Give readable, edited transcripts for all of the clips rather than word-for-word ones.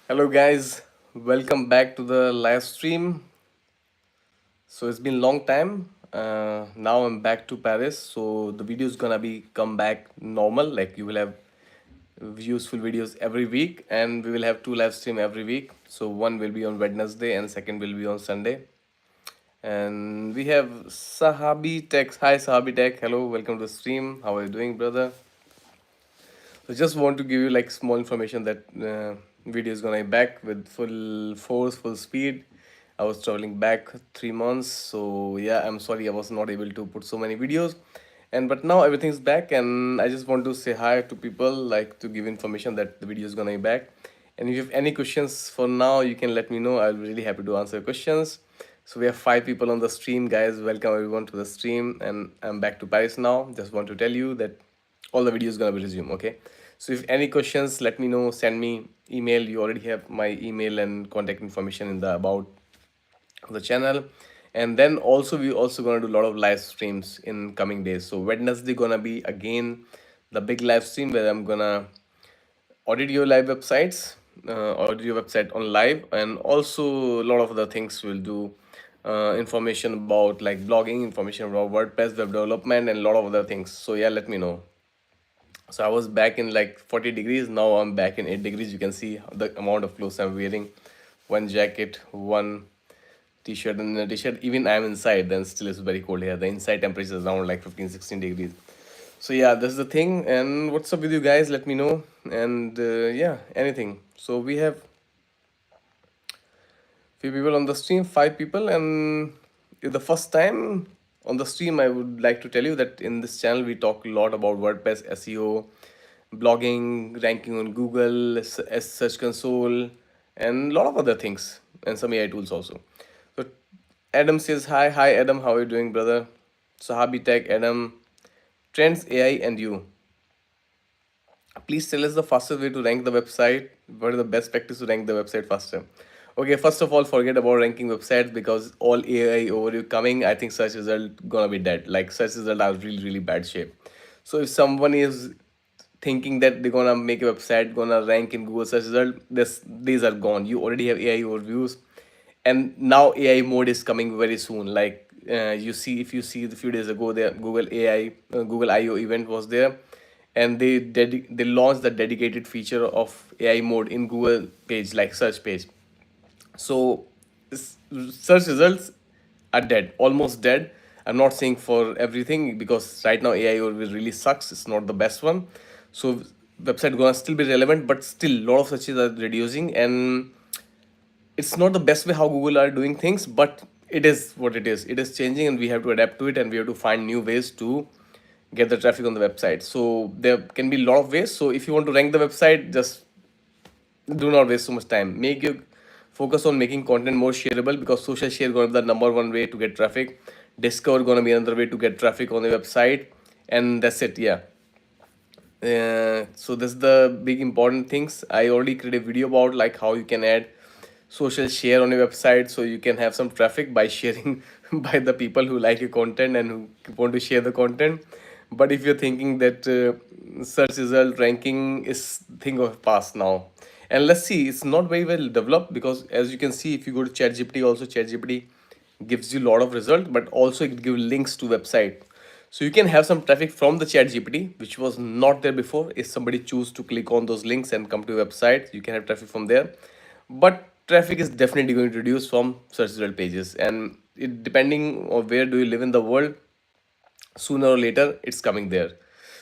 Hello guys, welcome back to the live stream. So it's been long time. Now I'm back to Paris, so the video is gonna be come back normal. Like you will have useful videos every week, and we will have two live stream every week. So one will be on Wednesday, and second will be on Sunday. And we have Sahabi Tech. Hi Sahabi Tech. Hello, welcome to the stream. How are you doing, brother? So just want to give you like small information that video is gonna be back with full force, full speed. I was traveling back 3 months, so yeah, I'm sorry I was not able to put so many videos, and but now everything's back, and I just want to say hi to people, like to give information that the video is gonna be back. And if you have any questions for now, you can let me know. I'll be really happy to answer your questions. So we have 5 people on the stream, guys. Welcome everyone to the stream, and I'm back to Paris now. Just want to tell you that all the videos gonna be resumed. Okay, so if any questions, let me know. Send me email. You already have my email and contact information in the about the channel. And then also we also gonna do a lot of live streams in coming days. So Wednesday gonna be again the big live stream where I'm gonna audit your live websites, audit your website on live, and also a lot of other things we'll do. Information about like blogging, information about WordPress, web development, and a lot of other things. So yeah, let me know. So I was back in like 40 degrees. Now I'm back in 8 degrees. You can see the amount of clothes I'm wearing. One jacket, one t-shirt, and a t-shirt. Even I'm inside, then still it's very cold here. The inside temperature is around like 15, 16 degrees. So yeah, that's the thing. And what's up with you guys? Let me know. And yeah, anything. So we have few people on the stream, 5 people, and the first time on the stream, I would like to tell you that in this channel we talk a lot about WordPress, SEO, blogging, ranking on Google, Search Console, and a lot of other things, and some AI tools also. So Adam says hi, hi Adam, how are you doing, brother? Sahabi Tech, Adam, Trends, AI, and you. Please tell us the fastest way to rank the website. What is the best practice to rank the website faster? Okay, first of all, forget about ranking websites because all AI overview coming, I think search result gonna be dead. Like search result are really, really bad shape. So if someone is thinking that they're gonna make a website, gonna rank in Google search result, these are gone. You already have AI overviews, and now AI mode is coming very soon. Like you see, if you see the few days ago, the Google AI, Google I/O event was there, and they launched the dedicated feature of AI mode in Google page, like search page. So search results are dead, almost dead. I'm not saying for everything because right now AI really sucks. It's not the best one. So website gonna still be relevant, but still a lot of searches are reducing, and it's not the best way how Google are doing things, but it is what it is. It is changing, and we have to adapt to it, and we have to find new ways to get the traffic on the website. So there can be a lot of ways. So if you want to rank the website, just do not waste so much time. Make your focus on making content more shareable, because social share gonna be the number one way to get traffic. Discover gonna be another way to get traffic on the website, and that's it. Yeah. So this is the big important things. I already created a video about like how you can add social share on your website, so you can have some traffic by sharing by the people who like your content and who want to share the content. But if you're thinking that search result ranking is thing of past now, and let's see, it's not very well developed, because as you can see, if you go to ChatGPT, also ChatGPT gives you a lot of result, but also it gives links to website. So you can have some traffic from the ChatGPT, which was not there before. If somebody choose to click on those links and come to your website, you can have traffic from there. But traffic is definitely going to reduce from search result pages, and it depending on where do you live in the world, sooner or later it's coming there.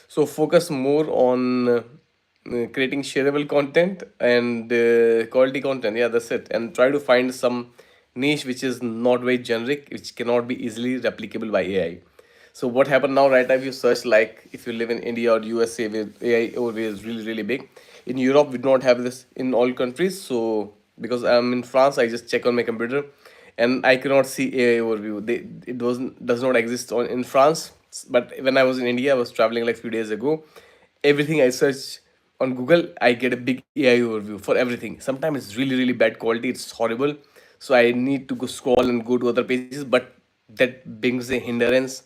So focus more on creating shareable content and quality content. Yeah, that's it. And try to find some niche which is not very generic, which cannot be easily replicable by AI. So what happened now, right now, if you search, like if you live in India or USA, where AI overview is really, really big. In Europe, we do not have this in all countries. So because I'm in France, I just check on my computer, and I cannot see AI overview. It does not exist in France. But when I was in India, I was traveling like few days ago. Everything I search on Google, I get a big AI overview for everything. Sometimes it's really, really bad quality. It's horrible. So I need to go scroll and go to other pages. But that brings a hindrance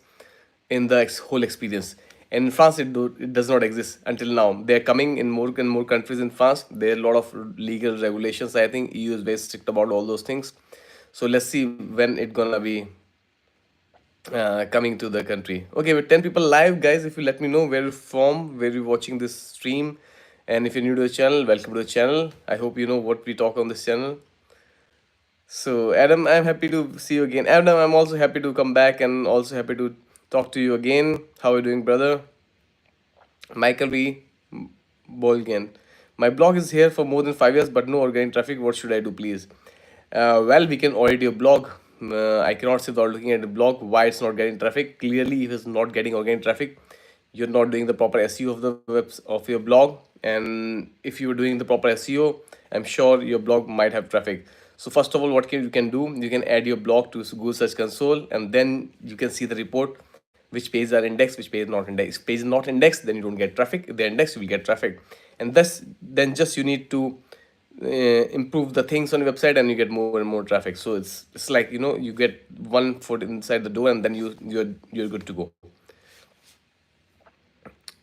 in the whole experience. And in France, it does not exist until now. They're coming in more and more countries in France. There are a lot of legal regulations. I think EU is very strict about all those things. So let's see when it gonna be coming to the country. Okay, with 10 people live, guys, if you let me know where you're from, where you're watching this stream, and if you're new to the channel, welcome to the channel. I hope you know what we talk on this channel. So, Adam, I'm happy to see you again. Adam, I'm also happy to come back and also happy to talk to you again. How are you doing, brother? Michael V. Bolgan. My blog is here for more than 5 years, but no organic traffic. What should I do, please? Well, we can audit your blog. I cannot say without looking at the blog why it's not getting traffic. Clearly, if it's not getting organic traffic, you're not doing the proper SEO of the webs of your blog. And if you're doing the proper SEO, I'm sure your blog might have traffic. So first of all, you can do, you can add your blog to Google Search Console, and then you can see the report which pages are indexed, which page is not indexed. If page is not indexed, then you don't get traffic. If they're indexed, you will get traffic. And thus, then just you need to improve the things on your website, and you get more and more traffic. So it's like, you get one foot inside the door, and then you're good to go.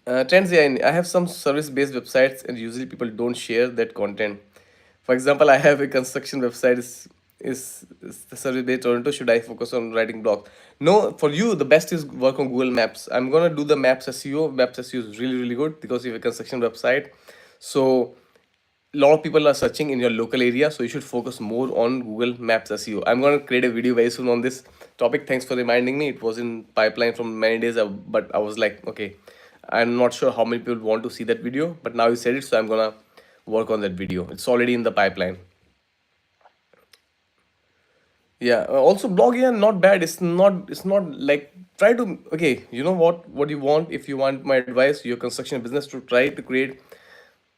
Trends, yeah, I have some service-based websites, and usually people don't share that content. For example, I have a construction website. Is the service-based Toronto? Should I focus on writing blogs? No, for you, the best is work on Google Maps. I'm gonna do the Maps SEO. Maps SEO is really, really good because you have a construction website. So a lot of people are searching in your local area, so you should focus more on Google Maps SEO. I'm going to create a video very soon on this topic. Thanks for reminding me. It was in pipeline from many days, but I was like, okay, I'm not sure how many people want to see that video, but now you said it, so I'm going to work on that video. It's already in the pipeline. Yeah, also blog, yeah, not bad. It's not like, try to, okay, you know what you want. If you want my advice, your construction business, to try to create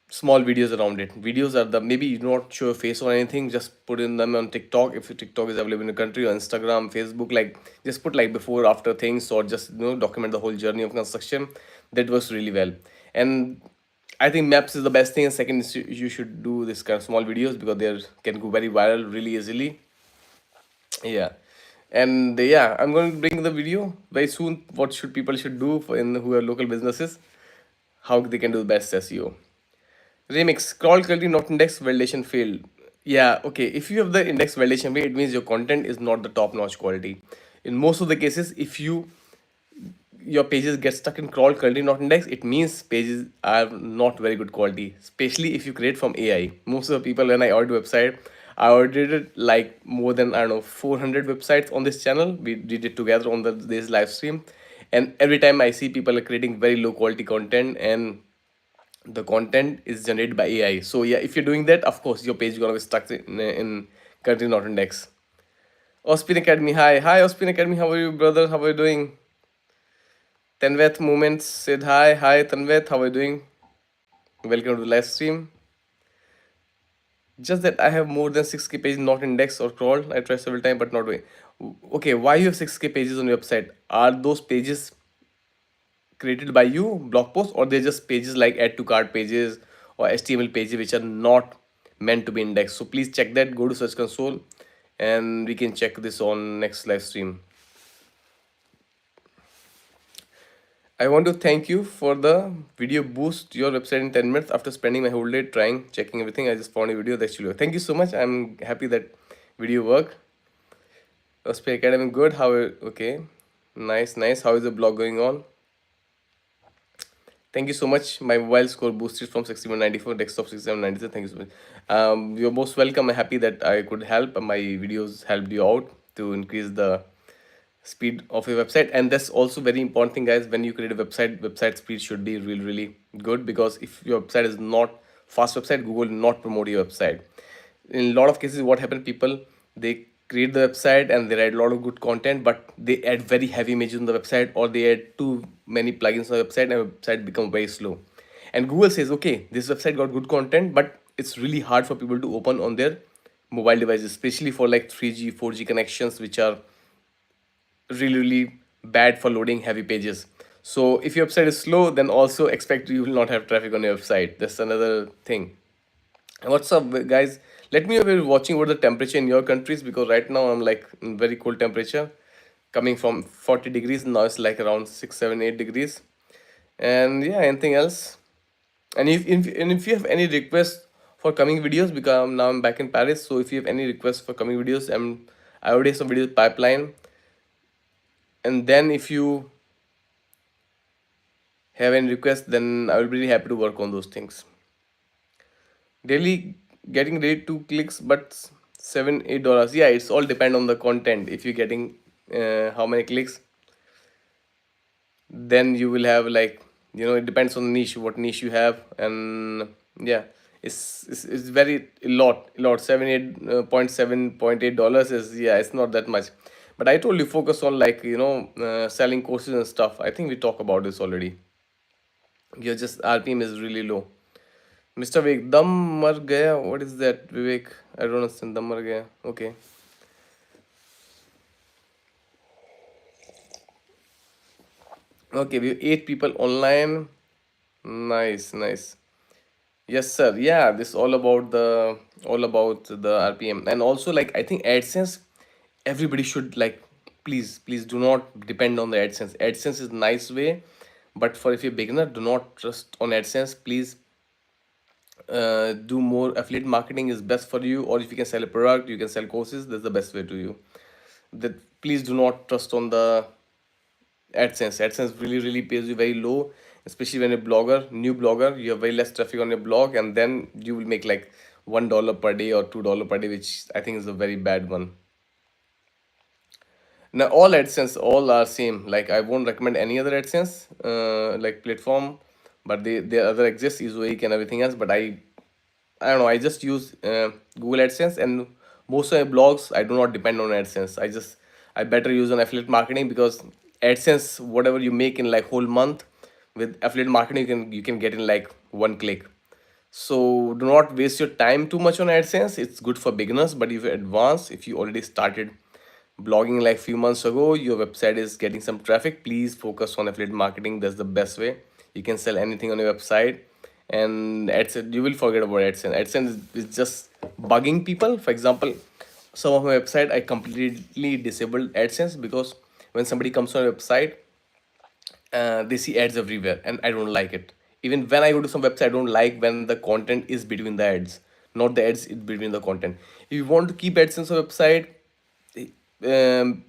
small videos around it. Videos are the, maybe you do not show your face or anything, just put in them on TikTok if your TikTok is available in the country, or Instagram, Facebook, like just put like before after things, or just document the whole journey of construction. That works really well. And I think Maps is the best thing. And second is you should do this kind of small videos because they can go very viral really easily. Yeah. And yeah, I'm going to bring the video very soon. What should people should do for in who are local businesses, how they can do the best SEO. Remix, scroll quality not index validation failed. Yeah, okay. If you have the index validation failed, it means your content is not the top notch quality. In most of the cases, if your pages get stuck in crawl quality not index, it means pages are not very good quality, especially if you create from AI. Most of the people, when I audit website, I audited like more than, I don't know, 400 websites on this channel. We did it together on this live stream, and every time I see people are creating very low quality content, and the content is generated by AI. So yeah, if you're doing that, of course your page is gonna be stuck in country not index. Ospin Academy, hi Ospin Academy, how are you, brother? How are you doing? Tanvet Moments said hi Tanvet, how are you doing? Welcome to the live stream. Just that I have more than 6K pages not indexed or crawled. I tried several times but not doing. Okay, why you have 6K pages on your website? Are those pages created by you, blog posts, or they're just pages like add to cart pages or HTML pages which are not meant to be indexed? So please check that. Go to Search Console, and we can check this on next live stream. I want to thank you for the video boost your website in 10 minutes after spending my whole day trying, checking everything. I just found a video that actually worked. Thank you so much. I'm happy that video worked. Osprey Academy, good. Okay. Nice. How is the blog going on? Thank you so much. My mobile score boosted from 6194, desktop 6793. Thank you so much. You're most welcome. I'm happy that I could help. My videos helped you out to increase the speed of your website. And that's also very important thing, guys. When you create a website speed should be really, really good, because if your website is not fast website, Google will not promote your website. In a lot of cases, what happens, people, they create the website and they write a lot of good content, but they add very heavy images on the website, or they add too many plugins on the website, and the website become very slow. And Google says, okay, this website got good content, but it's really hard for people to open on their mobile devices, especially for like 3G 4G connections, which are really, really bad for loading heavy pages. So if your website is slow, then also expect you will not have traffic on your website. That's another thing. What's up, guys? Let me know if you're watching what the temperature in your countries, because right now I'm like in very cold temperature. coming from 40 degrees, now it's like around 6, 7, 8 degrees. And yeah, anything else? And if you have any requests for coming videos, because now I'm back in Paris, so if you have any requests for coming videos, I already have some videos pipeline. And then if you have any requests, then I will be really happy to work on those things. Daily getting ready 2 clicks, but $7, $8. Yeah, it's all depend on the content. If you're getting how many clicks, then you will have like, it depends on the niche, what niche you have. And yeah, it's very a lot 7.8 is, yeah, it's not that much. But I told you, focus on like, selling courses and stuff. I think we talk about this already. Your just RPM is really low. Mr. Vivek, dum mar gaya, what is that, Vivek? I don't understand. Dum mar gaya, okay. Okay, we have 8 people online. Nice, nice. Yes, sir. Yeah, this all about the RPM. And also, like, I think AdSense, everybody should like, please do not depend on the AdSense. AdSense is nice way, but for if you're beginner, do not trust on AdSense. Please do more affiliate marketing is best for you. Or if you can sell a product, you can sell courses. That's the best way to you. That, please do not trust on the AdSense. AdSense really pays you very low, especially when a blogger, new blogger, you have very less traffic on your blog, and then you will make like $1 per day or $2 per day, which I think is a very bad one. Now all AdSense all are same. Like I won't recommend any other AdSense like platform, but there other exists, Ezoic and everything else. But I don't know. I just use Google AdSense, and most of my blogs I do not depend on AdSense. I better use on affiliate marketing, because AdSense, whatever you make in like whole month, with affiliate marketing you can get in like 1 click. So do not waste your time too much on AdSense. It's good for beginners, but if you advance, if you already started blogging like few months ago, your website is getting some traffic, please focus on affiliate marketing. That's the best way. You can sell anything on your website. And AdSense, you will forget about AdSense. AdSense is just bugging people. For example, some of my website I completely disabled AdSense, because when somebody comes on a website, they see ads everywhere, and I don't like it. Even when I go to some website, I don't like when the content is between the ads, not the ads in between the content. If you want to keep AdSense on a website,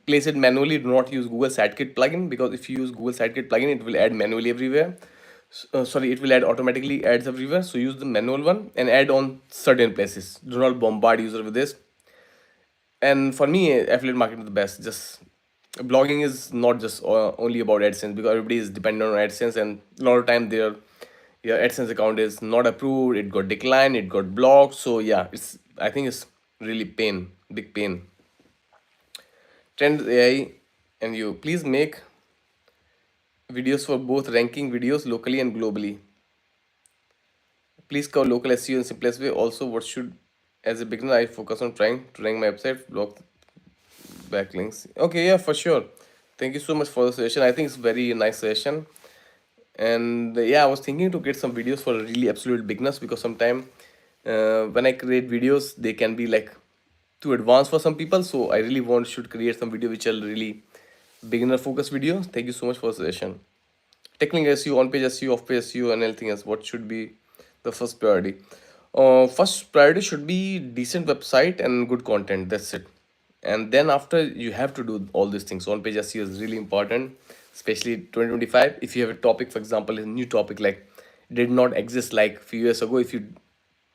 place it manually. Do not use Google Sitekit plugin, because if you use Google Sitekit plugin, it will add manually everywhere. Sorry, it will add automatically ads everywhere. So use the manual one and add on certain places. Do not bombard user with this. And for me, affiliate marketing is the best. Just blogging is not just only about AdSense, because everybody is dependent on AdSense, and a lot of time their your AdSense account is not approved. It got declined. It got blocked. So yeah, I think it's really big pain. Trend AI and you, please make videos for both ranking videos locally and globally. Please cover local SEO in simplest way. Also, what should, as a beginner, I focus on trying to rank my website, blog backlinks. Okay, yeah, for sure. Thank you so much for the session. I think it's very nice session. And yeah, I was thinking to get some videos for really absolute beginners, because sometimes when I create videos, they can be like too advanced for some people. So I really want should create some video which are really beginner focused videos. Thank you so much for the session. Technical SEO, on page SEO, off page SEO, and anything else. What should be the first priority? First priority should be decent website and good content. That's it. And then after, you have to do all these things. On page SEO is really important, especially 2025. If you have a topic, for example, a new topic like did not exist like few years ago, if you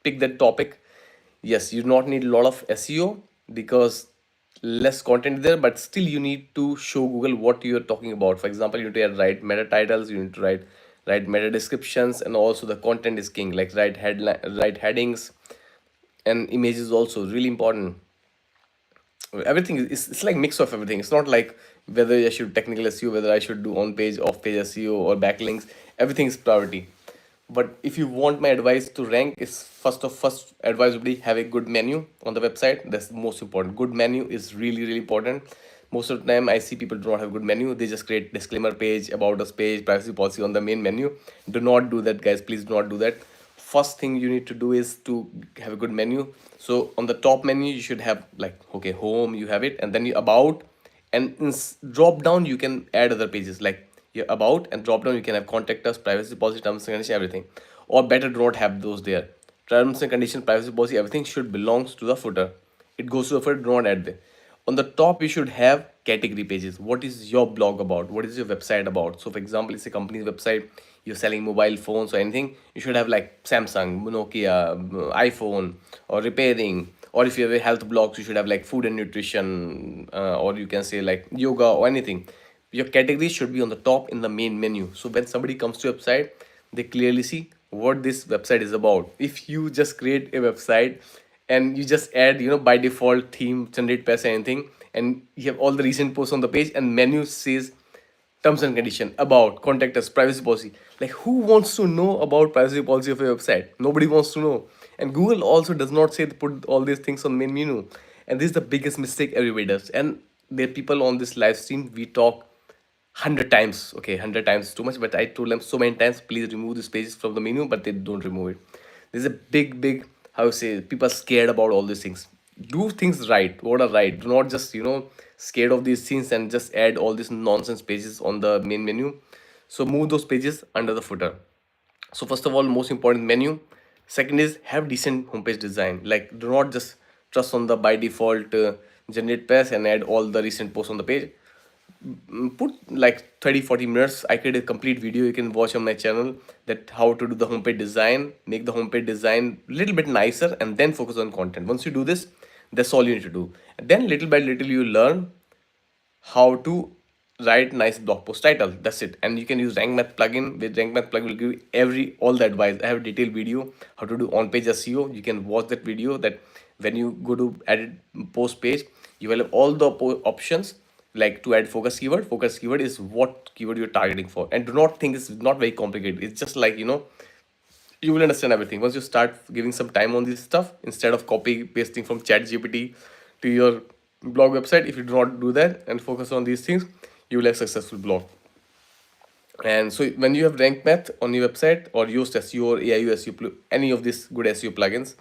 pick that topic, yes, you do not need a lot of SEO, because less content there, but still you need to show Google what you're talking about. For example, you need to write meta titles, you need to write meta descriptions, and also the content is king. Like write headline, write headings, and images also really important. Everything is, it's like mix of everything. It's not like whether I should technical SEO, whether I should do on page, off page SEO, or backlinks. Everything is priority. But if you want my advice to rank, is first advice would be have a good menu on the website. That's the most important. Good menu is really important. Most of the time I see people do not have good menu. They just create disclaimer page, about us page, privacy policy on the main menu. Do not do that, guys. Please do not do that. First thing you need to do is to have a good menu. So on the top menu, you should have like, okay, home, you have it, and then you about and in drop down you can add other pages like your about, and drop down you can have contact us, privacy policy, terms and conditions, everything. Or better do not have those there. Terms and conditions, privacy policy, everything should belongs to the footer. It goes to the footer, do not add there. On the top you should have category pages. What is your blog about? What is your website about? So for example, it's a company's website, you're selling mobile phones or anything, you should have like Samsung, Nokia, iPhone, or repairing. Or if you have a health blogs, you should have like food and nutrition, or you can say like yoga or anything. Your categories should be on the top in the main menu, so when somebody comes to your website, they clearly see what this website is about. If you just create a website and you just add, by default theme, generate pass, anything, and you have all the recent posts on the page, and menu says terms and condition, about, contact us, privacy policy. Like, who wants to know about privacy policy of a website? Nobody wants to know. And Google also does not say to put all these things on main menu. And this is the biggest mistake everybody does. And there are people on this live stream, we talk 100 times. Okay, 100 times is too much, but I told them so many times, please remove these pages from the menu, but they don't remove it. There's a big, how you say, people are scared about all these things. Do things right, what are right. Do not just, scared of these things and just add all these nonsense pages on the main menu. So move those pages under the footer. So first of all, most important, menu. Second is have decent homepage design. Like, do not just trust on the by default generate pass and add all the recent posts on the page. Put like 30-40 minutes. I created a complete video you can watch on my channel, that how to do the homepage design, make the homepage design a little bit nicer, and then focus on content. Once you do this, that's all you need to do. And then little by little you learn how to write nice blog post title. That's it. And you can use rank math plugin. With rank math plugin will give you all the advice. I have a detailed video how to do on page SEO. You can watch that video. That when you go to edit post page, you will have all the options, like to add focus keyword. Focus keyword is what keyword you're targeting for. And do not think it's not very complicated. It's just like, you will understand everything once you start giving some time on this stuff, instead of copy pasting from chat gpt to your blog website. If you do not do that and focus on these things, you will have successful blog. And so when you have rank math on your website, or use SEO or AIU SEO, any of these good SEO plugins,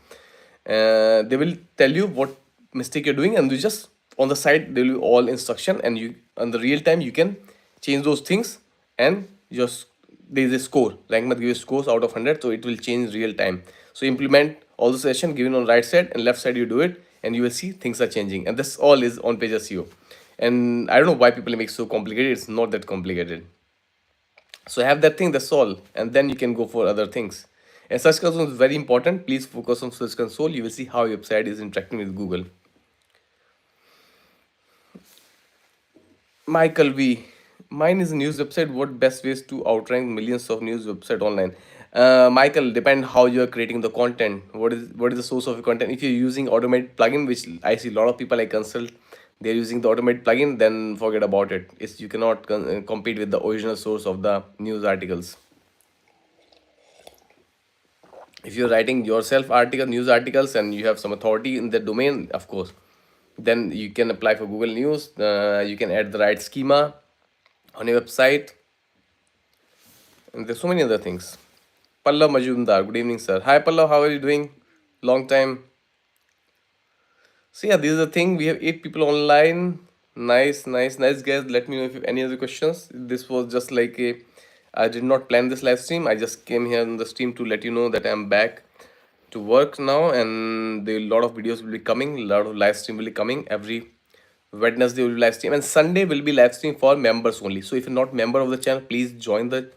they will tell you what mistake you're doing, and you just on the side there will be all instruction, and you on the real time you can change those things. And just there is a score. Rank math gives scores out of 100, so it will change real time. So implement all the session given on right side and left side, you do it, and you will see things are changing. And this all is on page SEO. And I don't know why people make it so complicated. It's not that complicated. So have that thing, that's all, and then you can go for other things. And search console is very important. Please focus on search console. You will see how your website is interacting with Google. Michael V. Mine is a news website. What best ways to outrank millions of news website online? Michael, depend how you are creating the content. What is the source of your content? If you're using automated plugin, which I see a lot of people I consult, they're using the automated plugin, then forget about it. It's you cannot compete with the original source of the news articles. If you're writing yourself news articles, and you have some authority in the domain, of course, then you can apply for Google News. You can add the right schema on your website, and there's so many other things. Pallav Majumdar, good evening, sir. Hi, Pallav, how are you doing? Long time. So yeah, this is the thing. We have 8 people online. Nice, guys. Let me know if you have any other questions. This was just like I did not plan this live stream. I just came here on the stream to let you know that I'm back to work now, and a lot of videos will be coming. A lot of live stream will be coming every Wednesday. Will be live stream, and Sunday will be live stream for members only. So if you're not member of the channel, please join the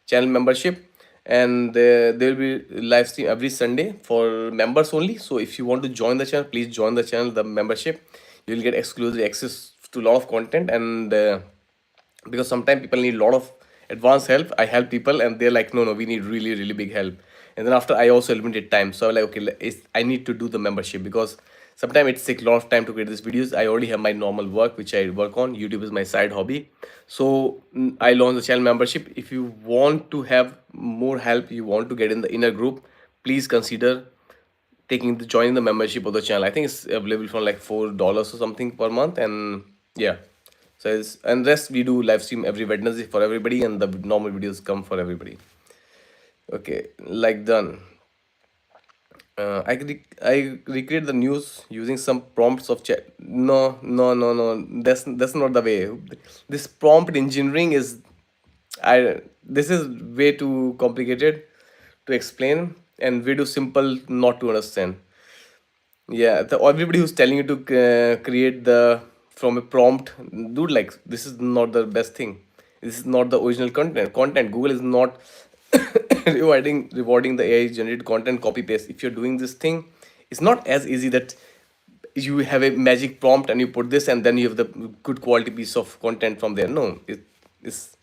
channel membership, and there will be live stream every Sunday for members only. So if you want to join the channel, please join the channel, the membership. You will get exclusive access to a lot of content. And because sometimes people need a lot of advanced help, I help people and they're like, no, we need really big help. And then after, I also limited time, so I'm like, okay, I need to do the membership, because sometimes it takes a lot of time to create these videos. I already have my normal work which I work on. YouTube is my side hobby. So I launched the channel membership. If you want to have more help, you want to get in the inner group, please consider joining the membership of the channel. I think it's available for like $4 or something per month. And yeah, so and rest we do live stream every Wednesday for everybody, and the normal videos come for everybody. Okay, like done. I recreate the news using some prompts of chat. No, no, no, no. That's not the way. This prompt engineering is, I this is way too complicated to explain and way too simple not to understand. Yeah, everybody who's telling you to create the from a prompt, dude, like this is not the best thing. This is not the original content. Google is not rewarding the AI generated content copy paste. If you're doing this thing, it's not as easy that you have a magic prompt and you put this and then you have the good quality piece of content from there. No, it's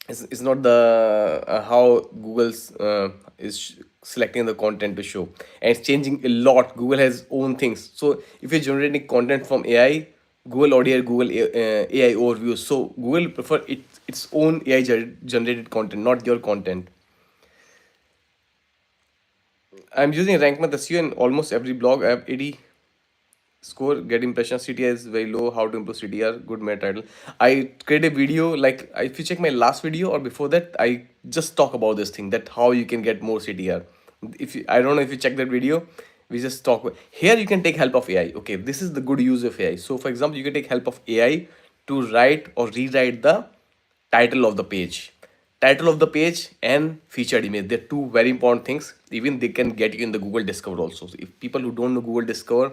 it's not the how Google's selecting the content to show, and it's changing a lot. Google has own things. So if you're generating content from AI, Google audio, Google AI overview. So Google prefer its own AI generated content, not your content. I'm using rank math SEO in almost every blog. I have 80 score, get impression. CTR is very low. How to improve CTR? Good meta title. I create a video, like if you check my last video or before that, I just talk about this thing, that how you can get more CTR. If you, I don't know if you check that video, we just talk here. You can take help of AI. Okay, this is the good use of AI. So for example, you can take help of AI to write or rewrite the title of the page. Title of the page and featured image, they're two very important things. Even they can get you in the Google Discover also. So if people who don't know Google Discover,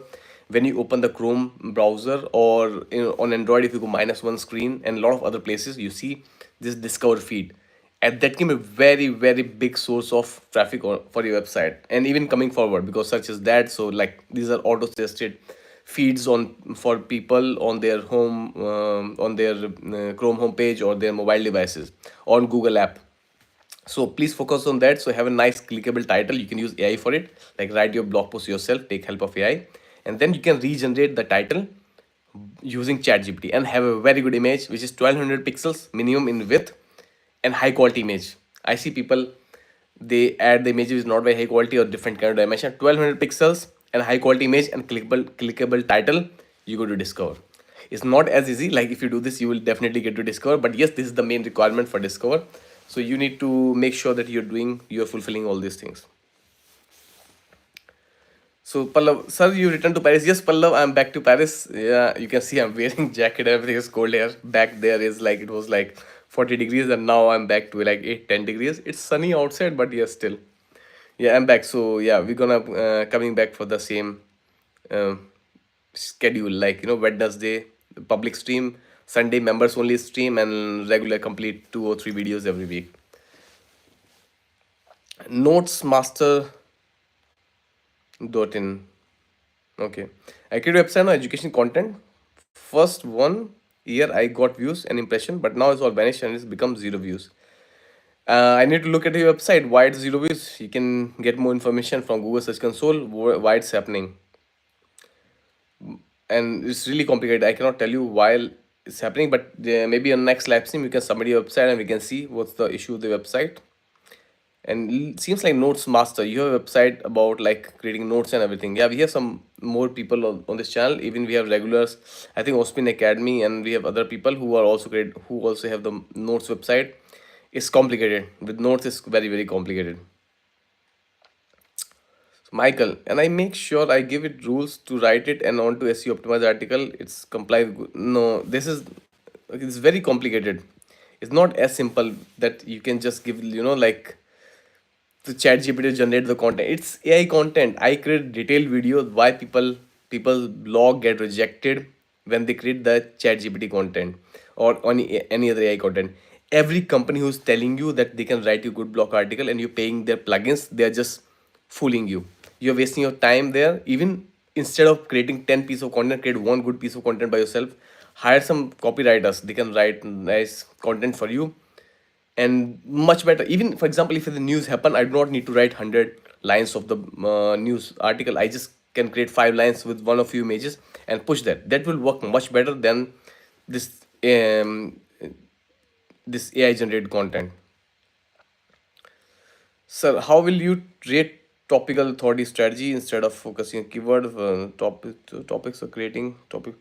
when you open the Chrome browser or on Android, if you go -1 screen and a lot of other places, you see this Discover feed, and that can be a very very big source of traffic for your website, and even coming forward, because such as that. So like these are auto suggested feeds on for people on their home, on their Chrome homepage or their mobile devices on Google app. So please focus on that. So have a nice clickable title. You can use AI for it, like write your blog post yourself, take help of AI, and then you can regenerate the title using ChatGPT and have a very good image, which is 1200 pixels minimum in width and high quality image. I see people, they add the image is not very high quality or different kind of dimension. 1200 pixels and high quality image and clickable title, you go to Discover. It's not as easy. Like if you do this, you will definitely get to Discover. But yes, this is the main requirement for Discover. So you need to make sure that you're fulfilling all these things. So Pallav, sir, you returned to Paris. Yes, Pallav, I'm back to Paris. Yeah, you can see I'm wearing jacket. Everything is cold here. Back there is like it was like 40 degrees, and now I'm back to like 8, 10 degrees. It's sunny outside, but yes, still. Yeah, I'm back. So yeah, we're gonna coming back for the same um schedule. Like Wednesday public stream, Sunday members only stream, and regular complete 2 or 3 videos every week. Notes master dot in. Okay. I create a website on education content. First 1 year I got views and impression, but now it's all vanished and it's become zero views. I need to look at your website. Why it's zero views? You can get more information from Google Search Console why it's happening. And it's really complicated. I cannot tell you why it's happening, but maybe on next live stream you can submit your website and we can see what's the issue with the website. And seems like Notes Master, you have a website about like creating notes and everything. Yeah, we have some more people on this channel. Even we have regulars, I think Ospin Academy, and we have other people who are also great, who also have the notes website. It's complicated. With notes, it's very very complicated. So Michael, and I make sure I give it rules to write it and onto SEO optimized article. It's comply with no, this is, it's very complicated. It's not as simple that you can just give, like to chat GPT to generate the content. It's AI content. I create detailed videos why people's blog get rejected when they create the chat GPT content or any other AI content. Every company who's telling you that they can write you good blog article and you're paying their plugins, they're just fooling you. You're wasting your time there. Even instead of creating 10 pieces of content, create one good piece of content by yourself. Hire some copywriters. They can write nice content for you and much better. Even for example, if the news happen, I do not need to write 100 lines of the news article. I just can create 5 lines with one or few images and push that will work much better than this this AI generated content. Sir, how will you rate topical authority strategy instead of focusing on keyword topics or creating topic?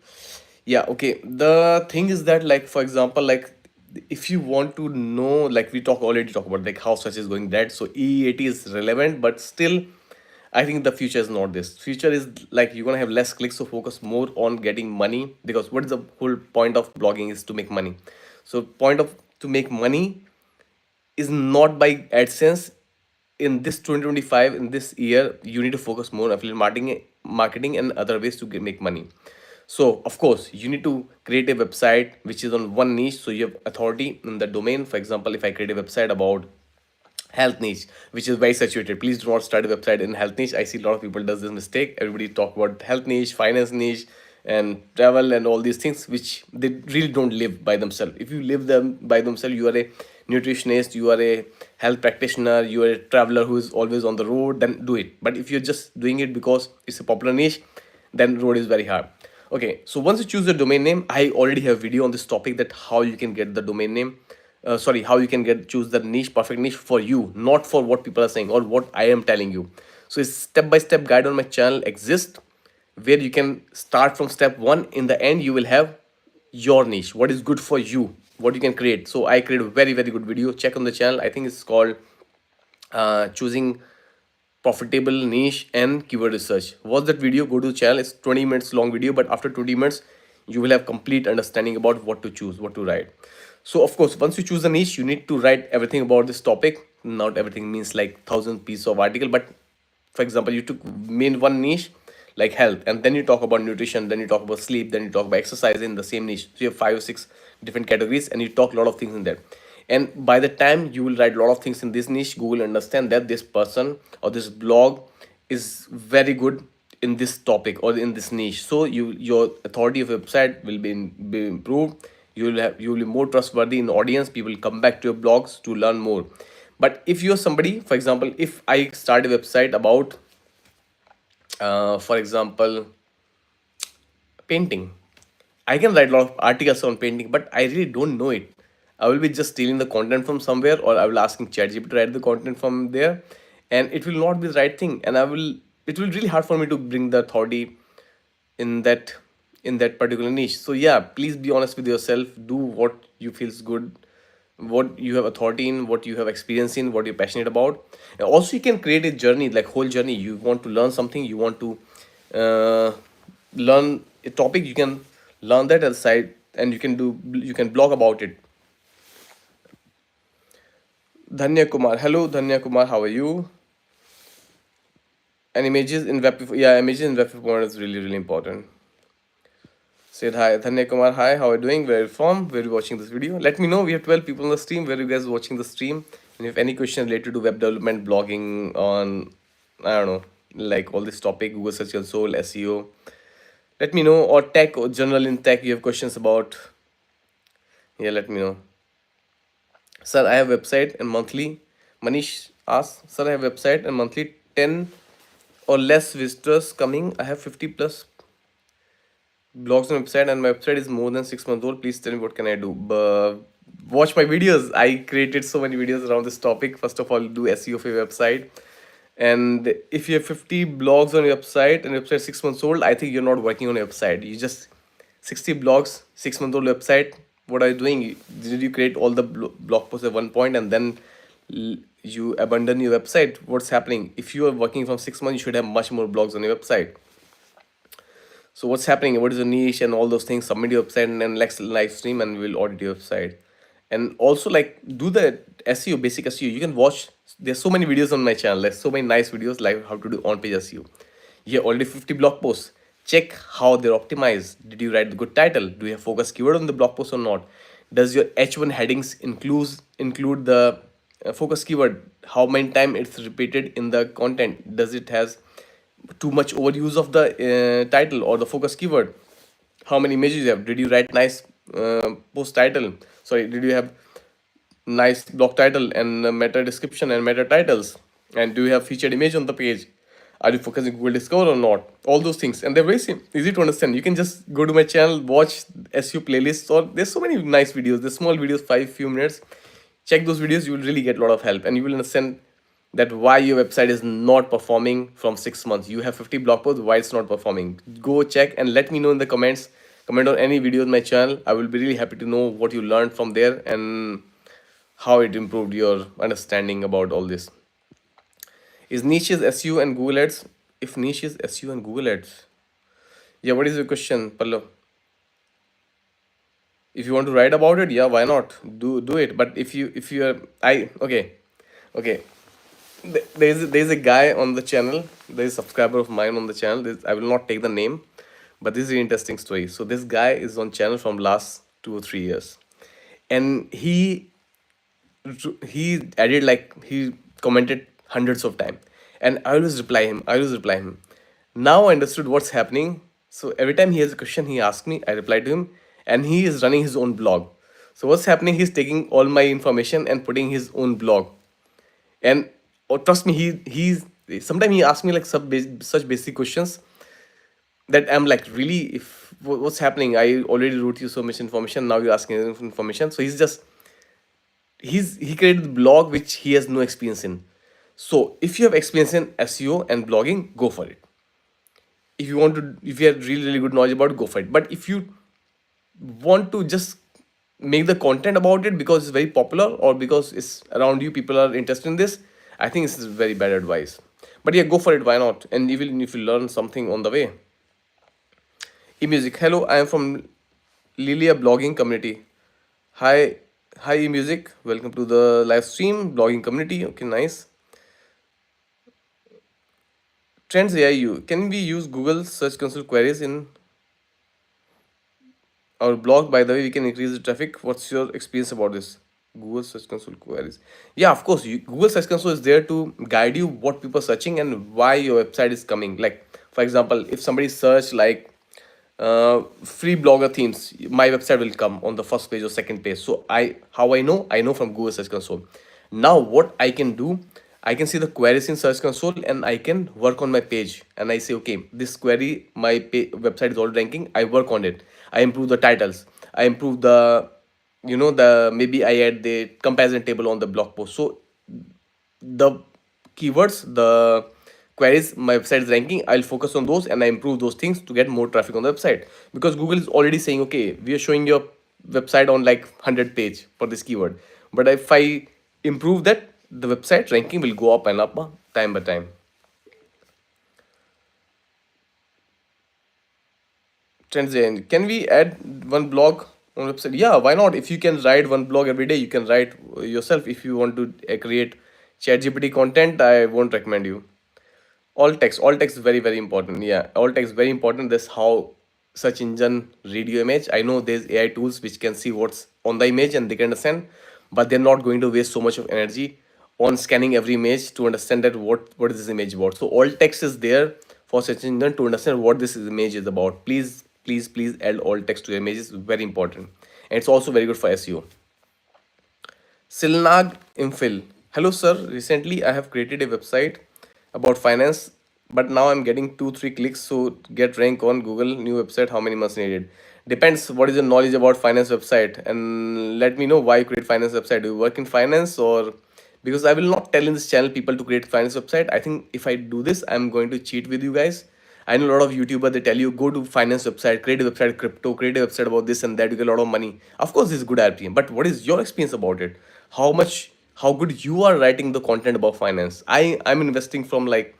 Yeah, okay. The thing is that, like for example, like if you want to know, like we already talk about like how search is going dead, so EAT is relevant, but still I think the future is not this. Future is like you're gonna have less clicks, so focus more on getting money, because what is the whole point of blogging is to make money. So point of to make money is not by AdSense. In this 2025, in this year, you need to focus more on affiliate marketing and other ways to make money. So of course you need to create a website which is on one niche, so you have authority in the domain. For example, if I create a website about health niche, which is very saturated, please do not start a website in health niche. I see a lot of people does this mistake. Everybody talk about health niche, finance niche, and travel and all these things which they really don't live by themselves. If you live them by themselves, you are a nutritionist, you are a health practitioner, you are a traveler who is always on the road, then do it. But if you're just doing it because it's a popular niche, then road is very hard. Okay, so once you choose the domain name, I already have a video on this topic, that how you can get the domain name, sorry, how you can get choose the niche, perfect niche for you, not for what people are saying or what I am telling you. So a step-by-step guide on my channel exists, where you can start from step one. In the end, you will have your niche, what is good for you, what you can create. So I create a very good video, check on the channel. I think it's called choosing profitable niche and keyword research. Watch that video, go to the channel. It's 20 minutes long video, but after 20 minutes you will have complete understanding about what to choose, what to write. So of course, once you choose a niche, you need to write everything about this topic. Not everything means like thousand pieces of article, but for example, you took main one niche like health, and then you talk about nutrition, then you talk about sleep, then you talk about exercise in the same niche. So you have 5 or 6 different categories, and you talk a lot of things in there. And by the time you will write a lot of things in this niche, Google will understand that this person or this blog is very good in this topic or in this niche. So your authority of your website will be improved. You will be more trustworthy in the audience. People will come back to your blogs to learn more. But if you're somebody, for example, if I start a website about for example, painting, I can write a lot of articles on painting, but I really don't know it. I will be just stealing the content from somewhere, or I will asking ChatGPT to write the content from there, and it will not be the right thing. And it will really hard for me to bring the authority in that particular niche. So yeah, please be honest with yourself. Do what you feels good, what you have authority in, what you have experience in, what you're passionate about. And also you can create a journey, like whole journey. You want to learn something, you want to uh, learn a topic, you can learn that aside, and you can blog about it. Dhanya Kumar, hello Dhanya Kumar, how are you? And images in web, yeah, images in web performance is really important. Said hi, Dhanya Kumar. Hi, how are you doing? Where are you from? Where are you watching this video? Let me know. We have 12 people on the stream. Where are you guys watching the stream? And if any question related to web development, blogging, on I don't know, like all this topic, Google Search Console, SEO, let me know. Or tech or general in tech, you have questions about. Yeah, let me know. Sir, I have website and monthly. Manish asks, sir, I have website and monthly 10 or less visitors coming. I have 50 plus blogs on website, and my website is more than 6 months old. Please tell me what can I do. Watch my videos. I created so many videos around this topic. First of all, do SEO for your website. And if you have 50 blogs on your website and your website 6 months old, I think you're not working on your website. You just 60 blogs, 6 month old website. What are you doing? Did you create all the blog posts at one point and then you abandon your website? What's happening? If you are working from 6 months, you should have much more blogs on your website. So what's happening? What is the niche and all those things? Submit your website and then next live stream, and we'll audit your website. And also like do the SEO, basic SEO. You can watch. There's so many videos on my channel. There's so many nice videos like how to do on-page SEO. You have already 50 blog posts. Check how they're optimized. Did you write the good title? Do you have focus keyword on the blog post or not? Does your H1 headings include the focus keyword? How many time it's repeated in the content? Does it has too much overuse of the title or the focus keyword? How many images you have? Did you write nice post title? Sorry, did you have nice blog title and meta description and meta titles? And do you have featured image on the page? Are you focusing Google Discover or not? All those things, and they're very easy to understand. You can just go to my channel, watch SEO playlists, or there's so many nice videos. There's small videos, few minutes. Check those videos. You will really get a lot of help, and you will understand that why your website is not performing from 6 months. You have 50 blog posts, why it's not performing. Go check and let me know in the comments comment on any video on my channel. I will be really happy to know what you learned from there and how it improved your understanding about all this. Is niches SEO and Google Ads? If niche is SEO and Google Ads, yeah, what is your question, Pallav? If you want to write about it, yeah, why not? Do it. But if you are I okay, okay. There's a guy on the channel. There's a subscriber of mine on the channel. I will not take the name, but this is an interesting story. So this guy is on channel from last 2 or 3 years, and he added, like, he commented hundreds of time, and I always reply him. Now I understood what's happening. So every time he has a question, he asks me, I reply to him, and he is running his own blog. So what's happening, he's taking all my information and putting his own blog. And oh, trust me, he's sometimes he asks me like such basic questions that I'm like, really, if what's happening, I already wrote you so much information, now you're asking information. So he created the blog which he has no experience in. So if you have experience in SEO and blogging, go for it. If you have really good knowledge about it, go for it. But if you want to just make the content about it because it's very popular or because it's around you, people are interested in this, I think this is very bad advice. But yeah, go for it, why not? And even if you learn something on the way. E-music, hello, I am from Lilia blogging community. Hi E-music, welcome to the live stream blogging community. Okay, nice. Trends AIU, can we use Google search console queries in our blog? By the way, we can increase the traffic. What's your experience about this? Google search console queries, yeah, of course. Google search console is there to guide you what people are searching and why your website is coming. Like, for example, if somebody search like free blogger themes, my website will come on the first page or second page. So I know from Google search console. Now what I can do, I can see the queries in search console and I can work on my page, and I say, okay, this query, my website is already ranking, I work on it, I improve the titles, I improve the, the, maybe I add the comparison table on the blog post. So the keywords, the queries my website is ranking, I'll focus on those and I improve those things to get more traffic on the website, because Google is already saying, okay, we are showing your website on like 100 page for this keyword, but if I improve that, the website ranking will go up and up, time by time. Trends, can we add one blog on website? Yeah, why not? If you can write one blog every day, you can write yourself. If you want to create chat GPT content, I won't recommend you. All text is very important. Yeah, all text very important. That's how search engine read your image. I know there's AI tools which can see what's on the image and they can understand, but they're not going to waste so much of energy on scanning every image to understand that what is this image about. So all text is there for search engine to understand what this image is about. Please add all text to your images. Very important, and it's also very good for SEO. Silnag Imphil. Hello, sir. Recently, I have created a website about finance, but now I'm getting 2-3 clicks. So, get rank on Google. New website, how many months needed? Depends what is your knowledge about finance website, and let me know why you create finance website. Do you work in finance, or because I will not tell in this channel people to create finance website. I think if I do this, I'm going to cheat with you guys. I know a lot of YouTubers, they tell you go to finance website, create a website, crypto, create a website about this and that, you get a lot of money. Of course, this is good RPM, but what is your experience about it? How good you are writing the content about finance? I'm investing from like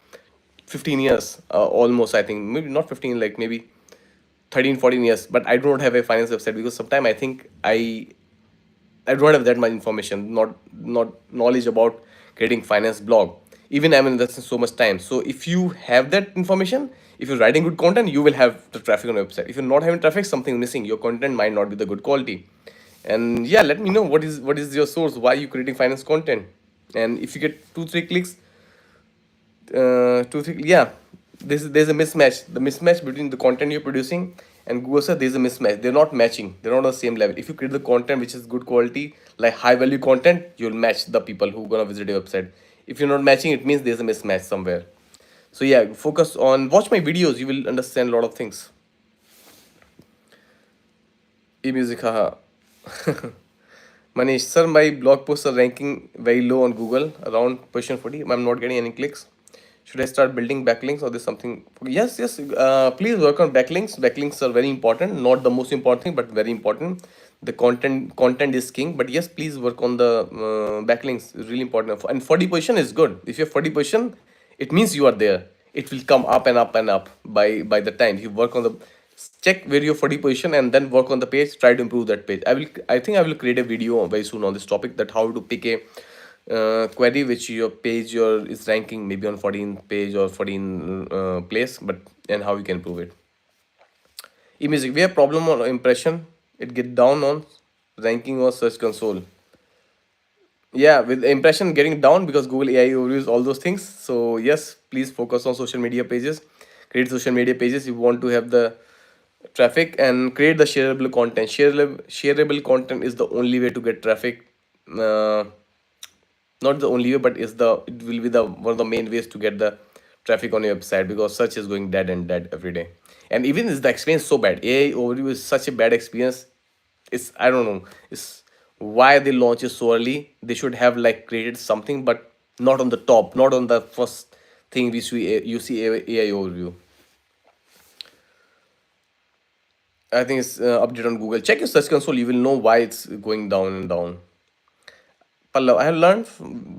15 years, almost. I think maybe not 15, like maybe 13, 14 years, but I do not have a finance website because sometimes I think I don't have that much information, not knowledge about creating finance blog. Even I'm investing so much time. So if you have that information, if you're writing good content, you will have the traffic on your website. If you're not having traffic, something missing. Your content might not be the good quality. And yeah, let me know what is your source. Why are you creating finance content? And if you get 2-3 clicks, 2-3, yeah, there's a mismatch. The mismatch between the content you're producing and Google says there's a mismatch. They're not matching. They're not on the same level. If you create the content which is good quality, like high value content, you'll match the people who are gonna visit your website. If you're not matching, it means there's a mismatch somewhere. So yeah, focus on, watch my videos. You will understand a lot of things. E-music, haha. Manish, sir, my blog posts are ranking very low on Google, around position 40. I'm not getting any clicks. Should I start building backlinks or there's something? Yes, yes. Please work on backlinks. Backlinks are very important. Not the most important thing, but very important. The content is king. But yes, please work on the backlinks. It's really important. And 40 position is good. If you're 40 position, it means you are there. It will come up and up and up by the time you work on the, check where your 40 position and then work on the page. Try to improve that page. I think I will create a video very soon on this topic, that how to pick a query which your page your is ranking maybe on 14th page or 14 place, but and how you can prove it. Image, we have problem on impression, it get down on ranking or search console. Yeah, with impression getting down because Google AI overviews all those things. So yes, please focus on social media pages. Create social media pages. You want to have the traffic and create the shareable content. Shareable content is the only way to get traffic. Uh, Not the only way, but is the it will be the one of the main ways to get the traffic on your website, because search is going dead and dead every day. And even is the experience so bad, AI overview is such a bad experience. It's, I don't know, it's why they launch it so early. They should have like created something, but not on the top, not on the first thing we see. You see AI overview. I think it's update on Google. Check your search console, you will know why it's going down and down. Pallav, I have learned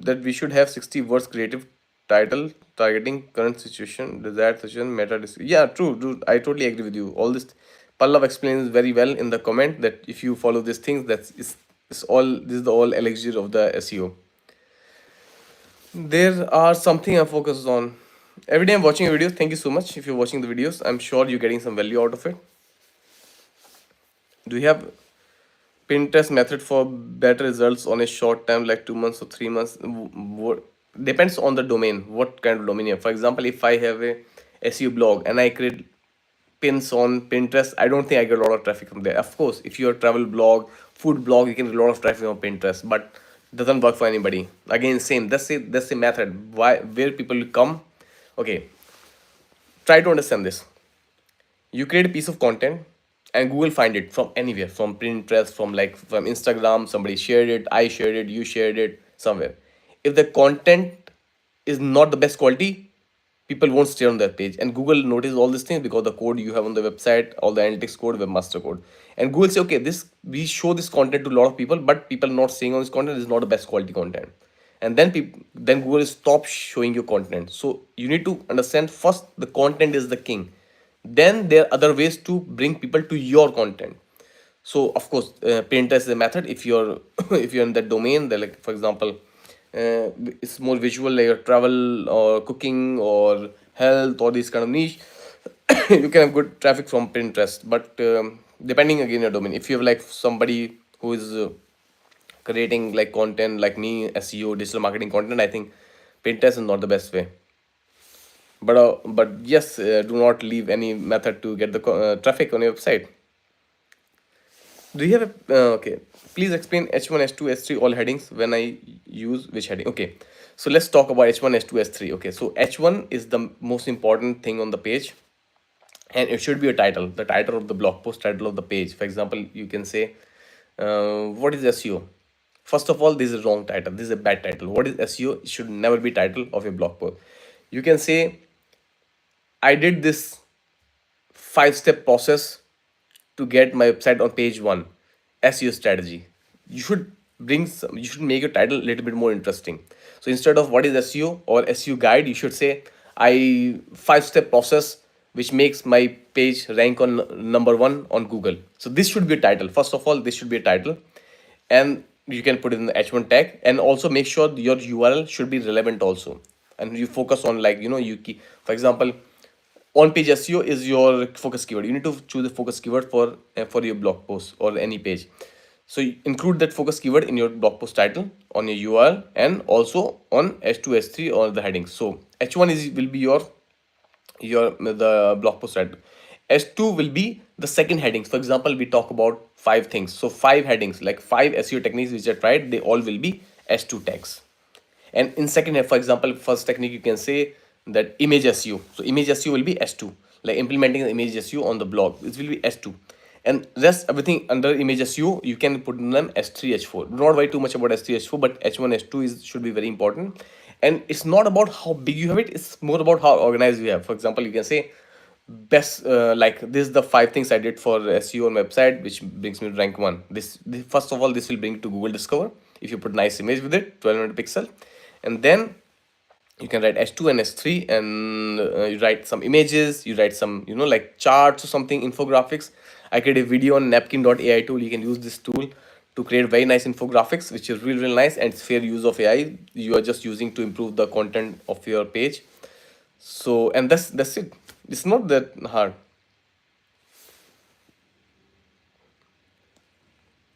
that we should have 60 words creative title targeting current situation, desired situation, meta. Yeah, true, true. I totally agree with you. All this, Pallav explains very well in the comment that if you follow these things, that's it's all. This is the all elixir of the SEO. There are something I'm focused on. Every day I'm watching a video. Thank you so much. If you're watching the videos, I'm sure you're getting some value out of it. Do you have Pinterest method for better results on a short time, like 2 months or 3 months? What depends on the domain. What kind of domain you have? For example, if I have a SEO blog and I create pins on Pinterest, I don't think I get a lot of traffic from there. Of course, if you're a travel blog, food blog, you can get a lot of traffic on Pinterest, but doesn't work for anybody. Again, same. That's the method. Why where people come. Okay, try to understand this. You create a piece of content and Google find it from anywhere, from Pinterest, from Instagram, somebody shared it, I shared it, you shared it somewhere. If the content is not the best quality, people won't stay on that page, and Google notice all these things because the code you have on the website, all the analytics code, webmaster code, and Google say, okay, this we show this content to a lot of people, but people not seeing on this content is not the best quality content, and then people, then Google stop showing you content. So you need to understand first the content is the king, then there are other ways to bring people to your content. So of course, Pinterest is a method. If you're if you're in that domain, they're like, for example, it's more visual, like your travel or cooking or health or this kind of niche, you can have good traffic from Pinterest. But depending again your domain, if you have like somebody who is creating like content like me, SEO, digital marketing content, I think Pinterest is not the best way. But yes, do not leave any method to get the traffic on your website. Do you have a okay? Please explain H1, H2, S3 all headings when I use which heading. Okay, so let's talk about H1, H2, S3. Okay, so H1 is the most important thing on the page, and it should be a title, the title of the blog post, title of the page. For example, you can say, what is SEO? First of all, this is a wrong title. This is a bad title. What is SEO? It should never be title of a blog post. You can say, I did this 5-step process to get my website on page one. SEO strategy. You should you should make your title a little bit more interesting. So instead of what is SEO or SEO guide, you should say, I 5-step process which makes my page rank on number one on Google. So this should be a title. First of all, this should be a title, and you can put it in the H1 tag, and also make sure your URL should be relevant also, and you focus on, like, you keep, for example, on page SEO is your focus keyword. You need to choose a focus keyword for your blog post or any page. So you include that focus keyword in your blog post title, on your URL, and also on H2, H3 or the headings. So H1 is will be your the blog post title. S2 will be the second headings. For example, we talk about 5 things. So 5 headings, like 5 SEO techniques which I tried, they all will be S2 tags. And in second head, for example, first technique, you can say that image SEO. So image SEO will be S2, like implementing the image SEO on the blog. It will be S2. And rest everything under image SEO, you can put in them S3, H4. Do not worry too much about S3, H4, but H1, H2 is should be very important. And it's not about how big you have it, it's more about how organized you have. For example, you can say best like this is the five things I did for SEO on website which brings me to rank one. This first of all, this will bring you to Google Discover if you put nice image with it, 1200 pixel. And then you can write h2 and s3, and you write some images, you write some, like charts or something, infographics. I create a video on napkin.ai tool. You can use this tool to create very nice infographics, which is really nice, and it's fair use of AI. You are just using to improve the content of your page. So, and that's it. It's not that hard.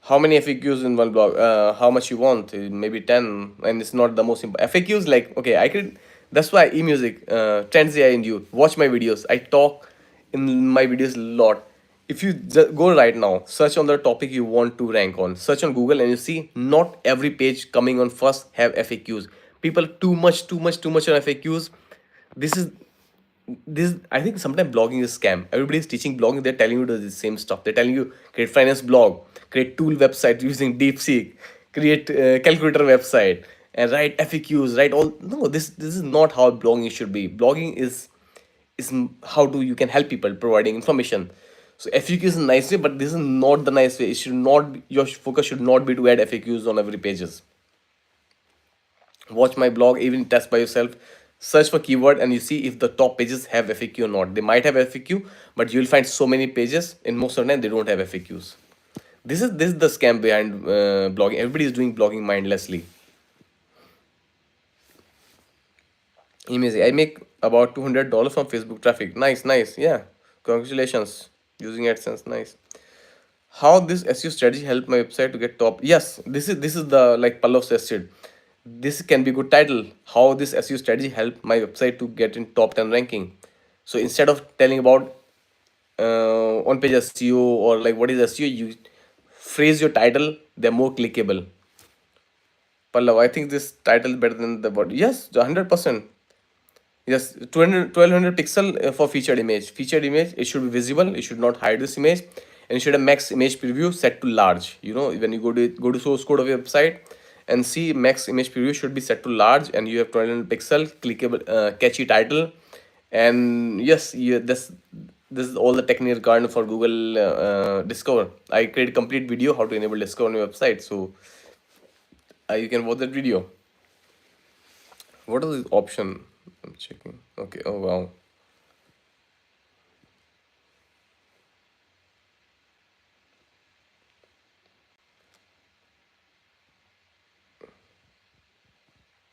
How many FAQs in one blog? How much you want? Maybe 10, and it's not the most important. FAQs, like, okay, I could. That's why eMusic, Trends AI and you watch my videos. I talk in my videos a lot. If you go right now, search on the topic you want to rank on, search on Google, and you see not every page coming on first have FAQs. People too much on FAQs. This is this I think sometimes blogging is scam. Everybody is teaching blogging. They're telling you the same stuff. They're telling you create finance blog, create tool website using DeepSeek, create calculator website, and write FAQs. Write all. No, this is not how blogging should be. Blogging is how do you can help people providing information. So FAQ is a nice way, but this is not the nice way. It should not be, your focus should not be to add FAQs on every pages. Watch my blog, even test by yourself. Search for keyword and you see if the top pages have FAQ or not. They might have FAQ, but you'll find so many pages in most of the time they don't have FAQs. This is the scam behind blogging. Everybody is doing blogging mindlessly. Amazing. I make about $200 from Facebook traffic. Nice, nice. Yeah, congratulations. Using AdSense, nice. How this SEO strategy help my website to get top? Yes, this is the, like Pallav suggested, this can be good title. How this SEO strategy help my website to get in top 10 ranking. So instead of telling about on page SEO or like what is SEO, you phrase your title, they're more clickable. Pallav, I think this title is better than the body. Yes, 100%. Yes, 200, 1200 pixel for featured image. Featured image, it should be visible. It should not hide this image, and it should have max image preview set to large. When you go to source code of your website and see max image preview should be set to large, and you have 1200 pixel clickable, catchy title, and yes, this is all the technical required for Google Discover. I create complete video how to enable Discover on your website, so you can watch that video. What is the option? I'm checking. Okay. Oh wow.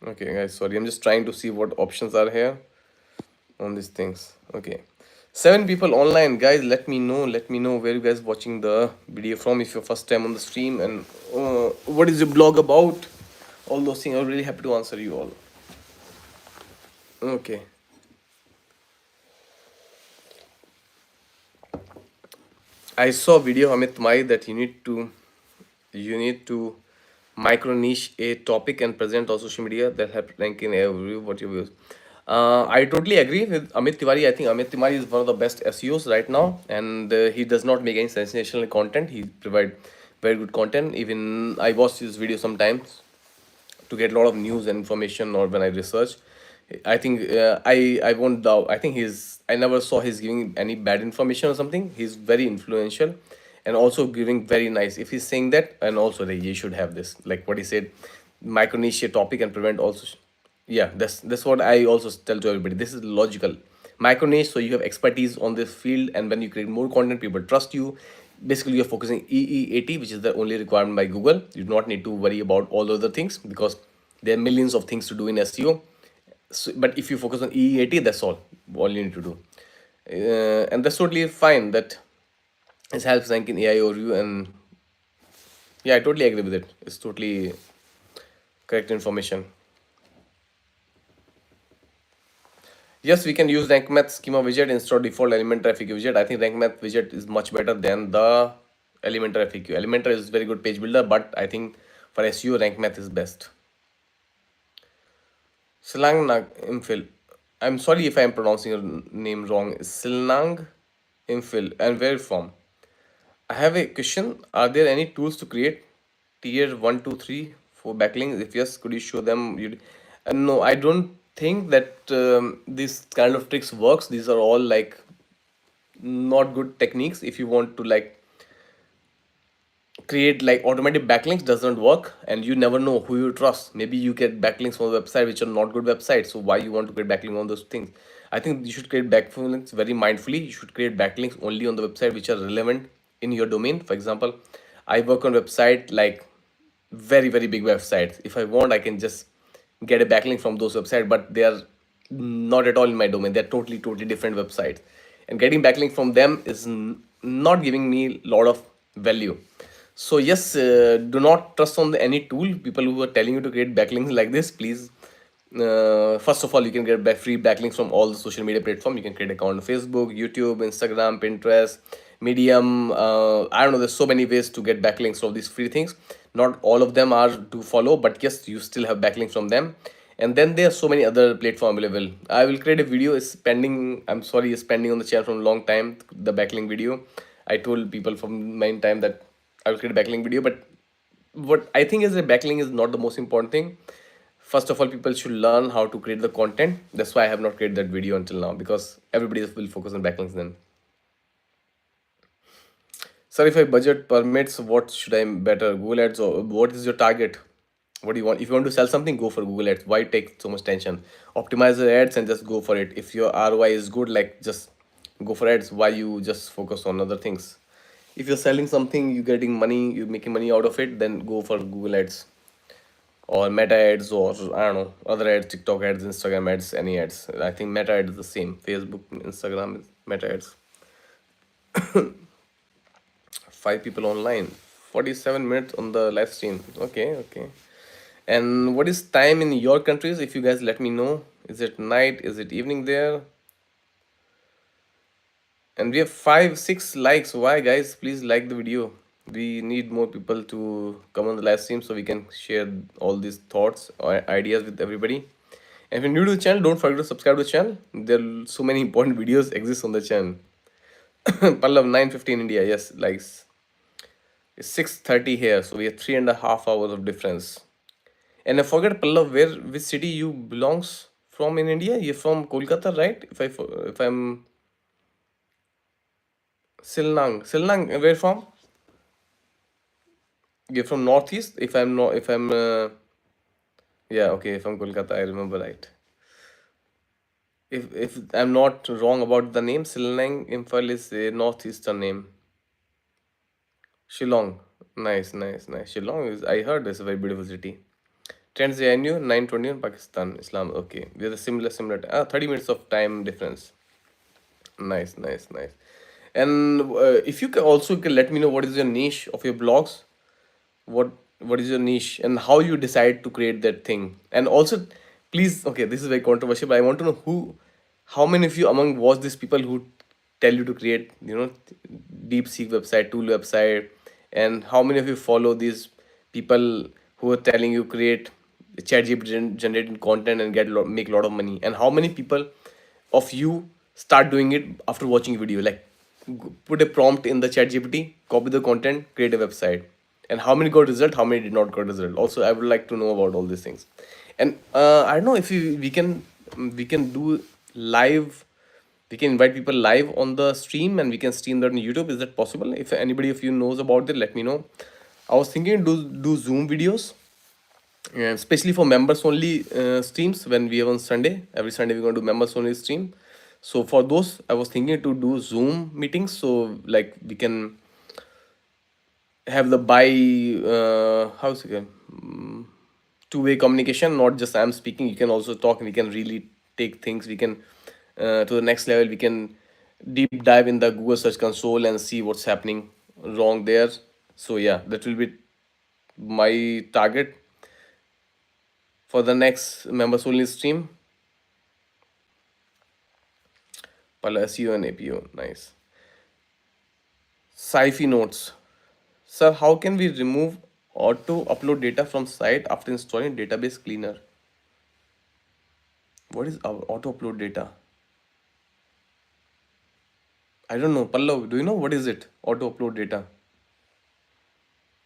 Okay, guys, sorry. I'm just trying to see what options are here on these things. Okay. 7 people online. Guys, let me know. Let me know where you guys watching the video from if you're first time on the stream, and what is your blog about. All those things. I'm really happy to answer you all. Okay. I saw video Amit Mai that you need to micro niche a topic and present on social media that help rank in every what you use. I totally agree with Amit Tiwari. I think Amit Tiwari is one of the best SEOs right now, and he does not make any sensational content. He provide very good content. Even I watch his video sometimes to get a lot of news and information, or when I research. I think I won't doubt. I think I never saw he's giving any bad information or something. He's very influential, and also giving very nice. If he's saying that, and also that you should have this, like what he said, micro niche topic and prevent also. Yeah, that's what I also tell to everybody. This is logical. Micro niche, so you have expertise on this field, and when you create more content, people trust you. Basically, you're focusing EEAT, which is the only requirement by Google. You do not need to worry about all other things because there are millions of things to do in SEO. So, but if you focus on EEAT, that's all you need to do, and that's totally fine. That it helps rank in AI overview, and yeah, I totally agree with it. It's totally correct information. Yes, we can use rank math schema widget instead of default elementor FAQ widget. I think rank math widget is much better than the elementor FAQ. Elementor is very good page builder, but I think for SEO, rank math is best. Silang Imphil. I'm sorry if I'm pronouncing your name wrong. Silnang Imphil. And where from? I have a question. Are there any tools to create tier 1, 2, 3 for backlinks? If yes, could you show them? No, I don't think that this kind of tricks works. These are all like not good techniques. If you want to like create like automatic backlinks, doesn't work, and you never know who you trust. Maybe you get backlinks from a website which are not good websites, so why you want to create backlink on those things? I think you should create backlinks very mindfully. You should create backlinks only on the website which are relevant in your domain. For example, I work on website like very big websites. If I want, I can just get a backlink from those websites, but they are not at all in my domain. They're totally different websites, and getting backlink from them is not giving me a lot of value. So yes, do not trust on any tool. People who are telling you to create backlinks like this, please. First of all, you can get free backlinks from all the social media platform. You can create account on Facebook, YouTube, Instagram, Pinterest, Medium. I don't know. There's so many ways to get backlinks from these free things. Not all of them are to follow, but yes, you still have backlinks from them. And then there are so many other platform available. I will create a video. It's pending. I'm sorry, it's pending on the channel from a long time. The backlink video. I told people from main time that I will create a backlink video, but what I think is a backlink is not the most important thing. First of all, people should learn how to create the content. That's why I have not created that video until now, because everybody will focus on backlinks then. Sir, if I budget permits, what should I better? Google Ads, or what is your target? What do you want? If you want to sell something, go for Google Ads. Why take so much tension? Optimize the ads and just go for it. If your ROI is good, like just go for ads. Why you just focus on other things? If you're selling something, you're getting money, you're making money out of it, then go for Google Ads or Meta ads, or I don't know, other ads, TikTok ads, Instagram ads, any ads. I think Meta ads is the same. Facebook, Instagram is Meta ads. 5 people online, 47 minutes on the live stream. Okay. And what is time in your countries? If you guys let me know, is it night? Is it evening there? And we have 5 6 likes. Why, guys? Please like the video. We need more people to come on the live stream so we can share all these thoughts or ideas with everybody. And if you're new to the channel, don't forget to subscribe to the channel. There are so many important videos exist on the channel. Pallav 9:15 India. Yes, likes. It's 6:30 here, so we have 3.5 hours of difference. And I forget, Pallav, where which city you belongs from in India? You're from Kolkata, right? If I'm Silnang. Silnang, where from? You're from Northeast. If I'm not, if I'm yeah, okay, from Kolkata, I remember right. If I'm not wrong about the name, Silnang Imphal is a northeastern name. Shillong. Nice. Shillong is, I heard, it's a very beautiful city. Trends ANU 9:20 in Pakistan, Islam. Okay, we have the similar 30 minutes of time difference. Nice. And if you can also can let me know what is your niche of your blogs, what is your niche and how you decide to create that thing. And also, please, okay, this is very controversial, but I want to know how many of you among was these people who tell you to create, deep seek website, tool website, and how many of you follow these people who are telling you create chat generated content and make a lot of money, and how many people of you start doing it after watching a video, like put a prompt in the chat gpt, copy the content, create a website, and how many got result, how many did not got result. Also, I would like to know about all these things. And I don't know if we can do live, we can invite people live on the stream and we can stream that on YouTube. Is that possible? If anybody of you knows about it, let me know. I was thinking do Zoom videos, especially for members only streams. When we have on Sunday, every Sunday we're going to do members only stream. So for those, I was thinking to do Zoom meetings, so like we can have the how's it two-way communication, not just I'm speaking, you can also talk, we can really take things, we can to the next level, we can deep dive in the Google search console and see what's happening wrong there. So yeah, that will be my target for the next members only stream. Pala SEO and APO, nice. Sci-fi notes. Sir, how can we remove auto upload data from site after installing database cleaner? What is our auto upload data? I don't know. Pallav, do you know what is it? Auto upload data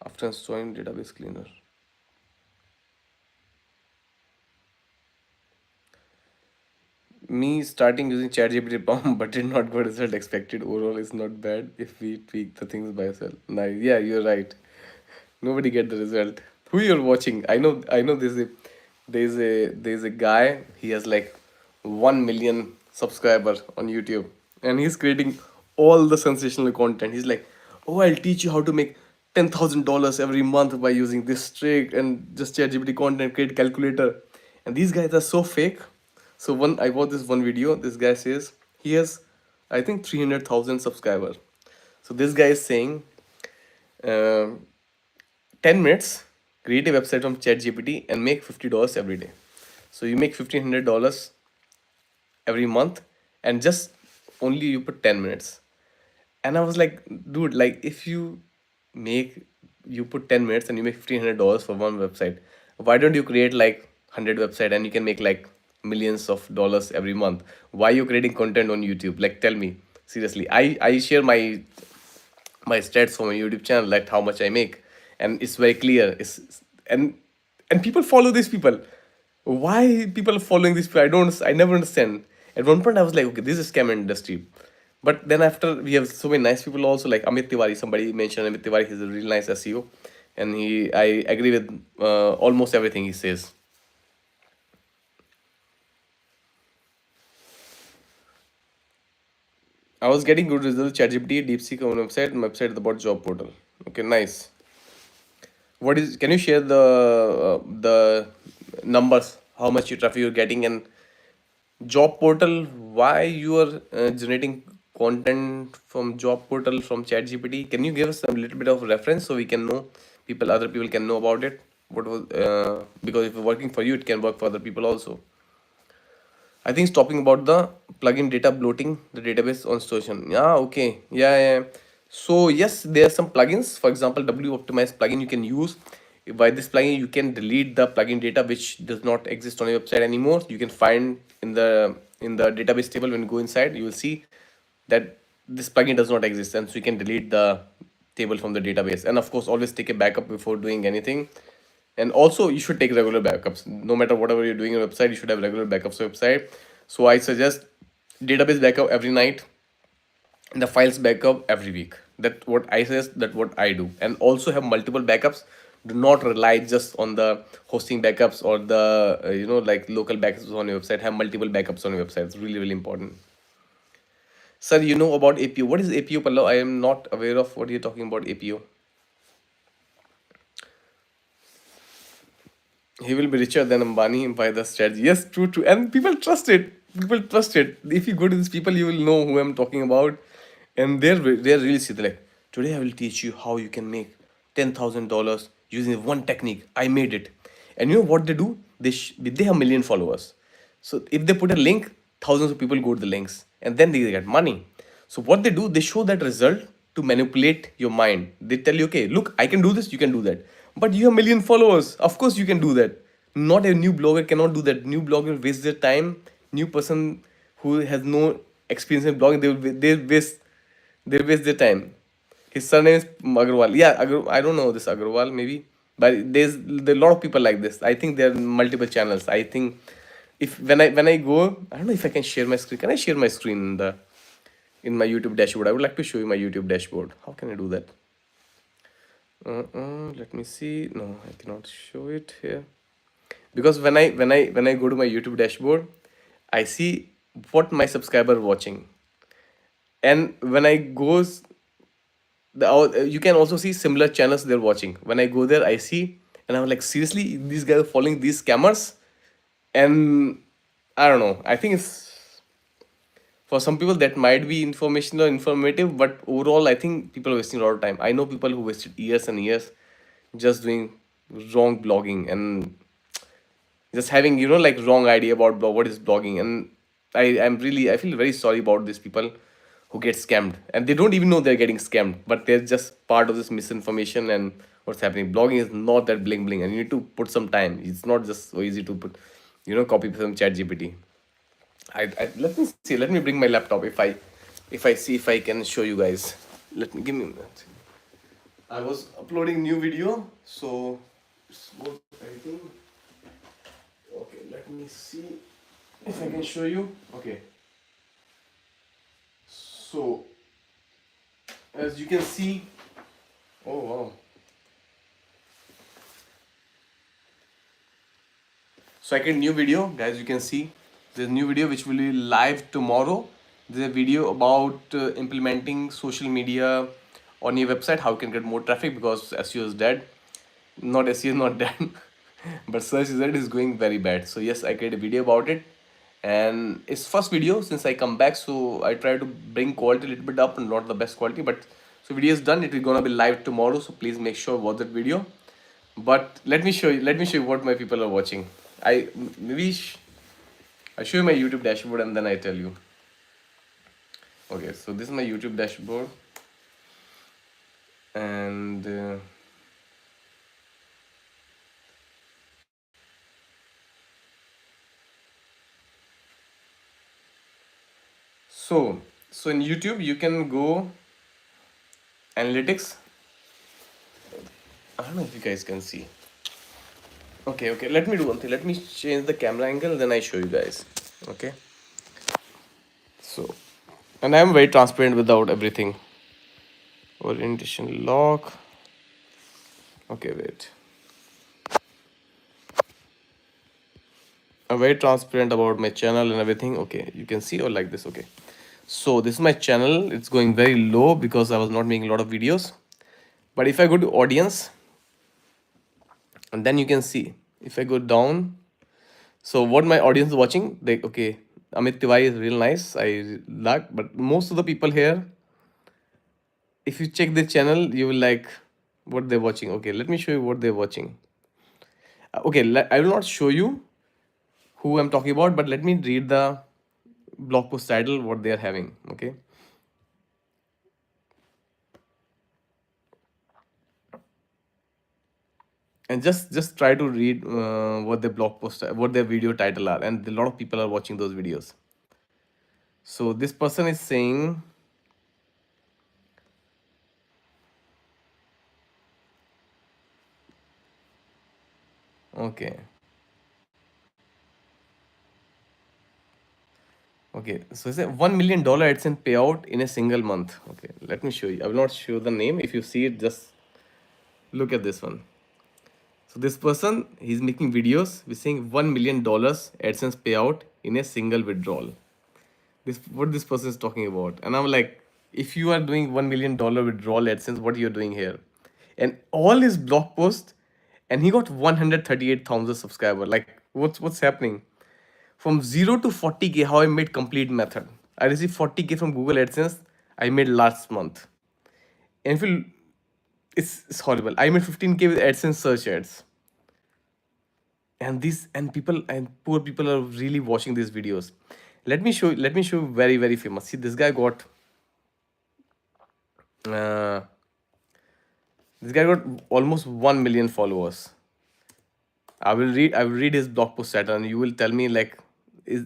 after installing database cleaner. me starting using ChatGPT prompt but did not go result expected. Overall is not bad if we tweak the things by ourselves. Nice. Yeah, you're right. Nobody get the result. Who you're watching? I know there's a guy, he has like 1 million subscribers on YouTube, and he's creating all the sensational content. He's like, oh, I'll teach you how to make $10,000 every month by using this trick and just ChatGPT content, create calculator. And these guys are so fake. So one I watched this one video, this guy says he has I think 300,000 subscribers. So this guy is saying, um 10 minutes, create a website from ChatGPT and make $50 every day. So you make $1,500 every month, and just only you put 10 minutes. And I was like, dude, like if you put 10 minutes and you make $1,500 for one website, why don't you create like 100 website and you can make like millions of dollars every month? Why you creating content on YouTube? Like tell me seriously. I share my stats for my YouTube channel, like how much I make, and it's very clear. And and people follow these people. Why people are following these people? I never understand. At one point, I was like, okay, this is scam industry. But then after, we have so many nice people also, like Amit Tiwari. Somebody mentioned Amit Tiwari. He's a really nice SEO, and I agree with almost everything he says. I was getting good results. ChatGPT, DeepSeek on website. My website is about job portal. Okay, nice. What is? Can you share the numbers? How much you traffic you're getting, and job portal? Why you are generating content from job portal from ChatGPT? Can you give us a little bit of reference so we can know, other people can know about it? What was because if it's working for you, it can work for other people also. I think it's talking about the plugin data bloating the database on station. Yeah, okay. Yeah, yeah. So yes, there are some plugins. For example, W optimize plugin you can use. By this plugin, you can delete the plugin data which does not exist on your website anymore. You can find in the database table. When you go inside, you will see that this plugin does not exist, and so you can delete the table from the database. And of course, always take a backup before doing anything. And also you should take regular backups. No matter whatever you're doing on your website, you should have regular backups on your website. So I suggest database backup every night, and the files backup every week. That what I suggest, that what I do. And also have multiple backups. Do not rely just on the hosting backups or the like local backups on your website. Have multiple backups on your website. It's really, really important. Sir, you know about APO. What is APO, Pallav? I am not aware of what you're talking about APO. He will be richer than Ambani by the strategy. Yes, true, true. And people trust it. People trust it. If you go to these people, you will know who I'm talking about. And they're really see like, today I will teach you how you can make $10,000 using one technique. I made it. And you know what they do? They have million followers. So if they put a link, thousands of people go to the links, and then they get money. So what they do, they show that result to manipulate your mind. They tell you, okay, look, I can do this, you can do that. But you have million followers. Of course you can do that. Not a new blogger cannot do that. New blogger waste their time. New person who has no experience in blogging, they waste their time. His surname is Agarwal. Yeah, I don't know this Agarwal maybe, but there are a lot of people like this. I think there are multiple channels. I think if when I go, I don't know if I can share my screen. Can I share my screen in my YouTube dashboard? I would like to show you my YouTube dashboard. How can I do that? Let me see. No, I cannot show it here because when I go to my YouTube dashboard, I see what my subscriber watching, and when I goes you can also see similar channels they're watching. When I go there, I see, and I'm like, seriously, these guys are following these scammers. And I don't know, I think it's for some people that might be informational, informative, but overall I think people are wasting a lot of time. I know people who wasted years and years just doing wrong blogging and just having like wrong idea about what is blogging. And I feel very sorry about these people who get scammed, and they don't even know they're getting scammed, but they're just part of this misinformation. And what's happening, blogging is not that bling bling, and you need to put some time. It's not just so easy to put copy from chat gpt. Let me see, let me bring my laptop. If I see if I can show you guys. Let me give me a minute. I was uploading new video, so it's worth editing. Okay, let me see. if I can show you. Okay, so as you can see, oh wow. So I get new video, guys. You can see there's a new video which will be live tomorrow. There's a video about implementing social media on your website. How you can get more traffic because SEO is dead. Not SEO is not dead, but search result is going very bad. So yes, I create a video about it, and it's first video since I come back. So I try to bring quality a little bit up, and not the best quality, but so video is done. It is gonna be live tomorrow. So please make sure watch that video. But let me show you. Let me show you what my people are watching. I maybe I show you my YouTube dashboard and then I tell you. Okay, so this is my YouTube dashboard, and so in YouTube you can go analytics. I don't know if you guys can see. Okay. Let me do one thing. Let me change the camera angle, then I show you guys. Okay. So, and I'm very transparent without everything. Orientation lock. Okay, wait. I'm very transparent about my channel and everything. Okay, you can see or like this. Okay. So this is my channel. It's going very low because I was not making a lot of videos. But if I go to audience, and then you can see if I go down. So what my audience is watching, they okay. Amit Tiwari is real nice. I like, but most of the people here, if you check the channel, you will like what they're watching. Okay, let me show you what they're watching. Okay, I will not show you who I'm talking about, but let me read the blog post title what they are having. Okay, and just try to read what their blog post, what their video title are, and a lot of people are watching those videos. So this person is saying, okay. Okay, so it's a $1 million AdSense payout in a single month. Okay, let me show you. I will not show the name. If you see it, just look at this one. So this person, he's making videos. We're saying $1 million AdSense payout in a single withdrawal. This what this person is talking about, and I'm like, if you are doing $1 million withdrawal AdSense, what you're doing here? And all his blog post, and he got 138,000 subscribers. Like, what's happening? From 0 to 40K, how I made complete method. I received 40K from Google AdSense. I made last month. And if you, it's horrible. I made 15K with AdSense search ads. And these and people and poor people are really watching these videos. Let me show you very famous. See, uh, this guy got almost 1 million followers. I will read his blog post set and you will tell me like, is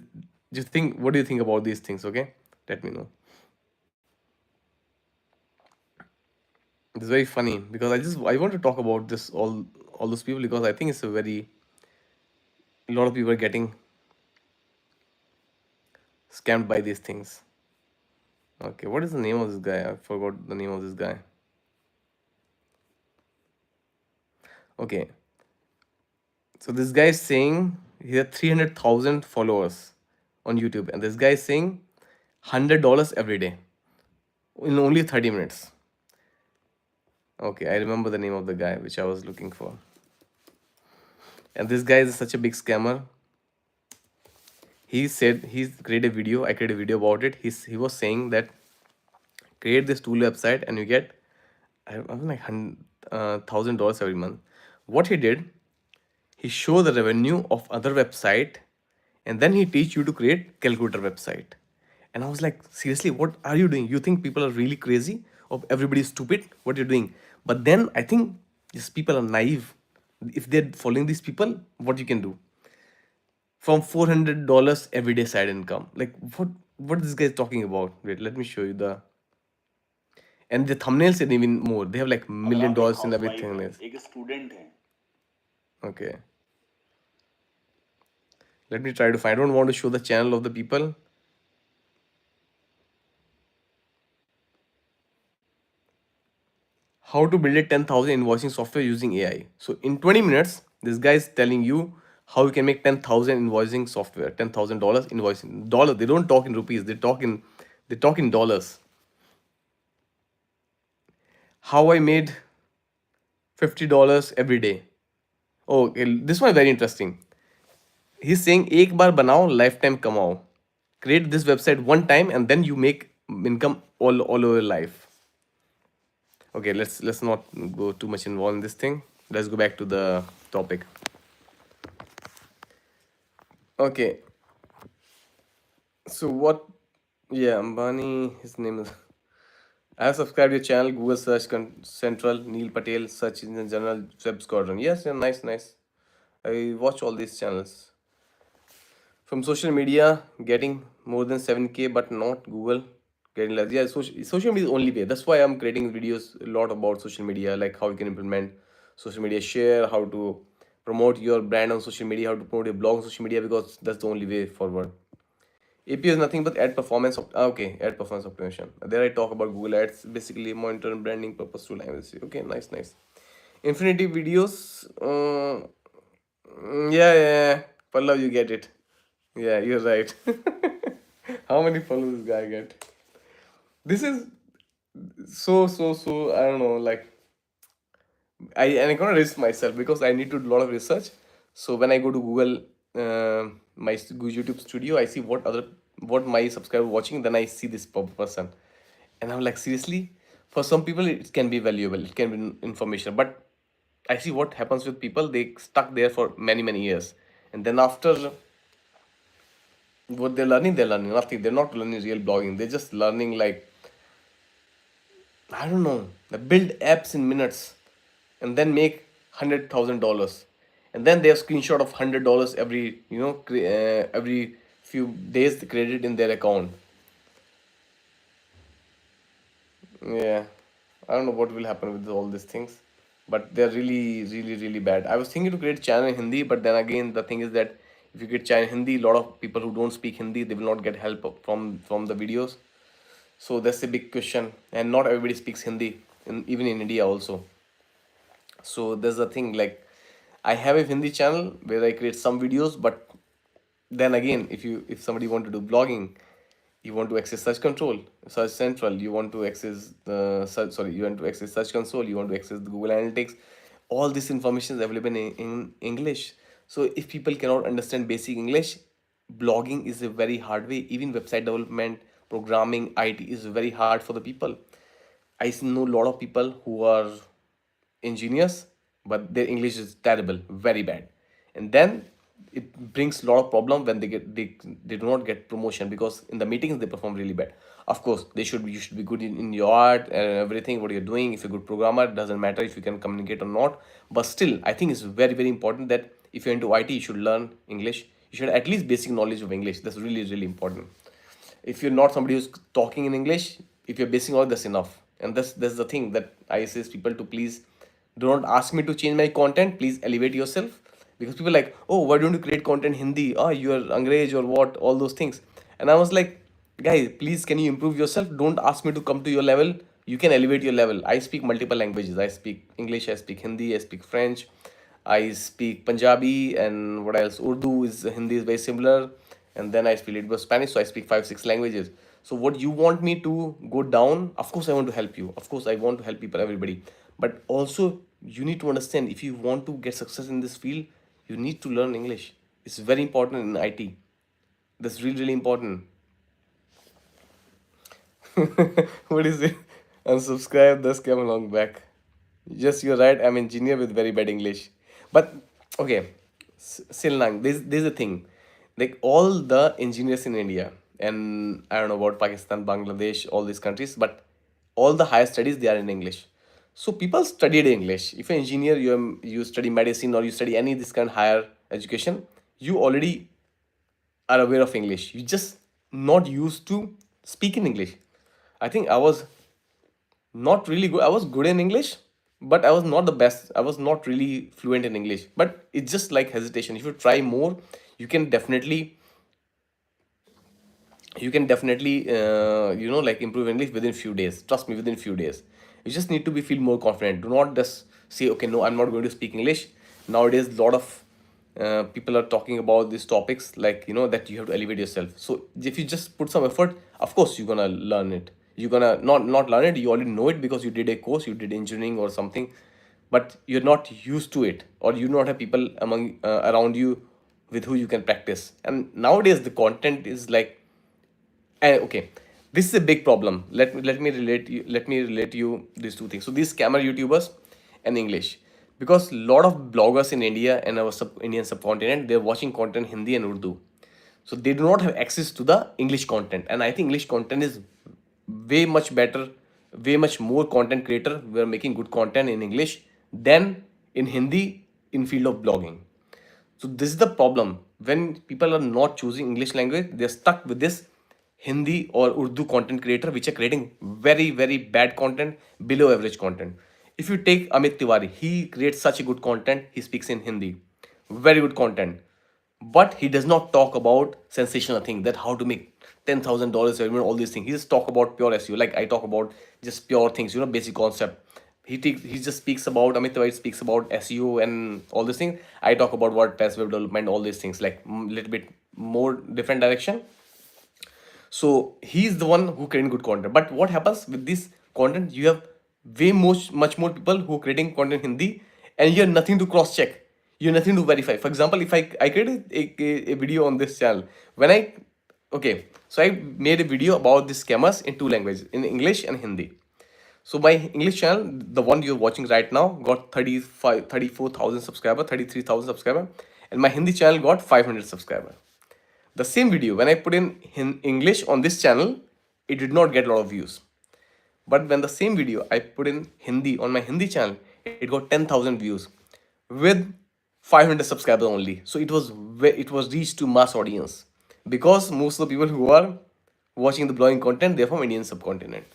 just think, what do you think about these things? Okay, let me know. It's very funny because I want to talk about this all those people because I think it's a lot of people are getting scammed by these things. Okay, what is the name of this guy? I forgot the name of this guy. Okay, so this guy is saying he has 300,000 followers on YouTube, and this guy is saying $100 every day in only 30 minutes. Okay, I remember the name of the guy which I was looking for. And this guy is such a big scammer. He said he's created a video. I created a video about it. He was saying that create this tool website and you get I was like $1,000 every month. What he did, he show the revenue of other website, and then he teach you to create calculator website. And I was like, seriously, what are you doing? You think people are really crazy or everybody is stupid? What you're doing? But then I think these people are naive. If they're following these people, what you can do? From $400 everyday side income. Like what this guy is talking about? Wait, let me show you the and the thumbnails are even more. They have like अगर million आप एक dollars in every housewife हैं, thumbnails. एक student हैं, Okay. Let me try to find. I don't want to show the channel of the people. How to build a 10,000 invoicing software using AI. So in 20 minutes, this guy is telling you how you can make 10,000 invoicing software, $10,000 invoicing. Dollar. They don't talk in rupees. They talk in dollars. How I made $50 every day. Oh, okay, this one is very interesting. He's saying एक बार बनाओ lifetime कमाओ. Create this website one time and then you make income all over life. Okay, let's not go too much involved in this thing. Let's go back to the topic. Okay, so what? Yeah, Ambani. His name is. I have subscribed your channel. Google Search Central. Neil Patel. Search Engine General. Web Squadron. Yes, yeah, nice, nice. I watch all these channels. From social media, getting more than 7K, but not Google. Getting less. Yeah, social media is the only way. That's why I'm creating videos a lot about social media, like how you can implement social media share, how to promote your brand on social media, how to promote your blog on social media, because that's the only way forward. AP is nothing but ad performance. Okay, ad performance optimization. There I talk about Google Ads, basically monitor and branding purpose tool. Okay, nice, nice. Infinity videos. Yeah, yeah, yeah. Pallav, you get it. Yeah, you're right. How many followers this guy get? This is so. I don't know. Like I gonna risk myself because I need to do a lot of research. So when I go to Google, my YouTube Studio, I see what my subscriber watching. Then I see this person, and I'm like, seriously. For some people, it can be valuable. It can be information, but I see what happens with people. They stuck there for many years, and then after what they're learning nothing. They're not learning real blogging. They're just learning like I don't know, build apps in minutes and then make $100,000. And then they have screenshot of $100 every, every few days credit in their account. Yeah, I don't know what will happen with all these things, but they're really bad. I was thinking to create channel in Hindi, but then again, the thing is that if you create channel in Hindi, a lot of people who don't speak Hindi, they will not get help from the videos. So that's a big question, and not everybody speaks Hindi, even in India also. So there's a thing like I have a Hindi channel where I create some videos, but then again, if somebody want to do blogging, you want to access search control, search central, you want to access the search, sorry, you want to access search console, you want to access the Google Analytics, all this information is available in English. So if people cannot understand basic English, blogging is a very hard way. Even website development, programming, IT is very hard for the people. I know a lot of people who are engineers, but their English is terrible, very bad. And then it brings a lot of problem when they do not get promotion because in the meetings they perform really bad. Of course, you should be good in your art and everything what you're doing. If you're a good programmer, it doesn't matter if you can communicate or not. But still, I think it's very important that if you're into IT, you should learn English. You should at least basic knowledge of English. That's really important. If you're not somebody who's talking in English, if you're basing all that's enough. And that's the thing that I say people to please do not ask me to change my content. Please elevate yourself. Because people are like, oh, why don't you create content Hindi? Oh, you're Angrez or what? All those things. And I was like, guys, please can you improve yourself? Don't ask me to come to your level. You can elevate your level. I speak multiple languages. I speak English, I speak Hindi, I speak French, I speak Punjabi, and what else? Urdu is Hindi is very similar, and then I speak a little bit of Spanish, so I speak 5 6 languages. So what you want me to go down? Of course, I want to help you. Of course, I want to help people, everybody. But also, you need to understand if you want to get success in this field, you need to learn English. It's very important in IT. That's really important. What is it? Unsubscribe, thus came along back. Yes, you're right. I'm engineer with very bad English. But okay, Silnang, this is the thing. Like all the engineers in India, and I don't know about Pakistan, Bangladesh, all these countries, but all the higher studies they are in English. So people studied English. If you're an engineer, you study medicine or you study any this kind of higher education, you already are aware of English. You just not used to speak in English. I think I was not really good. I was good in English, but I was not the best. I was not really fluent in English. But it's just like hesitation. If you try more, you can definitely like improve English within few days. Trust me, within few days. You just need to be feel more confident. Do not just say, okay, no, I'm not going to speak English. Nowadays, a lot of people are talking about these topics, like, that you have to elevate yourself. So if you just put some effort, of course you're gonna learn it. You're gonna not learn it, you already know it because you did a course, you did engineering or something, but you're not used to it, or you do not have people among around you with who you can practice. And nowadays the content is like, okay, this is a big problem. Let me relate you these two things. So these scammer YouTubers and English, because a lot of bloggers in India and our Indian subcontinent, they're watching content Hindi and Urdu, so they do not have access to the English content. And I think English content is way much better, way much more content creator. We are making good content in English than in Hindi in field of blogging. So this is the problem. When people are not choosing English language, they're stuck with this Hindi or Urdu content creator, which are creating very, very bad content, below average content. If you take Amit Tiwari, he creates such a good content. He speaks in Hindi, very good content, but he does not talk about sensational thing, that how to make $10,000 all these things. He just talk about pure SEO, like I talk about just pure things, basic concept. He just speaks about, Amit Tiwari speaks about SEO and all these things. I talk about WordPress, web development, all these things, like little bit more different direction. So he's the one who creating good content. But what happens with this content? You have much more people who are creating content in Hindi, and you have nothing to cross check. You have nothing to verify. For example, if I created a video on this channel, when I okay, so I made a video about the scammers in two languages, in English and Hindi. So my English channel, the one you're watching right now, got 34,000 subscriber, 33,000 subscriber, and my Hindi channel got 500 subscriber. The same video, when I put in English on this channel, it did not get a lot of views. But when the same video I put in Hindi on my Hindi channel, it got 10,000 views with 500 subscribers only. So it was reached to mass audience, because most of the people who are watching the blogging content, they're from Indian subcontinent.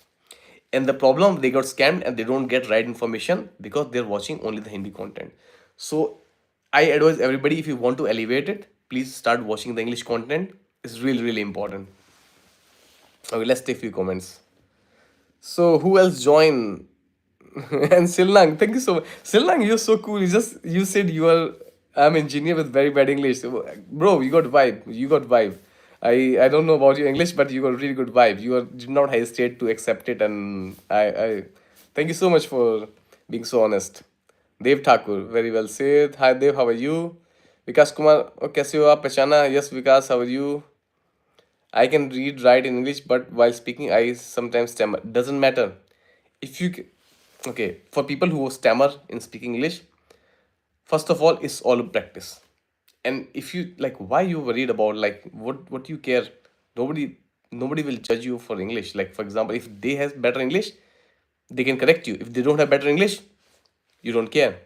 And the problem, they got scammed and they don't get right information because they're watching only the Hindi content. So I advise everybody, if you want to elevate it, please start watching the English content. It's really, really important. Okay, let's take a few comments. So who else join? And Silnang, thank you so much. Silnang, you're so cool. You said you are, I'm engineer with very bad English. So, bro, you got vibe. You got vibe. I don't know about your English, but you got really good vibe. Did not hesitate to accept it, and I thank you so much for being so honest. Dev Thakur, very well said. Hi Dev, how are you? Vikas Kumar, oh, कैसे हो आप? पहचाना? Yes, Vikas, how are you? I can read, write in English, but while speaking, I sometimes stammer. Doesn't matter. If you, okay, for people who stammer in speaking English, first of all, it's all practice. And if you like, why you worried about, like, what you care? Nobody will judge you for English. Like, for example, if they have better English, they can correct you. If they don't have better English, you don't care.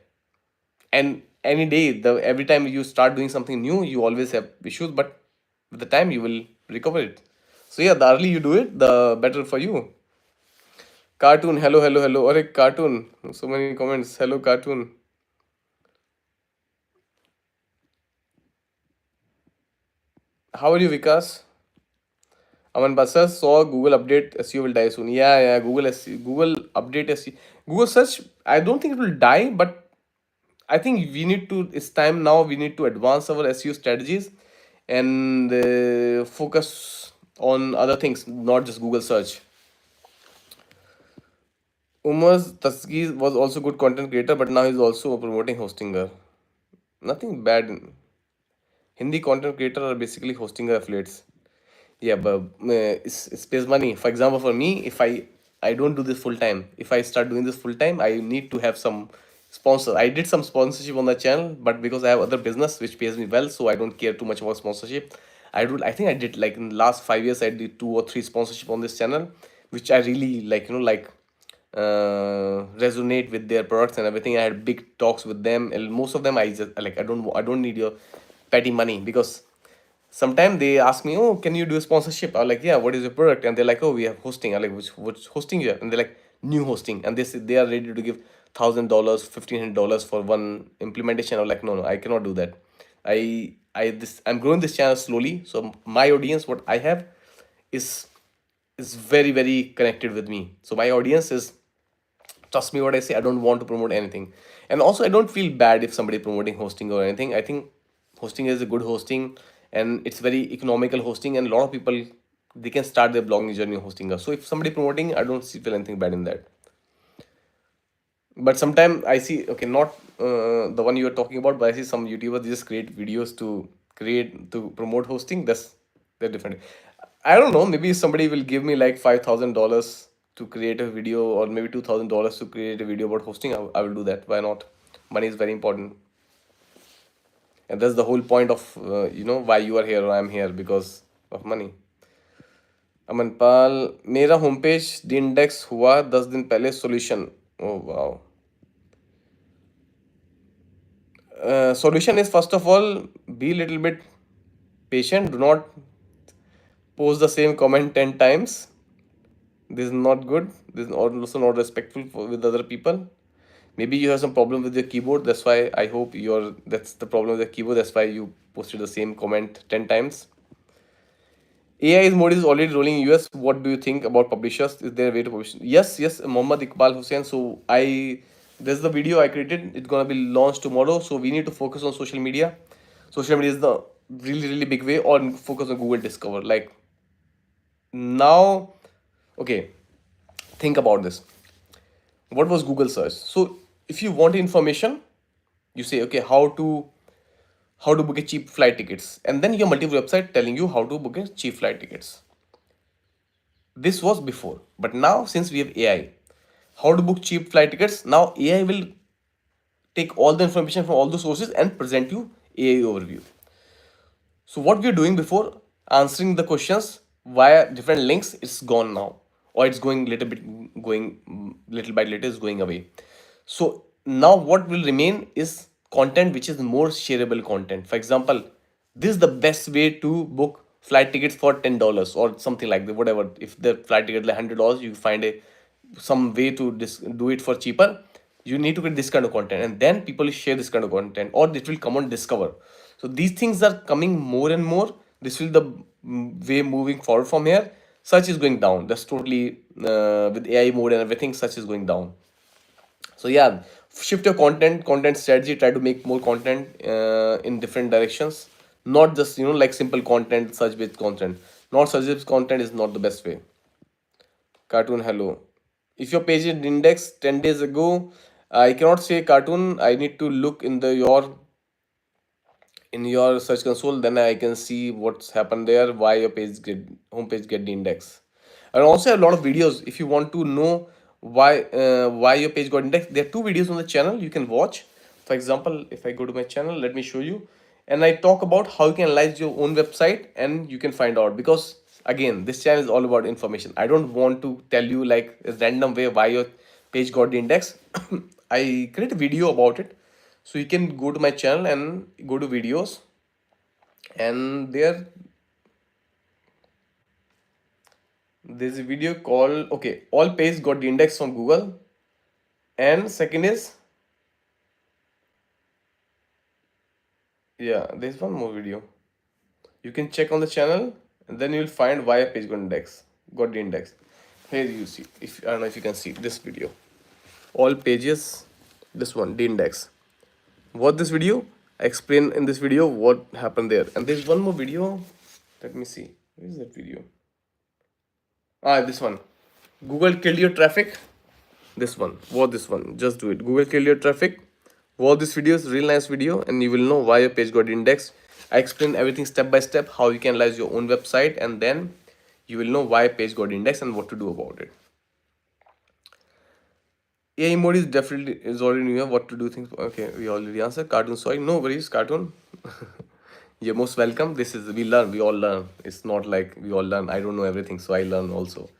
And any day, every time you start doing something new, you always have issues, but with the time you will recover it. So yeah, the early you do it, the better for you. Cartoon, hello, hello, hello. Or a cartoon, so many comments. Hello, cartoon. How are you, Vikas? Aman Basa saw Google update SEO will die soon. Yeah, yeah, Google SEO, Google update SEO, Google search. I don't think it will die, but I think we need to. It's time now. We need to advance our SEO strategies and focus on other things, not just Google search. Umar's Tasgir was also good content creator, but now he's also promoting hosting her. Nothing bad. Hindi content creator are basically hosting affiliates. Yeah, but it's pays money. For example, for me, if I don't do this full time, if I start doing this full time, I need to have some sponsor. I did some sponsorship on the channel, but because I have other business which pays me well, so I don't care too much about sponsorship. I think I did, like, in the last 5 years, I did 2 or 3 sponsorship on this channel, which I really like. Resonate with their products and everything. I had big talks with them, and most of them I just like. I don't need your petty money, because sometimes they ask me, oh, can you do a sponsorship? I'm like, yeah, what is your product? And they're like, oh, we have hosting. I'm like, which hosting you have? And they're like, new hosting. And they say they are ready to give $1,000, $1,500 for one implementation. I'm like, no, no, I cannot do that. I'm growing this channel slowly, so my audience, what I have, is very very connected with me. So my audience is, trust me what I say, I don't want to promote anything. And also I don't feel bad if somebody promoting hosting or anything. I think hosting is a good hosting, and it's very economical hosting, and a lot of people, they can start their blogging journey hosting us. So if somebody promoting, I don't feel anything bad in that. But sometimes I see, okay, not the one you are talking about, but I see some YouTubers, they just create videos to promote hosting. They're different. I don't know, maybe somebody will give me like $5,000 to create a video, or maybe $2,000 to create a video about hosting. I will do that. Why not? Money is very important, and that's the whole point of why you are here or I'm here, because of money. अमन पाल, मेरा home page D index हुआ 10 दिन पहले, solution. Oh wow. Solution is, first of all, be a little bit patient. Do not post the same comment 10 times. This is not good. This is also not respectful with other people. Maybe you have some problem with your keyboard. That's why I hope that's the problem with the keyboard. That's why you posted the same comment 10 times. AI mode is already rolling in US. What do you think about publishers? Is there a way to publish? Yes, yes, Muhammad Iqbal Hussain. So there's the video I created. It's gonna be launched tomorrow. So we need to focus on social media. Social media is the really, really big way, or focus on Google Discover. Like now, okay, think about this. What was Google search? So if you want information, you say, okay, how to book a cheap flight tickets, and then your multiple website telling you how to book a cheap flight tickets. This was before, but now since we have AI, how to book cheap flight tickets, now AI will take all the information from all the sources and present you AI overview. So what we are doing before, answering the questions via different links, it's gone now, or it's going little by little is going away. So now what will remain is content which is more shareable content. For example, this is the best way to book flight tickets for $10 or something like that. Whatever, if the flight ticket is like $100, you find some way to do it for cheaper. You need to get this kind of content, and then people share this kind of content, or it will come on Discover. So these things are coming more and more. This will the way moving forward from here. Search is going down. That's totally with AI mode and everything. Search is going down. So yeah, shift your content strategy. Try to make more content in different directions. Not just like simple content, search based content. Not search based content is not the best way. Cartoon, hello. If your page is indexed 10 days ago, I cannot say cartoon. I need to look in your search console, then I can see what's happened there, why your homepage get the index. And also a lot of videos. If you want to know why your page got indexed, there are two videos on the channel you can watch. For example, if I go to my channel, let me show you, and I talk about how you can analyze your own website, and you can find out, because again, this channel is all about information. I don't want to tell you like a random way why your page got the index. I create a video about it, so you can go to my channel and go to videos, and there's a video called, okay, all page got the index from Google. And second is, yeah, there's one more video you can check on the channel, and then you'll find why a page got the index. Here you see, if I don't know if you can see this video, all pages, this one, the index. What this video, I explain in this video what happened there. And there's one more video, let me see, where is that video? This one, Google killed your traffic. This one, watch this one, just do it. Google killed your traffic. Watch this video, it's a real nice video, and you will know why your page got indexed. I explain everything step by step, how you can analyze your own website, and then you will know why a page got indexed and what to do about it. AI mode is already new. What to do things? Okay, we already answered. Cartoon, sorry, no worries, cartoon. You're most welcome. This is, we learn, we all learn. It's not like we all learn. I don't know everything, so I learn also.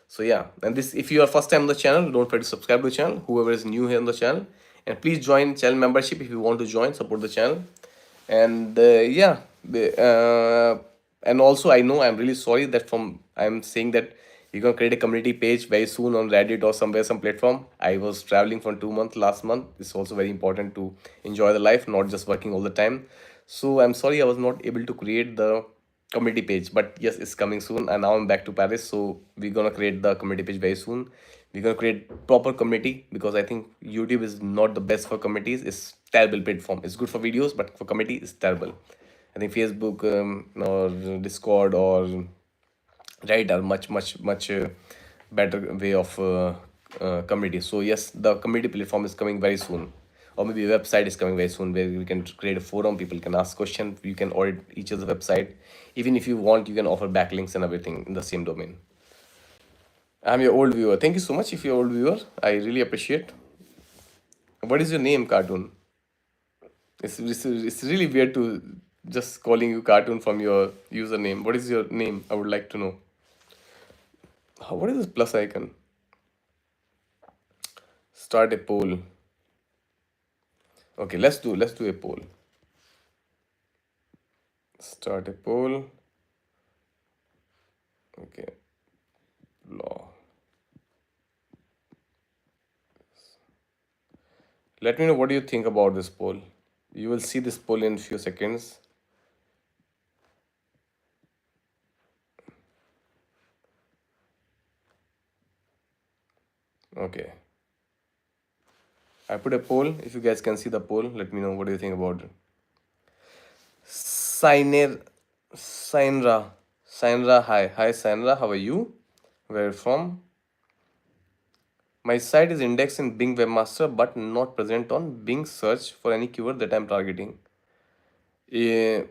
So yeah, and this, if you are first time on the channel, don't forget to subscribe to the channel. Whoever is new here on the channel, and please join channel membership if you want to join, support the channel. And yeah, and also I know I'm really sorry that I'm saying that You're gonna create a community page very soon on Reddit or somewhere, some platform. I was traveling for 2 months last month. It's also very important to enjoy the life, not just working all the time. So I'm sorry I was not able to create the community page, but yes, it's coming soon. And now I'm back to Paris, so we're gonna create the community page very soon. We're gonna create proper community because I think YouTube is not the best for communities. It's terrible platform. It's good for videos, but for community, it's terrible. I think Facebook or Discord or right are much better way of community. So yes, the community platform is coming very soon, or maybe a website is coming very soon where we can create a forum, people can ask questions, you can audit each other's website. Even if you want, you can offer backlinks and everything in the same domain. I'm your old viewer, thank you so much. If you're old viewer, I really appreciate. What is your name, cartoon? It's really weird to just calling you cartoon from your username. What is your name? I would like to know. What is this plus icon? Start a poll. Okay, let's do a poll. Start a poll. Okay, law. Let me know what do you think about this poll. You will see this poll in few seconds. Okay, I put a poll. If you guys can see the poll, let me know what do you think about it. Sainer, Sainra, Sainra, hi Sainra, how are you? Where from? My site is indexed in Bing Webmaster but not present on Bing search for any keyword that I'm targeting. Eh,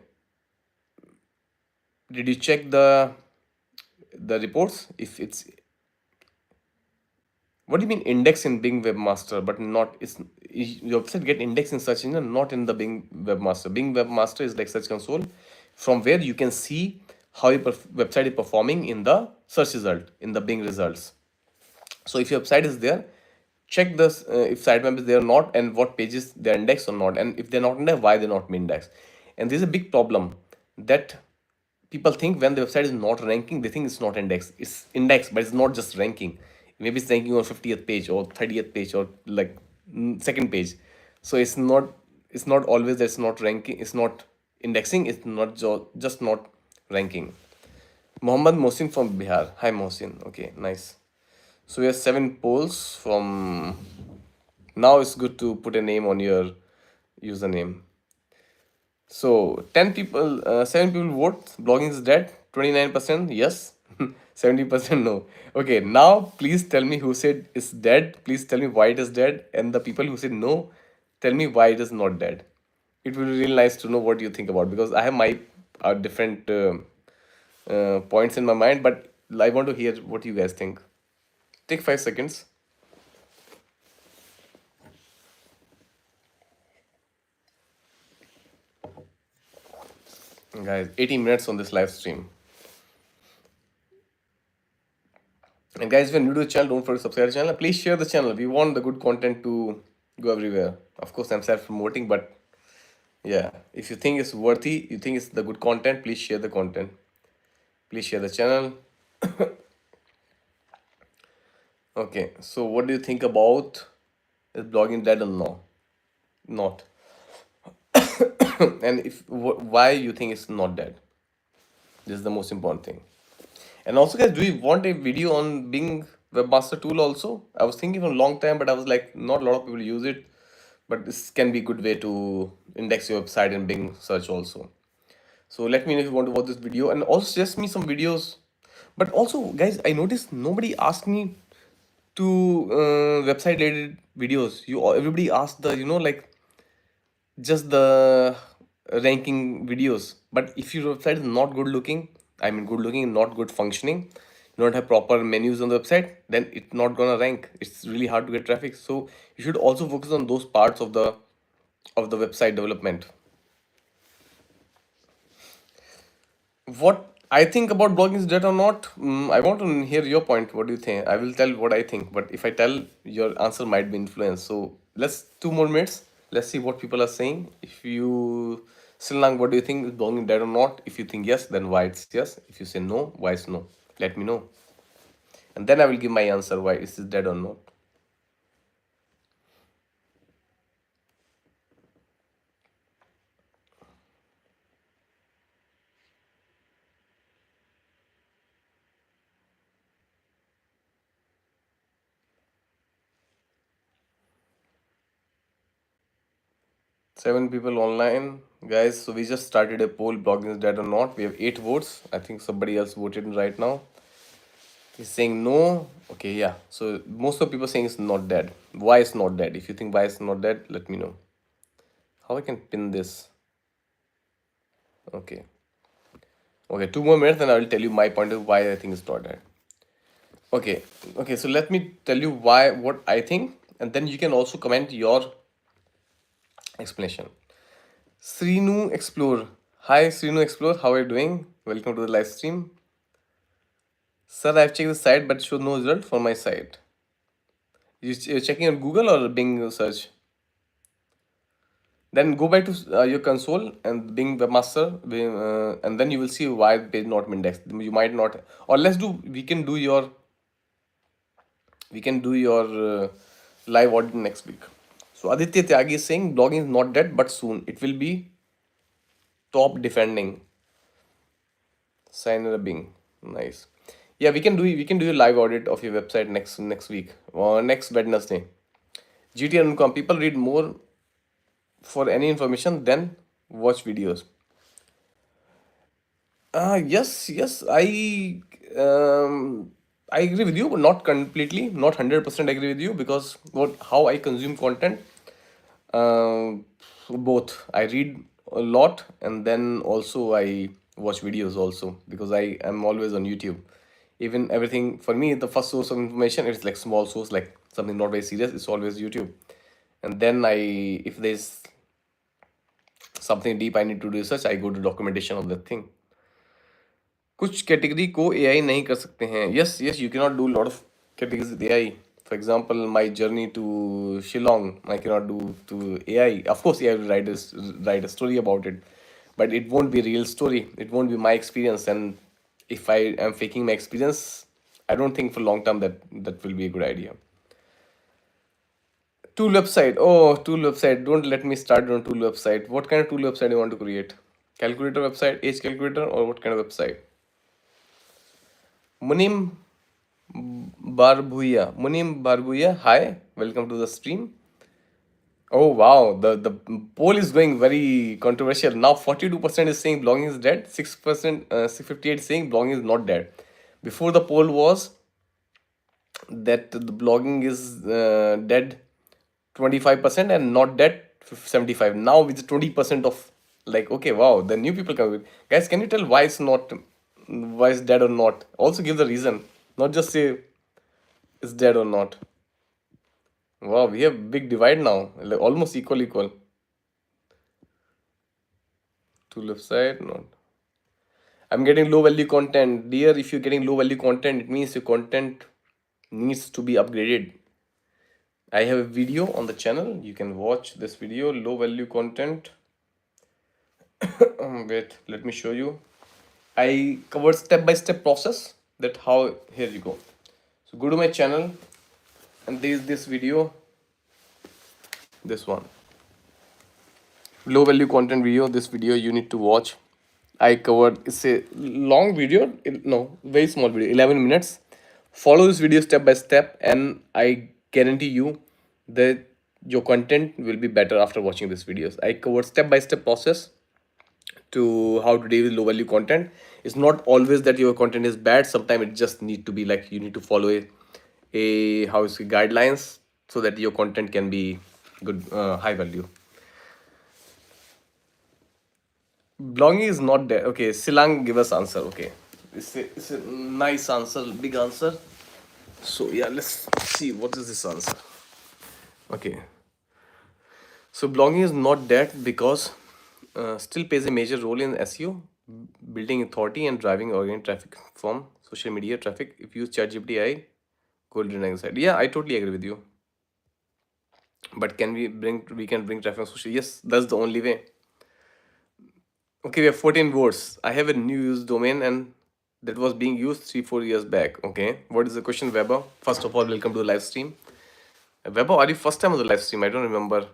did you check the reports? If it's, what do you mean index in Bing Webmaster but not, your website get indexed in search engine, not in the Bing Webmaster. Bing Webmaster is like search console from where you can see how your website is performing in the search result, in the Bing results. So if your website is there, check this if sitemap is there or not, and what pages they're indexed or not, and if they're not indexed, why they're not indexed. And there's a big problem that people think when the website is not ranking, they think it's not indexed. It's indexed, but it's not just ranking. Maybe it's ranking on 50th page or 30th page or like second page. So it's not always that it's not ranking, it's not indexing, it's not just not ranking. Mohammad Mohsin from Bihar. Hi Mohsin. Okay, nice. So we have 7 polls from now. It's good to put a name on your username. So 10 people, 7 people vote. Blogging is dead. 29% yes, 70% no. Okay, now please tell me who said it's dead. Please tell me why it is dead, and the people who said no, tell me why it is not dead. It will be really nice to know what you think about, because I have my different points in my mind, but I want to hear what you guys think. Take 5 seconds. Guys, 18 minutes on this live stream. And guys, if you're new to the channel, don't forget to subscribe to the channel. Please share the channel. We want the good content to go everywhere. Of course, I'm self-promoting, but yeah, if you think it's worthy, you think it's the good content, please share the content. Please share the channel. Okay, so what do you think about, is blogging dead or no? Not. And if why you think it's not dead? This is the most important thing. And also, guys, do you want a video on Bing Webmaster tool also? I was thinking for a long time, but I was like, not a lot of people use it. But this can be a good way to index your website in Bing search also. So let me know if you want to watch this video, and also suggest me some videos. But also, guys, I noticed nobody asked me to website related videos. Everybody asked the like just the ranking videos. But if your website is not good looking, I mean good looking and not good functioning, you don't have proper menus on the website, then it's not gonna rank. It's really hard to get traffic. So you should also focus on those parts of the website development. What I think about blogging is dead or not, I want to hear your point. What do you think? I will tell what I think, but if I tell, your answer might be influenced. So let's 2 more minutes. Let's see what people are saying. If you still lang, what do you think? Is blogging dead or not? If you think yes, then why it's yes. If you say no, why it's no? Let me know. and then I will give my answer why this is dead or not. 7 people online, guys. So we just started a poll: blogging is dead or not. We have 8 votes. I think somebody else voted right now. He's saying no. Okay, yeah. So most of people saying it's not dead. Why it's not dead? If you think why it's not dead, let me know. How I can pin this? Okay. Okay, 2 more minutes, and I will tell you my point of why I think it's not dead. Okay. Okay. So let me tell you why what I think, and then you can also comment your explanation. Srinu Explore. Hi Srinu Explore. How are you doing? Welcome to the live stream. Sir, I've checked the site, but shows no result for my site. You're checking on Google or Bing search? Then go back to your console and Bing Webmaster, and then you will see why the page not indexed. You might not, or let's do. We can do your live audit next week. So Aditya Tyagi is saying blogging is not dead, but soon it will be top defending. Sign in a Bing, nice. Yeah, we can do a live audit of your website next week or next Wednesday. GTN.com. People read more for any information than watch videos. Yes, I agree with you, but not completely, not 100% agree with you, because what how I consume content, um, both I read a lot, and then also I watch videos also, because I am always on YouTube. Even everything for me, the first source of information, it's like small source, like something not very serious. It's always YouTube, and then if there's something deep I need to do research, I go to documentation of that thing. कुछ category को AI नहीं कर सकते हैं. Yes yes, you can not do lot of categories with AI. For example, my journey to Shillong, I cannot do to AI. Of course, AI will write a story about it, but it won't be a real story. It won't be my experience, and if I am faking my experience, I don't think for long term that will be a good idea. Tool website. Oh, tool website. Don't let me start on tool website. What kind of tool website you want to create? Calculator website, age calculator, or what kind of website? Munim Barbuya, hi, welcome to the stream. Oh wow, the poll is going very controversial. Now 42% is saying blogging is dead, 6%, 658 saying blogging is not dead. Before the poll was that the blogging is dead 25% and not dead 75. Now it's 20% of, like, okay, wow, the new people come with. Guys, can you tell why it's dead or not? Also give the reason, not just say it's dead or not. Wow, we have big divide now, like almost equal. To left side, not. I'm getting low value content. Dear, if you're getting low value content, it means your content needs to be upgraded. I have a video on the channel. You can watch this video, low value content. Wait, let me show you. I covered step-by-step process that how, here you go. So go to my channel, and there is this video, this one. Low value content video. This video you need to watch. I covered, it's a long video, no, very small video, 11 minutes. Follow this video step by step, and I guarantee you that your content will be better after watching these videos. I covered step by step process to how to deal with low value content. It's not always that your content is bad. Sometimes it just need to be like, you need to follow a how is it, guidelines, so that your content can be good, high value. Blogging is not there. Okay, Silang, give us answer. Okay, it's a nice answer, big answer. So yeah, let's see what is this answer. Okay, so blogging is not dead because still plays a major role in SEO, building authority and driving organic traffic from social media traffic. If you use ChatGPT, I golden side. Yeah, I totally agree with you. But we can bring traffic on social? Yes, that's the only way. Okay, we have 14 votes. I have a new use domain, and that was being used 3 4 years back. Okay, what is the question, Weber? First of all, welcome to the live stream. Weber, are you first time on the live stream? I don't remember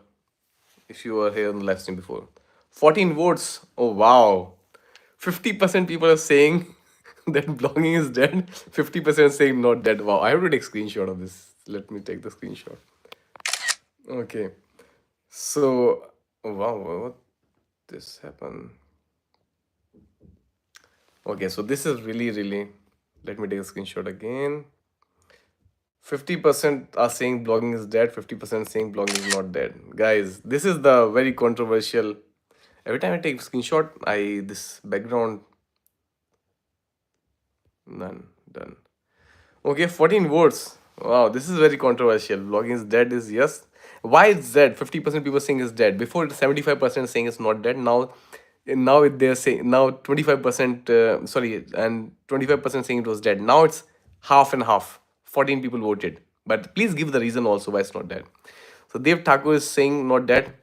if you were here on the live stream before. 14 votes. Oh wow. 50% people are saying that blogging is dead. 50% saying not dead. Wow, I have to take screenshot of this. Let me take the screenshot. Okay. So, oh, wow, what this happened? Okay, so this is really. Let me take a screenshot again. 50% are saying blogging is dead. 50% saying blogging is not dead. Guys, this is the very controversial. Every time I take screenshot, I this background none done. Okay, 14 votes. Wow, this is very controversial. Blogging is dead is yes. Why is dead? 50% people saying it's dead. Before 75% saying it's not dead. Now they're saying now 25% sorry, and 25% saying it was dead. Now it's half and half. 14 people voted. But please give the reason also why it's not dead. So Dev Thakur is saying not dead.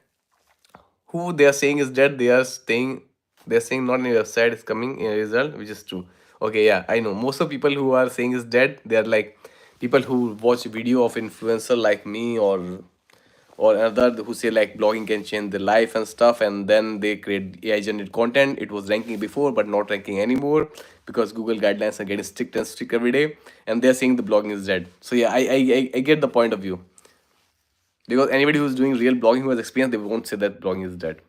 Who they are saying is dead, they're saying not in your website is coming in a result, which is true. Okay, yeah, I know most of people who are saying is dead, they are like people who watch video of influencer like me, or other who say like blogging can change their life and stuff, and then they create AI generated content. It was ranking before but not ranking anymore because Google guidelines are getting strict and strict every day, and they're saying the blogging is dead. So yeah, I get the point of view, because anybody who's doing real blogging who has experience, they won't say that blogging is dead.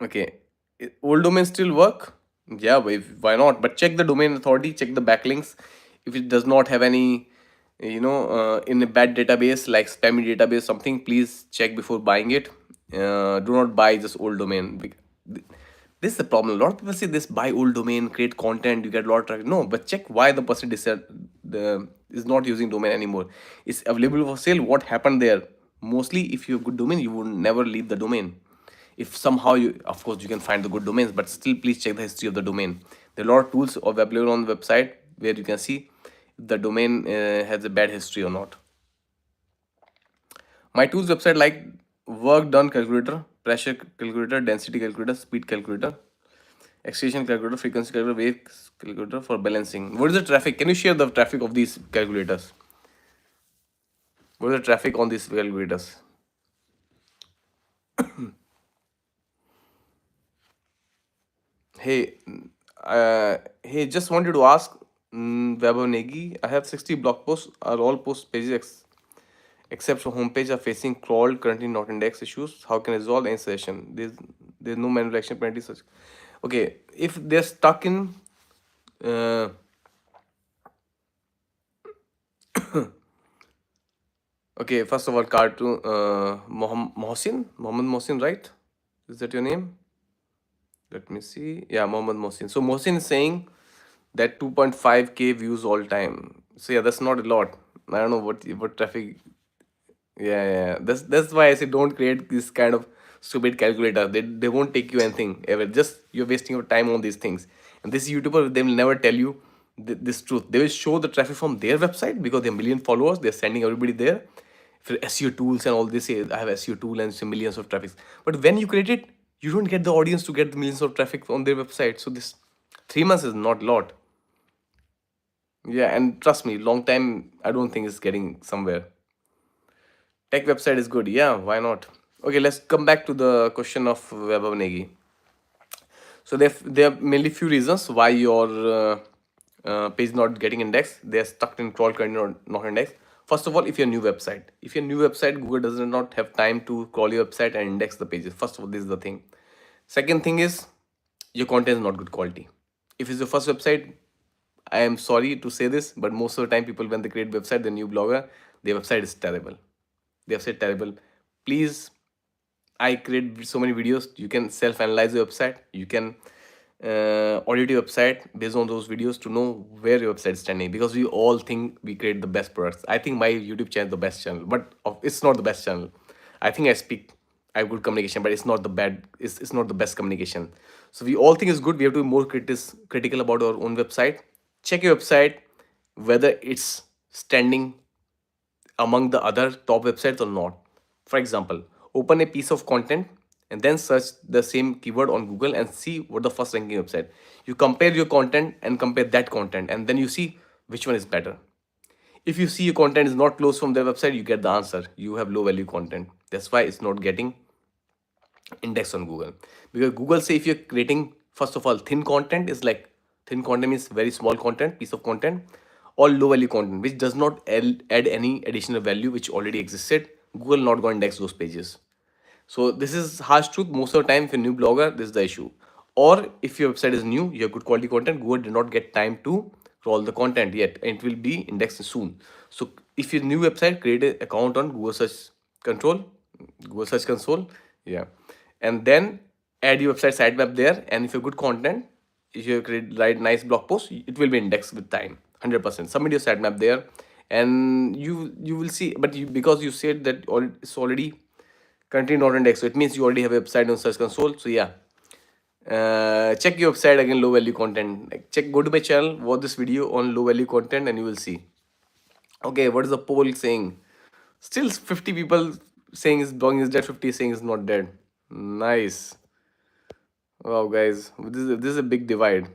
Okay. Old domains still work? Yeah, why not? But check the domain authority, check the backlinks. If it does not have any, in a bad database like spammy database, something, please check before buying it. Do not buy this old domain. This is the problem. A lot of people say this: buy old domain, create content, you get a lot of traffic. No, but check why the person is not using domain anymore. It's available for sale. What happened there? Mostly, if you have good domain, you would never leave the domain. If somehow you, of course, you can find the good domains, but still, please check the history of the domain. There are a lot of tools available on the website where you can see if the domain has a bad history or not. My tools website like work done calculator, pressure calculator, density calculator, speed calculator, excitation calculator, frequency calculator, wave calculator for balancing. What is the traffic? Can you share the traffic of these calculators? What is the traffic on these calculators? Hey, hey, just wanted to ask, Weber Negi, I have 60 blog posts. Are all post pages except for homepage are facing crawled, currently not index issues? How can I resolve any session? There's no manual action penalty such. Okay, if they're stuck in uh, okay, first of all, cartoon Mohammed Mohsin, right? Is that your name? Let me see. Yeah, Mohammed Mohsin. So Mohsin is saying that 2.5K views all time. So yeah, that's not a lot. I don't know what traffic. Yeah. That's why I say don't create this kind of stupid calculator. They won't take you anything ever. Just you're wasting your time on these things. And this YouTuber, they will never tell you this truth. They will show the traffic from their website because they have million followers. They're sending everybody there for SEO tools and all this. I have SEO tool and some millions of traffic. But when you create it, you don't get the audience to get the millions of traffic on their website. So this 3 months is not a lot. Yeah, and trust me, long time I don't think it's getting somewhere. Tech website is good. Yeah, why not? Okay, let's come back to the question of Webavnegi. So there are mainly few reasons why your page not getting indexed. They're stuck in crawl currently not indexed. First of all, if you're a new website, Google does not have time to crawl your website and index the pages. First of all, this is the thing. Second thing is your content is not good quality. If it's your first website, I am sorry to say this, but most of the time people when they create website, the new blogger, their website is terrible. They have said terrible. Please, I create so many videos. You can self-analyze your website. You can audit your website based on those videos to know where your website is standing. Because we all think we create the best products. I think my YouTube channel is the best channel, but it's not the best channel. I think I have good communication, but it's not the bad. It's not the best communication. So we all think it's good. We have to be more critical about our own website. Check your website whether it's standing among the other top websites or not. For example, open a piece of content and then search the same keyword on Google and see what the first ranking website. You compare your content and compare that content, and then you see which one is better. If you see your content is not close from their website, you get the answer. You have low value content. That's why it's not getting index on Google. Because Google say if you're creating, first of all, thin content is like, thin content means very small content, piece of content, or low value content, which does not add any additional value which already existed. Google not going to index those pages. So this is harsh truth. Most of the time, if you're a new blogger, this is the issue. Or if your website is new, you have good quality content, Google did not get time to crawl the content yet. And it will be indexed soon. So if you're a new website, create an account on Google Search Console. Yeah. And then add your website sitemap there. And if you're good content, if you write nice blog post, it will be indexed with time. 100%. Submit your sitemap there, and you will see. But because you said that it's already currently not indexed, so it means you already have a website on Search Console. So yeah, check your website again, low value content. Like, go to my channel, watch this video on low value content, and you will see. Okay, what is the poll saying? Still 50 people saying is blogging is dead, 50 saying is not dead. Nice. Wow, guys, this is a big divide.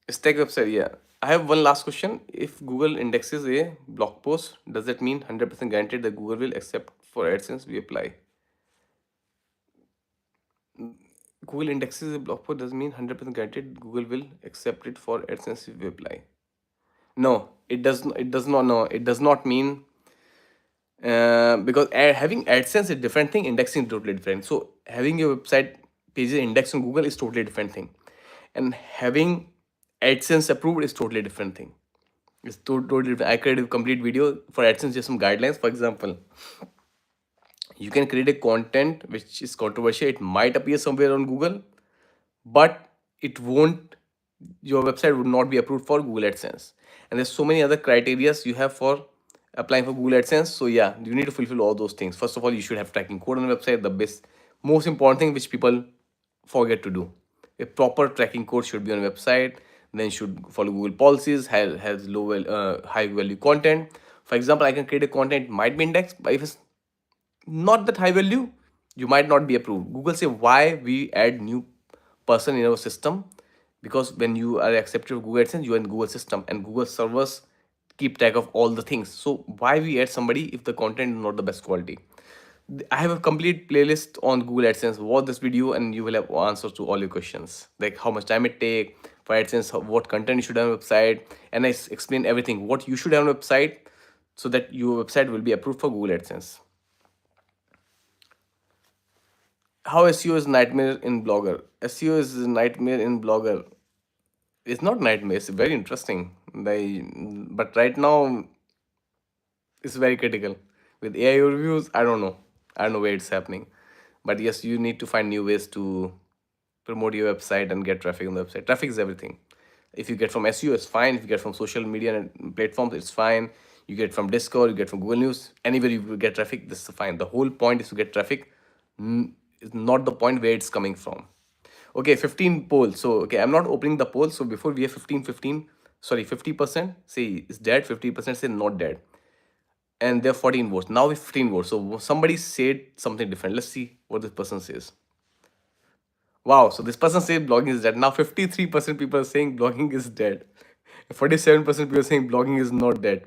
Stack website, yeah. I have one last question. If Google indexes a blog post, does that mean 100% guaranteed that Google will accept for AdSense we apply? Google indexes a blog post doesn't mean 100% guaranteed Google will accept it for AdSense if we apply. No, it does. It does not. No, it does not mean because having AdSense is a different thing. Indexing is totally different. So having your website pages indexed on Google is totally different thing, and having AdSense approved is totally different thing. It's totally different. I created a complete video for AdSense, just some guidelines. For example, you can create a content which is controversial. It might appear somewhere on Google, but it won't, your website would not be approved for Google AdSense. And there's so many other criterias you have for applying for Google AdSense. So yeah, you need to fulfill all those things. First of all, you should have tracking code on the website. The best, most important thing which people forget to do. A proper tracking code should be on the website. Then should follow Google policies, has high value content. For example, I can create a content, might be indexed, but if it's not that high value, you might not be approved. Google say why we add new person in our system, because when you are accepted for Google AdSense, you are in Google system, and Google servers keep track of all the things. So why we add somebody if the content is not the best quality? I have a complete playlist on Google AdSense. Watch this video and you will have answers to all your questions, like how much time it take for AdSense, what content you should have on website, and I explain everything what you should have on website so that your website will be approved for Google AdSense. How SEO is nightmare in Blogger? SEO is a nightmare in Blogger. It's not nightmare. It's very interesting. But right now it's very critical. With AI reviews, I don't know. I don't know where it's happening. But yes, you need to find new ways to promote your website and get traffic on the website. Traffic is everything. If you get from SEO, it's fine. If you get from social media and platforms, it's fine. You get from Discord, you get from Google News, anywhere you get traffic, this is fine. The whole point is to get traffic. It's not the point where it's coming from. Okay, 15 polls. So okay, I'm not opening the poll. So before we have 15, sorry, 50% say is dead, 50% say not dead, and there are 14 votes. Now we 15 votes. So somebody said something different. Let's see what this person says. Wow, so this person said blogging is dead. Now 53% people are saying blogging is dead. 47% people are saying blogging is not dead.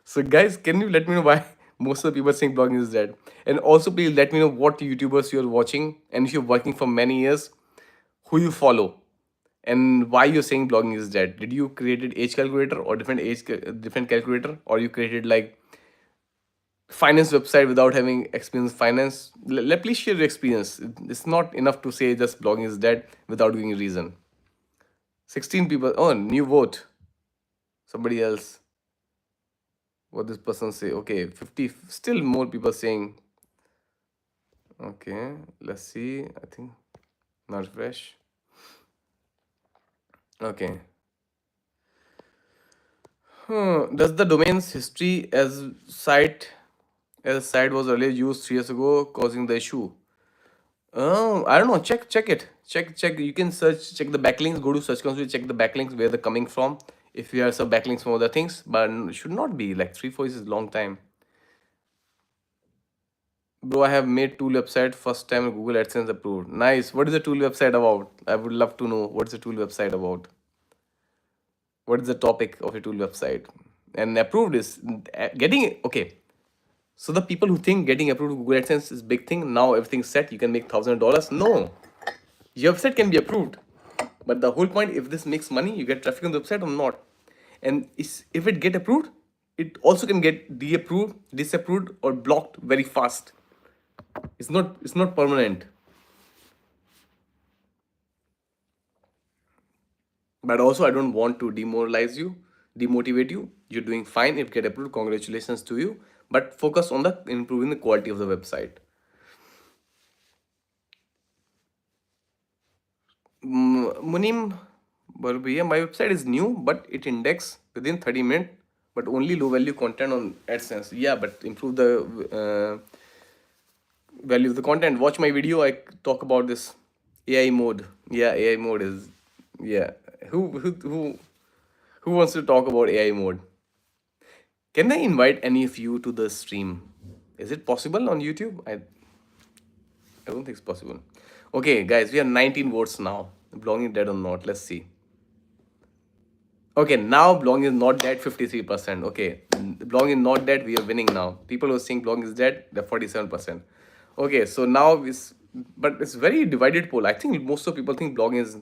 So guys, can you let me know why most of the people are saying blogging is dead? And also please let me know what YouTubers you're watching, and if you're working for many years, who you follow, and why you're saying blogging is dead. Did you created age calculator or different calculator, or you created like finance website without having experience in finance? Please share your experience. It's not enough to say just blogging is dead without giving a reason. 16 people. Oh, new vote. Somebody else. What this person say? Okay, 50. Still more people saying. Okay, let's see. I think not fresh. Okay. Does the domain's history as site was earlier used 3 years ago causing the issue? Oh, I don't know. Check it. Check. You can search. Check the backlinks. Go to search console. Check the backlinks where they're coming from. If you have some backlinks from other things, but it should not be like 3 4 years is a long time. Bro, I have made tool website first time Google AdSense approved. Nice. What is the tool website about? I would love to know what's the tool website about. What is the topic of a tool website? And approved is getting it. Okay. So the people who think getting approved with Google AdSense is big thing. Now everything's set. You can make $1,000. No, your website can be approved. But the whole point, if this makes money, you get traffic on the website or not. And if it get approved, it also can get de-approved, disapproved, or blocked very fast. It's not permanent. But also, I don't want to demoralize you, demotivate you. You're doing fine. If get approved, congratulations to you. But focus on the improving the quality of the website. Munim Barbiya, my website is new, but it index within 30 minutes, but only low value content on AdSense. Yeah, but improve the value of the content. Watch my video. I talk about this AI mode. Yeah, AI mode is, yeah. Who wants to talk about AI mode? Can I invite any of you to the stream? Is it possible on YouTube? I don't think it's possible. Okay, guys, we are 19 votes now. Blogging dead or not? Let's see. Okay, now blogging is not dead, 53%. Okay, blogging is not dead, we are winning now. People who are saying blogging is dead, they're 47%. Okay, so now but it's very divided poll. I think most of people think blogging is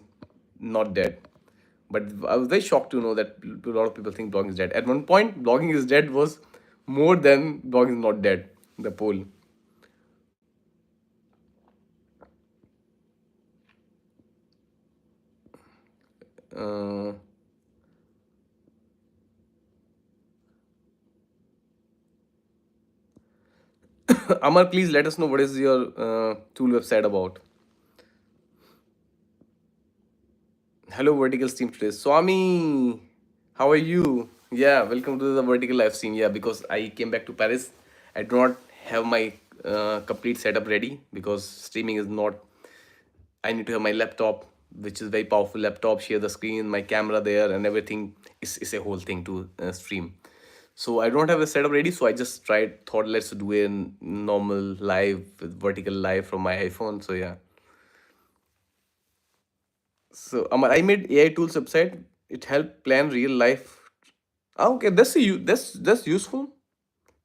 not dead. But I was very shocked to know that a lot of people think blogging is dead. At one point, blogging is dead was more than blogging is not dead, the poll. Uh, Amar, please let us know what is your tool website about. Hello, Vertical Stream today. Swami, how are you? Yeah, welcome to the Vertical live stream. Yeah, because I came back to Paris. I do not have my complete setup ready because streaming is not. I need to have my laptop, which is very powerful laptop, share the screen, my camera there, and everything is a whole thing to stream. So I don't have a setup ready, so I just thought let's do a normal live, vertical live from my iPhone. So yeah. So Amar, I made AI tools website. It helped plan real life. Ah, okay, that's useful.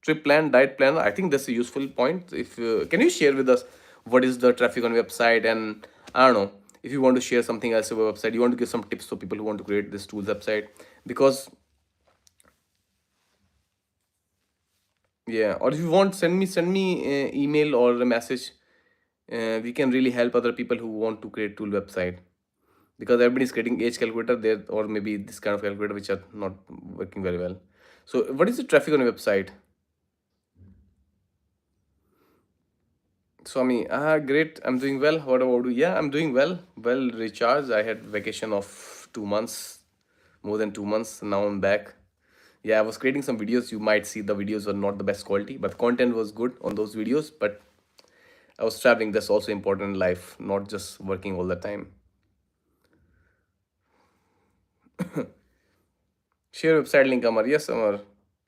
Trip plan, diet plan. I think that's a useful point. If can you share with us what is the traffic on website, and I don't know if you want to share something else about website. You want to give some tips for people who want to create this tools website, because yeah, or if you want, send me email or a message. We can really help other people who want to create tool website, because everybody's creating age calculator there, or maybe this kind of calculator which are not working very well. So what is the traffic on a website? Swami, great. I'm doing well. What about you? Yeah, I'm doing well. Well recharged. I had vacation of 2 months, more than 2 months. Now I'm back. Yeah, I was creating some videos. You might see the videos were not the best quality, but content was good on those videos. But I was traveling. That's also important in life, not just working all the time. Share website link, Amar. Yes, Amar.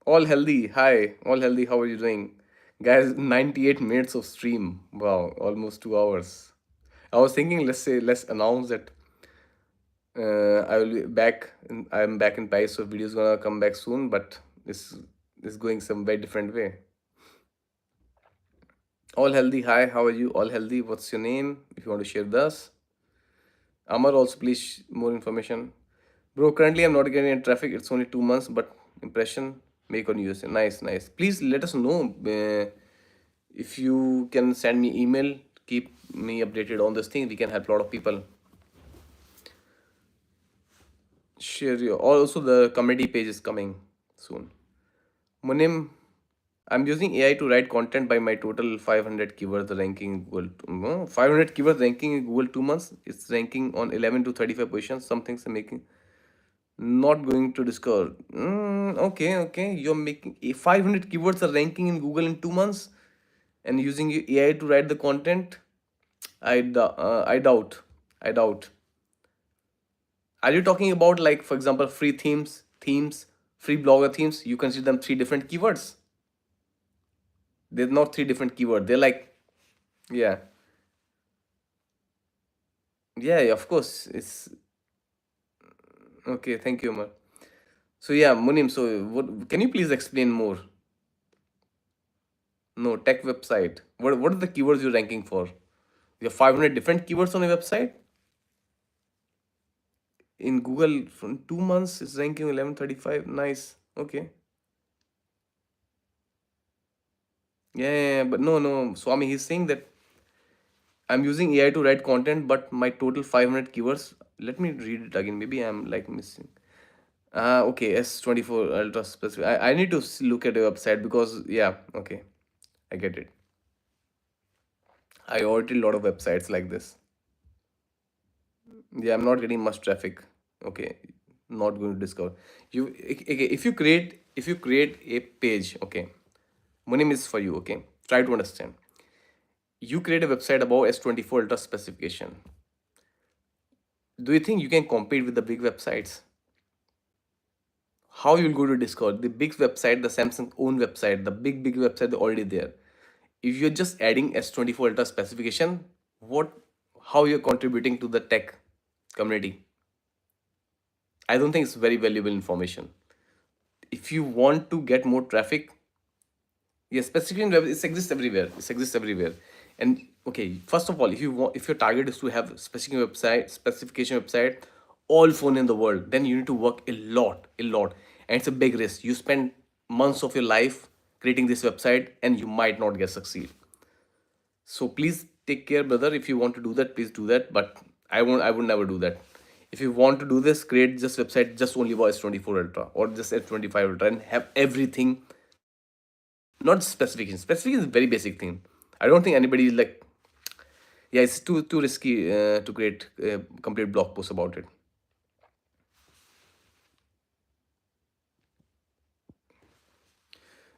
All healthy. Hi. All healthy. How are you doing? Guys, 98 minutes of stream. Wow, almost 2 hours. I was thinking, let's announce that I will be back. I'm back in Paris, so videos gonna come back soon. But this is going some very different way. All healthy. Hi, how are you? All healthy. What's your name? If you want to share with us. Amar, also please more information. Bro, currently I'm not getting any traffic. It's only 2 months, but impression make on USA. Nice, nice. Please let us know if you can send me email. Keep me updated on this thing. We can help a lot of people. Share your. Also, the community page is coming soon. Munim, I'm using AI to write content by my total 500 keywords ranking in Google. 500 keywords ranking in Google 2 months. It's ranking on 11 to 35 positions. Some things are making. Not going to discover. Okay, okay. You're making 500 keywords are ranking in Google in 2 months, and using AI to write the content. I doubt. I doubt. Are you talking about, like, for example, free themes, free blogger themes? You consider them three different keywords. They're not three different keywords. They're like, yeah, yeah, yeah, of course. It's okay. Thank you, Umar. So yeah, Munim. So what? Can you please explain more? No, tech website. What are the keywords you're ranking for? You have 500 different keywords on your website. In Google, from 2 months, it's ranking 1135. Nice. Okay. Yeah, yeah, yeah, but no, no, Swami. He's saying that I'm using AI to write content, but my total 500 keywords. Let me read it again. Maybe I'm like missing. Okay, S24 ultra specific. I need to look at your website because yeah, okay, I get it. I audit a lot of websites like this. Yeah, I'm not getting much traffic. Okay, not going to discover. Okay, if you create a page, okay, Munim is for you. Okay, try to understand. You create a website about S24 ultra specification. Do you think you can compete with the big websites? How you'll go to Discord? The big website, the Samsung own website, the big website, they're already there. If you're just adding S24 ultra specification, what how you're contributing to the tech community? I don't think it's very valuable information. If you want to get more traffic, yes, specifically in web, it exists everywhere. It exists everywhere. And okay, first of all, if your target is to have specification website, all phone in the world, then you need to work a lot, and it's a big risk. You spend months of your life creating this website, and you might not get succeed. So please take care, brother. If you want to do that, please do that. But I won't. I would never do that. If you want to do this, create this website just only for S24 Ultra or just S25 Ultra and have everything, not specification. Specification is a very basic thing. I don't think anybody is like, yeah, it's too risky to create a complete blog post about it.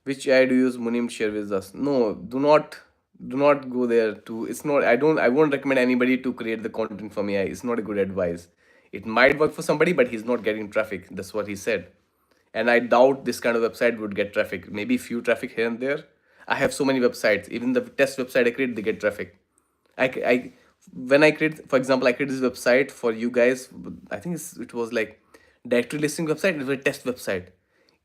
Which AI do you use, Munim? Share with us. No, do not go there to. It's not. I won't recommend anybody to create the content from AI. It's not a good advice. It might work for somebody, but he's not getting traffic. That's what he said. And I doubt this kind of website would get traffic. Maybe few traffic here and there. I have so many websites. Even the test website I create, they get traffic. I when I create, for example, I created this website for you guys. I think it was like directory listing website. It was a test website.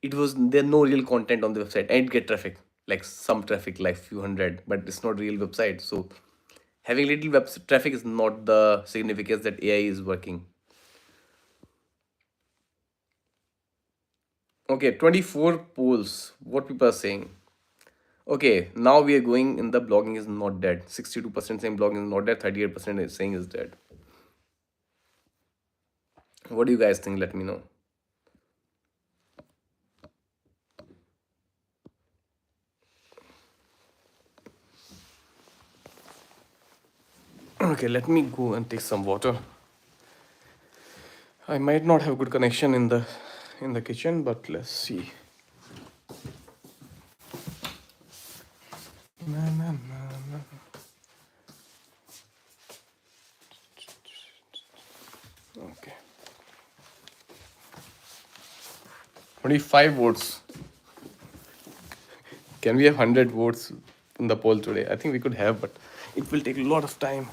It was there no real content on the website, and it get traffic, like some traffic, like few hundred, but it's not real website. So having little web traffic is not the significance that AI is working. Okay, 24 polls. What people are saying. Okay, now we are going in the blogging is not dead. 62% saying blogging is not dead. 38% is saying is dead. What do you guys think? Let me know. Okay, let me go and take some water. I might not have good connection in the kitchen, but let's see. Na, na, na, na. Okay. 25 votes. Can we have 100 votes in the poll today? I think we could have, but it will take a lot of time.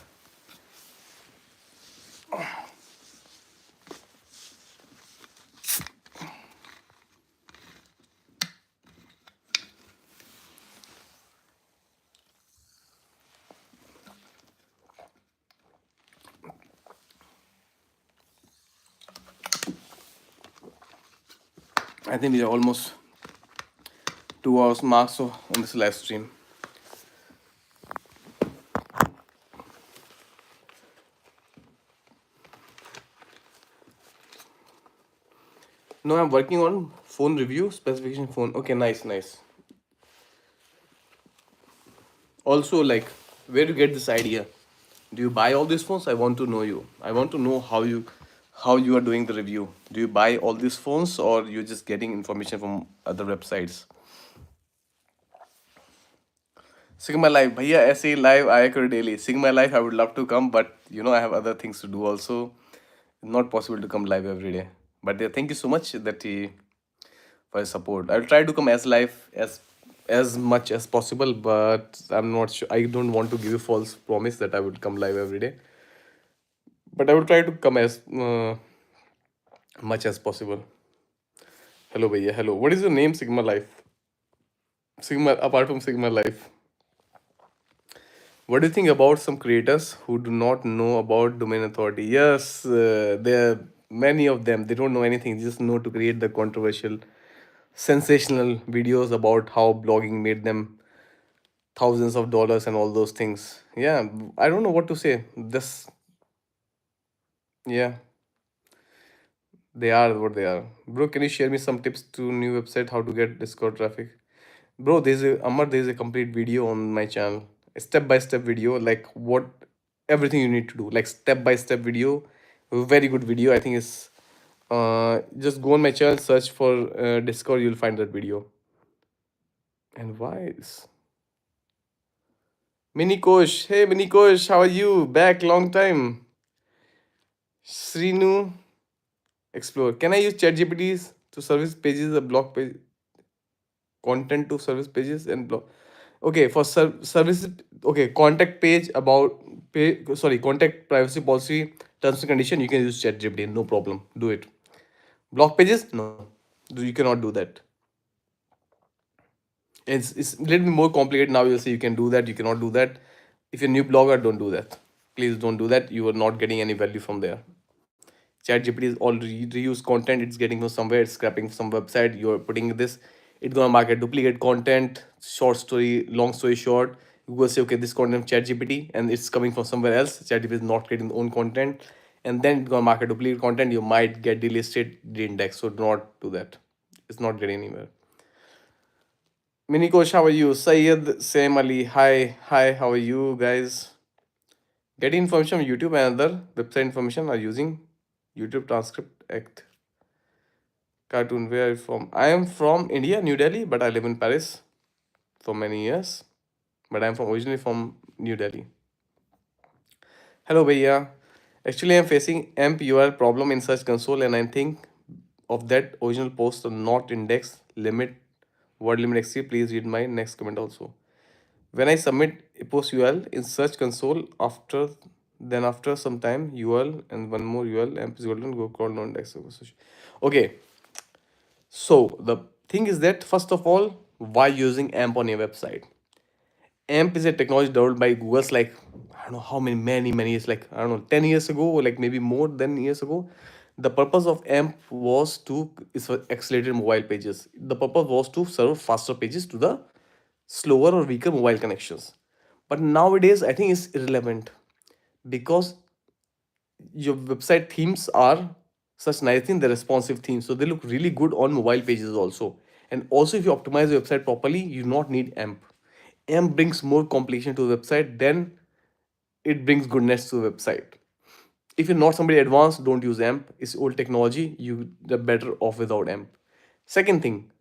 I think we are almost 2 hours mark so on this live stream. No, I'm working on phone review specification phone. Okay, nice, nice. Also, like, where do you get this idea? Do you buy all these phones? I want to know you. I want to know how you are doing the review. Do you buy all these phones or you're just getting information from other websites? Sigma Live, भैया ऐसे ही live आया करो daily. Sigma Live, I would love to come, but I have other things to do also. Not possible to come live every day. But thank you so much for your support. I'll try to come as live as as much as possible, but I'm not sure. I don't want to give you false promise that I would come live every day, but I would try to come as much as possible. Hello, bhaiya. Hello. What is your name, Sigma Life? Sigma, apart from Sigma Life, what do you think about some creators who do not know about domain authority? Yes, there are many of them. They don't know anything, just know to create the controversial, sensational videos about how blogging made them thousands of dollars and all those things. Yeah, I don't know what to say. This, yeah, they are what they are. Bro, can you share me some tips to new website how to get Discord traffic? Bro, there's a Amar, there's a complete video on my channel, a step-by-step video, like what everything you need to do, like step-by-step video, a very good video. I think it's just go on my channel, search for Discord, you'll find that video. And why is Mini Kosh? Hey Mini Kosh, how are you? Back long time. Srinu, explore. Can I use ChatGPTs to service pages, a blog page, content to service pages and blog? Okay, for services, okay, contact page about sorry, contact privacy policy terms and condition, you can use ChatGPT, no problem. Do it. Blog pages, no, you cannot do that. It's a little bit more complicated now. You'll say you can do that, you cannot do that. If you're a new blogger, don't do that. Please don't do that. You are not getting any value from there. ChatGPT is already reused content. It's getting from somewhere. It's scrapping some website. You're putting this. It's gonna market duplicate content, short story, long story short. Google say, okay, this content ChatGPT, and it's coming from somewhere else. ChatGPT is not creating own content, and then it's gonna market duplicate content. You might get delisted, de-indexed. So do not do that. It's not getting anywhere. Mini Coach, how are you? Sayed Sam Ali, hi, hi. How are you guys? Getting information from YouTube and other website information are using YouTube transcript act. Cartoon, where are you from? I am from India, New Delhi, but I live in Paris for many years. But I'm from originally from New Delhi. Hello, Bhaiya. Actually, I'm facing AMP URL problem in Search Console, and I think of that original post are not index limit word limit exceed. Please read my next comment also. When I submit a post URL in Search Console, after some time URL and one more URL AMP is golden go called non index. Okay, so the thing is that first of all, why using AMP on your website? AMP is a technology developed by Google's like I don't know how many years, like I don't know 10 years ago, or like maybe more than years ago. The purpose of AMP was to is for accelerated mobile pages. The purpose was to serve faster pages to the slower or weaker mobile connections. But nowadays I think it's irrelevant because your website themes are such nice thing, the responsive themes, so they look really good on mobile pages also. And also if you optimize your website properly, you do not need AMP brings more complication to the website than it brings goodness to the website. If you're not somebody advanced, don't use AMP. It's old technology, you're better off without AMP. Second thing,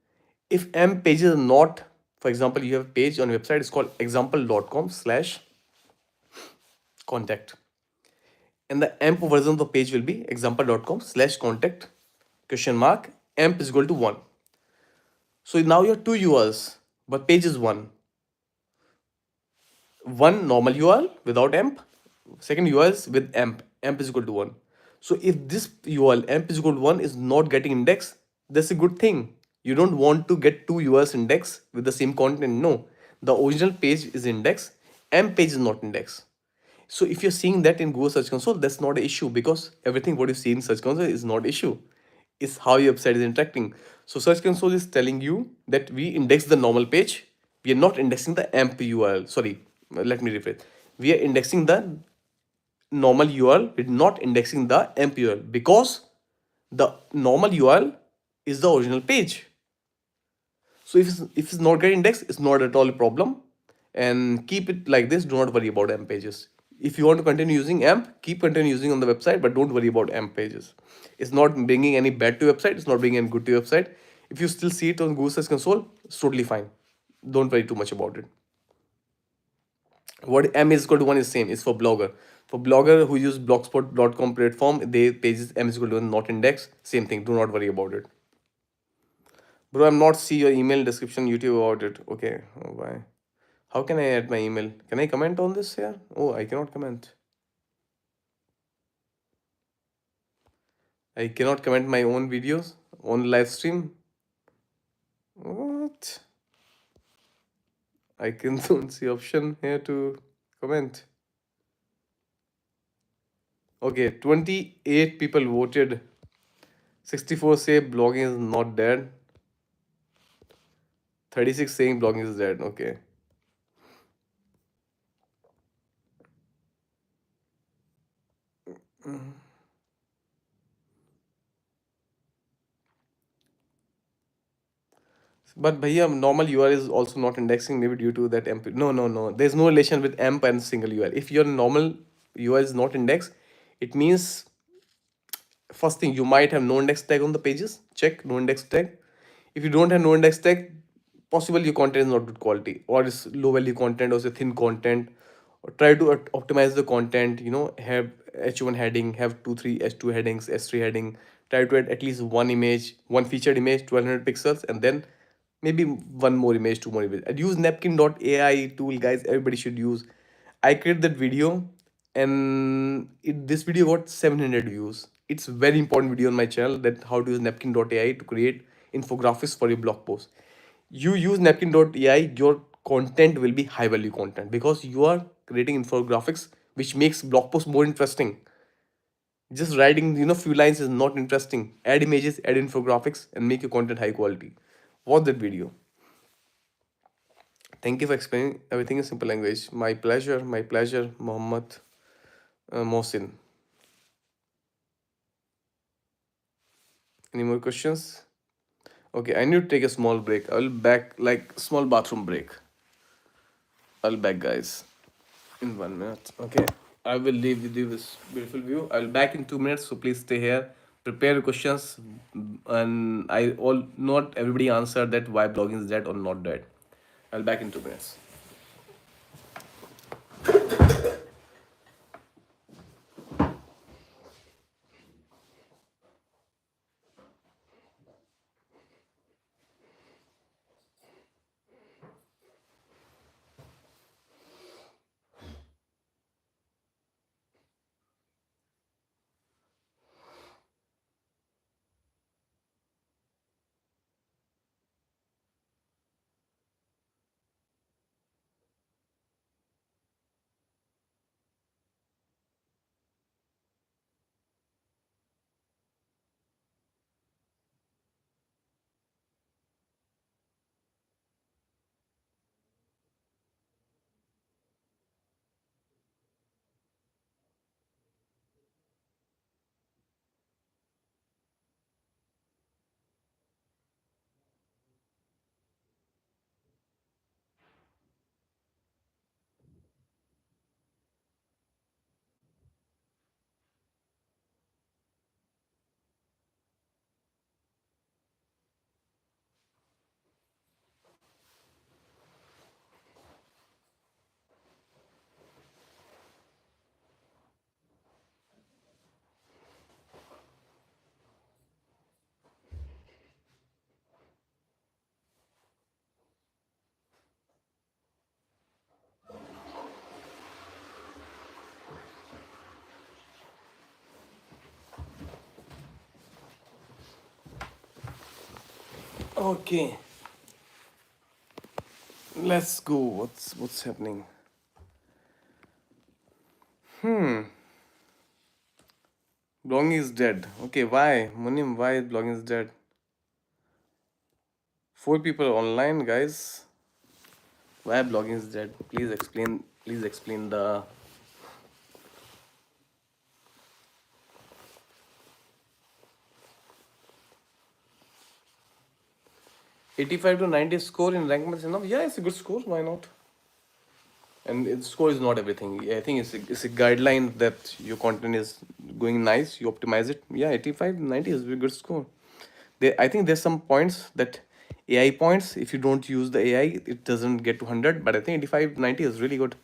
if AMP pages are not, for example, you have a page on your website, it's called example.com/contact, and the AMP version of the page will be example.com/contact question mark AMP is equal to 1. So now you have two URLs, but page is one normal URL without AMP, second URL is with AMP is equal to 1. So if this URL AMP is equal to 1 is not getting indexed, that's a good thing. You don't want to get two URLs indexed with the same content. No, the original page is indexed, AMP page is not indexed. So if you're seeing that in Google Search Console, that's not an issue because everything what you see in Search Console is not issue. It's how your website is interacting. So Search Console is telling you that we index the normal page. We are not indexing the AMP URL. Sorry, let me rephrase. We are indexing the normal URL. We're not indexing the AMP URL because the normal URL is the original page. So if it's not getting indexed, it's not at all a problem. And keep it like this. Do not worry about AMP pages. If you want to continue using AMP, keep continue using on the website, but don't worry about AMP pages. It's not bringing any bad to your website. It's not bringing any good to your website. If you still see it on Google Search Console, it's totally fine. Don't worry too much about it. What M is equal to 1 is same. It's for blogger. For blogger who use blogspot.com platform, they pages M is equal to 1 not index. Same thing. Do not worry about it. Bro, I'm not see your email description YouTube about it. Okay, oh, why? How can I add my email? Can I comment on this here? Oh, I cannot comment. I cannot comment my own videos on live stream. What? I can don't see option here to comment. Okay, 28 people voted. 64 say blogging is not dead. 36 saying blogging is dead. Okay. But bhaiya, normal URL is also not indexing, maybe due to that AMP. No, no, no. There's no relation with AMP and single URL. If your normal URL is not indexed, it means first thing, you might have no index tag on the pages. Check no index tag. If you don't have no index tag, possible your content is not good quality, or it's low value content, or it's a thin content. Or try to optimize the content. Have H1 heading, have 2 3 H2 headings, S3 heading. Try to add at least one image, one featured image, 1200 pixels, and then maybe one more image, two more images. And use napkin.ai tool, guys. Everybody should use. I created that video, and this video got 700 views. It's very important video on my channel, that how to use napkin.ai to create infographics for your blog post. You use napkin.ai, your content will be high value content, because you are creating infographics which makes blog post more interesting. Just writing few lines is not interesting. Add images, add infographics, and make your content high quality. Watch that video. Thank you for explaining everything in simple language. My pleasure, Mohammed Mohsin. Any more questions? Okay, I need to take a small break. I'll back, like small bathroom break. I'll back, guys, in 1 minute. Okay, I will leave with you this beautiful view. I'll back in 2 minutes, so please stay here. Prepare your questions, and I all not everybody answer that why blogging is dead or not dead. I'll back in 2 minutes. Okay, let's go. What's happening? Blogging is dead. Okay, why? Munim, why blogging is dead? 4 people online, guys. Why blogging is dead? Please explain. Please explain the. 85 to 90 score in rank match enough? Yeah, it's a good score. Why not? And its score is not everything. I think it's a guideline that your content is going nice. You optimize it. Yeah, 85, 90 is a very good score. I think there's some points that AI points. If you don't use the AI, it doesn't get to 100. But I think 85, 90 is really good.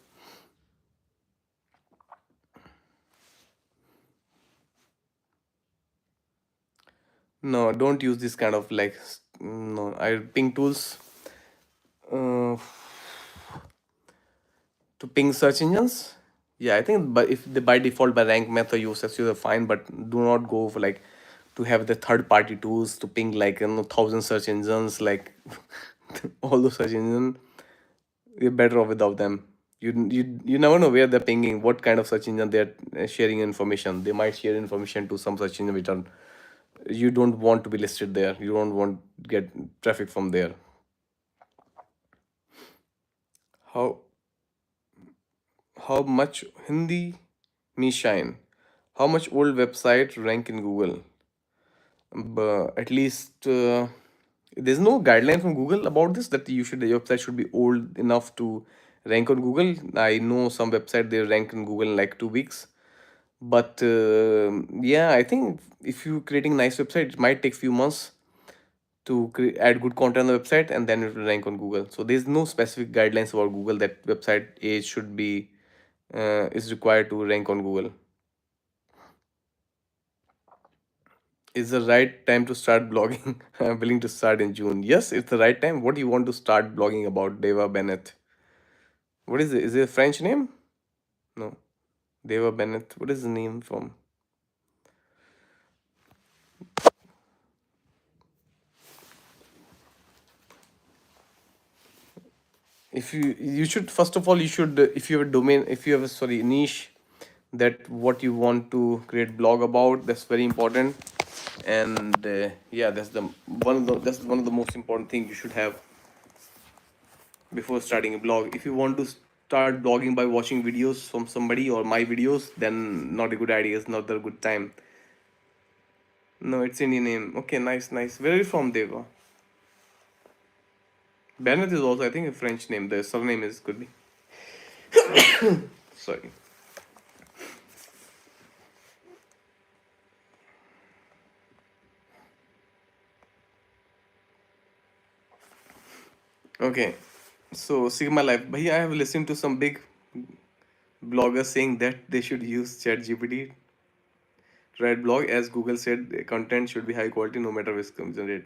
No, don't use this kind of like. No, no, I ping tools uh, to ping search engines. Yeah, I think, but if they by default by rank method use SEO, are fine, but do not go for like to have the third party tools to ping like thousand search engines, like all those search engines. You're better off without them. You never know where they're pinging, what kind of search engine they're sharing information. They might share information to some search engine which are you don't want to be listed there. You don't want to get traffic from there. How how much Hindi me shine? How much old website rank in Google? But at least there's no guideline from Google about this that your website should be old enough to rank on Google. I know some website they rank in Google in like 2 weeks, but yeah, I think if you creating a nice website, it might take few months to add good content on the website and then it will rank on Google. So there's no specific guidelines about Google that website age should be is required to rank on Google. Is the right time to start blogging? I'm willing to start in June. Yes, it's the right time. What do you want to start blogging about, Deva Bennett? What is it? Is it a French name? No. Deva Bennett. What is the name from? If you should first of all you should if you have a domain, if you have a sorry niche that what you want to create blog about, that's very important. And yeah, that's one of the most important thing you should have before starting a blog. If you want to start blogging by watching videos from somebody or my videos, then not a good idea. It's not a good time. No, it's Indian name. Okay, nice, nice. Where are you from, Deva? Bennett is also, I think, a French name. The surname is could be. Sorry. Okay. So Sigma Life. Bhaiya, I have listened to some big bloggers saying that they should use ChatGPT to write blog, as Google said content should be high quality no matter which comes generate.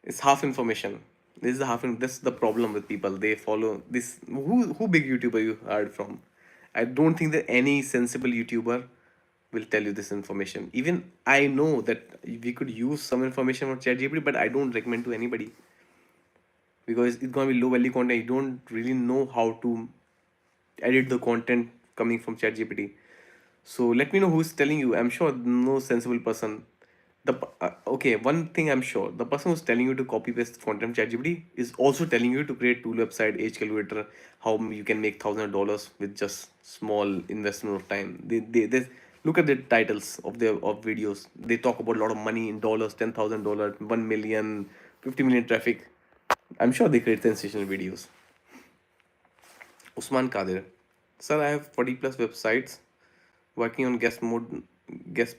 It's half information. This is the this is the problem with people. They follow this. Who big YouTuber you heard from? I don't think that any sensible YouTuber will tell you this information. Even I know that we could use some information from ChatGPT, but I don't recommend to anybody because it's gonna be low value content. You don't really know how to edit the content coming from ChatGPT. So let me know who's telling you. I'm sure no sensible person. Okay, one thing I'm sure, the person who's telling you to copy paste content from ChatGPT is also telling you to create tool website, age calculator, how you can make $1,000 with just small investment of time. They look at the titles of their of videos. They talk about a lot of money in dollars, $10,000, 1 million, 50 million traffic. I'm sure they create sensational videos. Usman Kadir. Sir, I have 40 plus websites working on guest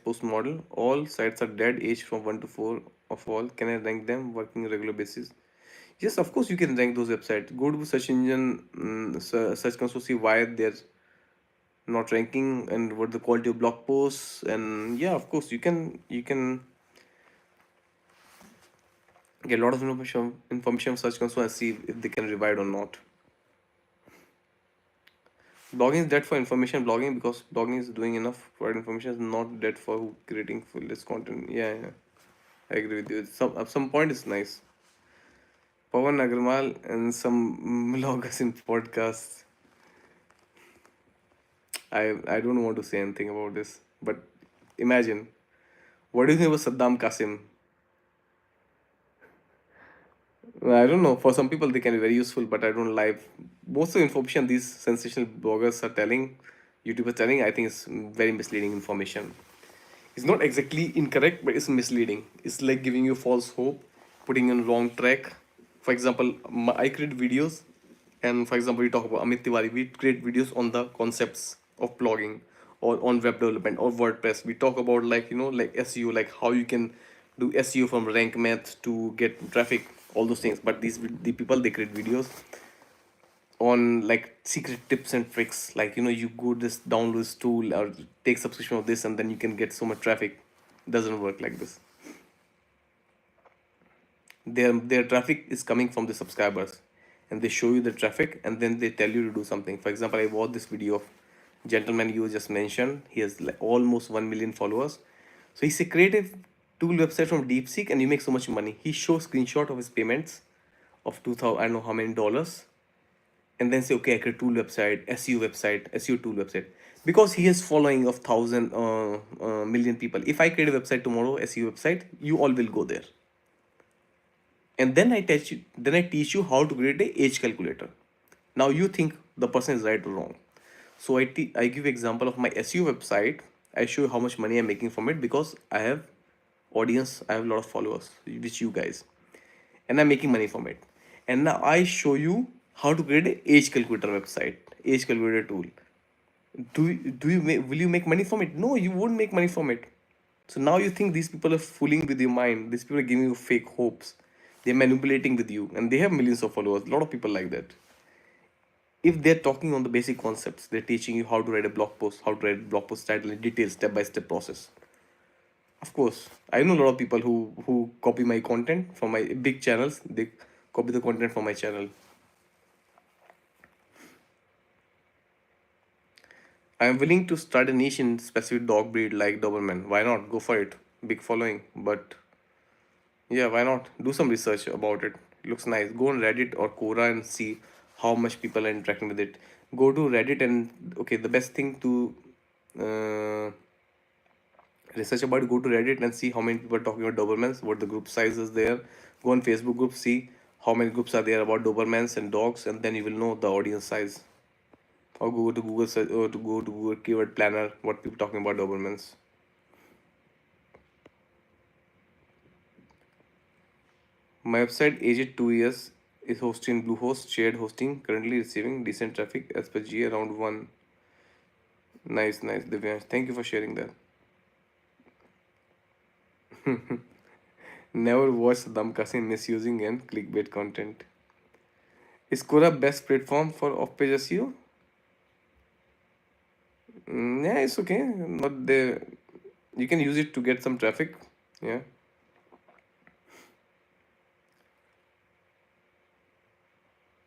post model. All sites are dead, age from 1 to 4 of all. Can I rank them working on regular basis? Yes, of course you can rank those websites. Go to search engine, search console, see why they're not ranking and what the quality of blog posts. And yeah, of course you can get a lot of information from search console and see if they can revive or not. Blogging is dead for information blogging because blogging is doing enough for information, is not dead for creating full list content. Yeah, yeah, I agree with you. At some point it's nice. Pawan Agarwal and some bloggers in podcasts. I don't want to say anything about this, but imagine, what do you think about Saddam Qasim? I don't know. For some people, they can be very useful, but I don't like most of the information these sensational bloggers are telling, YouTubers telling. I think it's very misleading information. It's not exactly incorrect, but it's misleading. It's like giving you false hope, putting you on wrong track. For example, I create videos, and for example, we talk about Amit Tiwari. We create videos on the concepts of blogging or on web development or WordPress. We talk about like like SEO, like how you can do SEO from rank math to get traffic, all those things. But the people they create videos on like secret tips and tricks, like you go this download this tool or take subscription of this and then you can get so much traffic. Doesn't work like this. Their traffic is coming from the subscribers, and they show you the traffic, and then they tell you to do something. For example, I watched this video of gentleman you just mentioned. He has like almost 1 million followers. So he's a creative tool website from DeepSeek, and you make so much money. He shows screenshot of his payments of 2000, I don't know how many dollars, and then say, okay, I create tool website, SEO website, SEO tool website, because he has following of thousand million people. If I create a website tomorrow, SEO website, you all will go there, and then I teach you how to create a age calculator. Now you think the person is right or wrong. So I give example of my SEO website. I show you how much money I'm making from it, because I have audience, I have a lot of followers, which you guys, and I'm making money from it. And now I show you how to create a age calculator website, age calculator tool. Will you make money from it? No, you won't make money from it. So now you think these people are fooling with your mind. These people are giving you fake hopes. They're manipulating with you, and they have millions of followers. A lot of people like that. If they're talking on the basic concepts, they're teaching you how to write a blog post, how to write a blog post title in detail, step by step process. Of course, I know a lot of people who copy my content from my big channels. They copy the content from my channel. I am willing to start a niche in specific dog breed like Doberman. Why not? Go for it. Big following, but yeah, why not? Do some research about it. It looks nice. Go on Reddit or Quora and see how much people are interacting with it. Go to Reddit and okay, the best thing to uh, research about it, go to Reddit and see how many people are talking about Dobermans, what the group size is there. Go on Facebook group, see how many groups are there about Dobermans and dogs, and then you will know the audience size. Or go to Google search, or to go to Google Keyword Planner, what people talking about Dobermans. My website, aged 2 years, is hosted in Bluehost, shared hosting, currently receiving decent traffic as per GA around 1. Nice, nice, Divyansh. Thank you for sharing that. Never watch Saddam Qasim misusing and clickbait content. Is Quora best platform for off-page SEO? Yeah, it's okay. Not the You can use it to get some traffic. Yeah.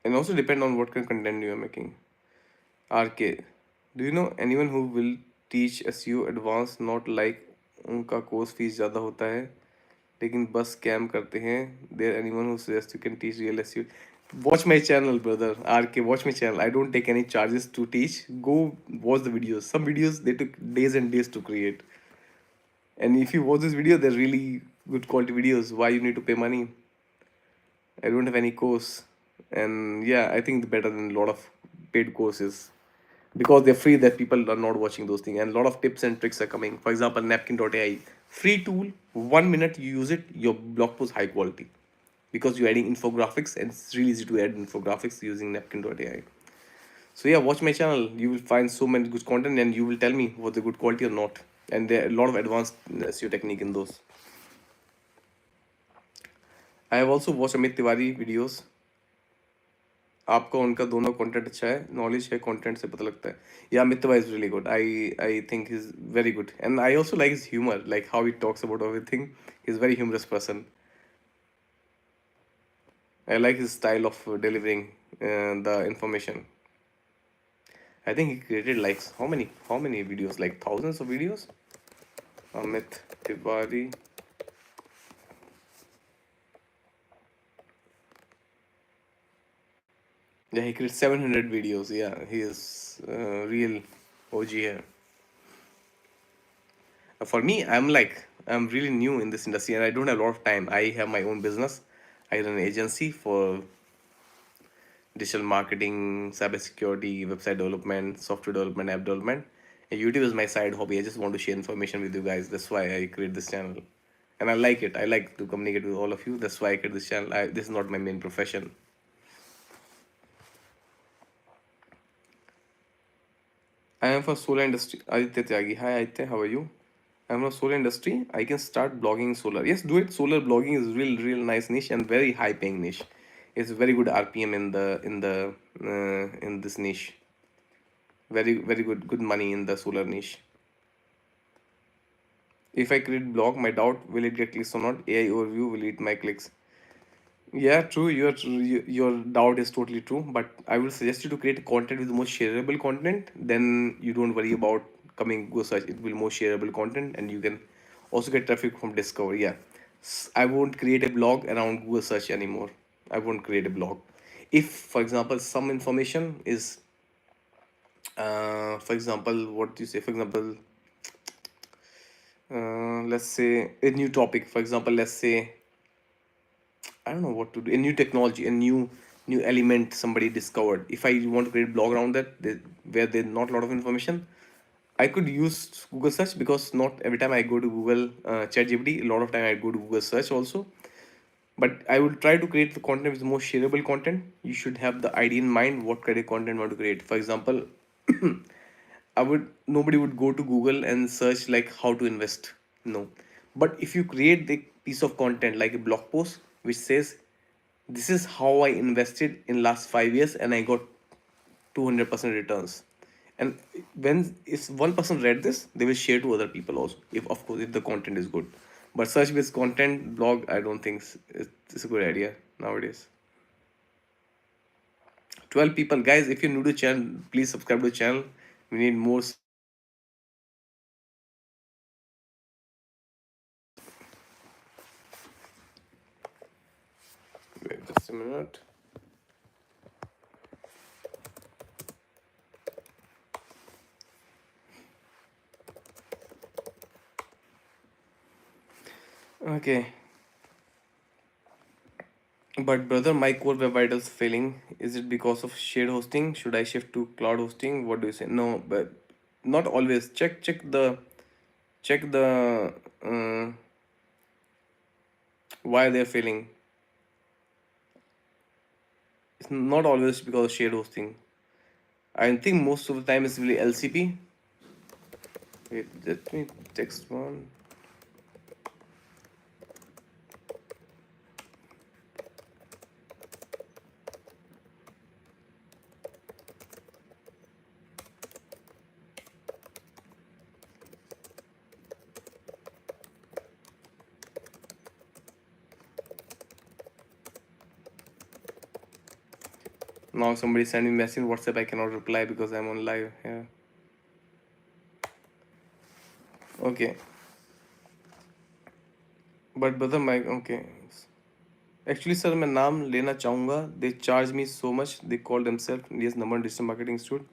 And also depend on what kind of content you are making. RK, do you know anyone who will teach SEO advanced? Not like उनका course fees ज़्यादा होता है लेकिन बस scam करते हैं. There anyone who suggests you can teach real SEO? Watch my channel, brother. RK, watch my channel. I don't take any charges to teach. Go watch the videos. Some videos they took days and days to create. And if you watch this video, they're really good quality videos. Why you need to pay money? I don't have any course. And yeah, I think better than a lot of paid courses, because they're free, that people are not watching those things, and a lot of tips and tricks are coming. For example, napkin.ai, free tool, 1 minute you use it, your blog post high quality, because you're adding infographics, and it's really easy to add infographics using napkin.ai. So yeah, watch my channel. You will find so many good content, and you will tell me what's the good quality or not. And there are a lot of advanced SEO technique in those. I have also watched Amit Tiwari videos. आपका उनका दोनों content अच्छा है, knowledge है, content से पता लगता है. या मितवा is really good. I think is very good, and I also like his humour, like how he talks about everything. He is very humorous person. I like his style of delivering the information. I think he created like how many videos, like thousands of videos. Amit Tiwari. Yeah, he created 700 videos. Yeah, he is real OG here. For me, I'm really new in this industry, and I don't have a lot of time. I have my own business. I run an agency for digital marketing, cybersecurity, website development, software development, app development. And YouTube is my side hobby. I just want to share information with you guys. That's why I create this channel, and I like it. I like to communicate with all of you. That's why I create this channel. This is not my main profession. I am for solar industry. Aditya Tyagi. Hi Aditya, how are you? I'm from solar industry. I can start blogging in solar. Yes, do it. Solar blogging is real nice niche and very high paying niche. It's very good RPM in this niche. Very good money in the solar niche. If I create blog, my doubt, will it get clicks or not? AI overview will eat my clicks. Yeah, true. Your doubt is totally true. But I will suggest you to create content with more shareable content. Then you don't worry about coming Google search. It will more shareable content, and you can also get traffic from Discover. Yeah, I won't create a blog around Google search anymore. I won't create a blog. If, for example, some information is, for example, what do you say? For example, let's say a new topic. For example, let's say I don't know what to do. A new technology, a new element somebody discovered. If I want to create a blog around that, where there's not a lot of information, I could use Google search, because not every time I go to Google ChatGPT, a lot of time I go to Google search also. But I will try to create the content with more shareable content. You should have the idea in mind what kind of content you want to create. For example, I would nobody would go to Google and search like how to invest. No. But if you create the piece of content like a blog post which says this is how I invested in last 5 years and I got 200% returns. And when if one person read this, they will share to other people also. If of course if the content is good. But search based content blog, I don't think it's a good idea nowadays. 12 people, guys. If you're new to the channel, please subscribe to the channel. We need more. Wait just a minute. Okay. But brother, my core web vitals failing. Is it because of shared hosting? Should I shift to cloud hosting? What do you say? No, but not always. Check the uh, why they're failing. It's not always because of shared hosting. I think most of the time it's really LCP. Wait, let me text one. Now somebody send me message in WhatsApp. I cannot reply because I'm on live. Yeah. Okay. But brother, my okay. Actually, sir, मैं नाम लेना चाहूँगा. They charge me so much. They call themselves yes number digital marketing institute.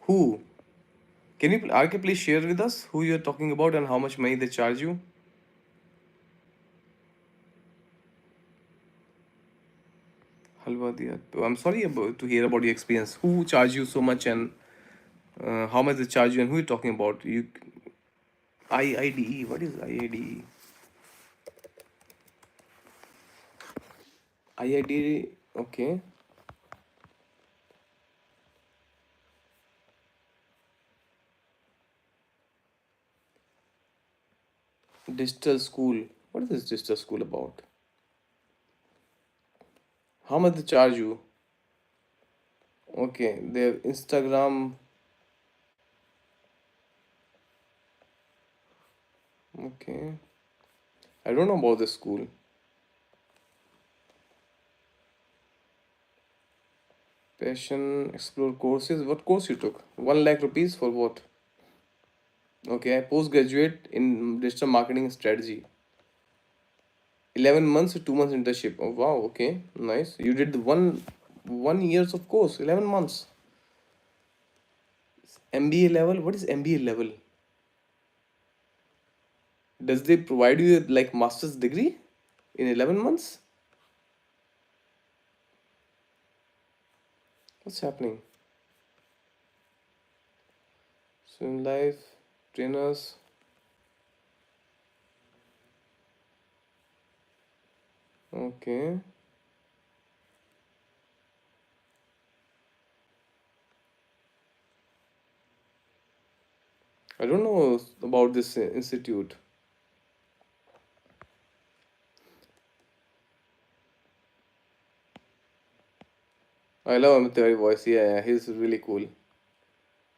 Who? Can you RK please share with us who you're talking about and how much money they charge you? Halwa diya. I'm sorry to hear about your experience. Who charge you so much and how much they charge you and who you talking about? You IIDE. What is IIDE? IIDE. Okay. Digital school. What is this digital school about? How much they charge you? Okay, their Instagram. Okay, I don't know about the school. Passion Explore courses. What course you took? 1 lakh rupees for what? Okay, postgraduate in digital marketing strategy. 11 months or 2 months internship. Oh wow, okay, nice. You did the one years of course, 11 months. MBA level. What is MBA level? Does they provide you like master's degree in 11 months? What's happening? So in life, trainers. Okay. I don't know about this institute. I love Amit Tiwari voice. Yeah, yeah, he's really cool.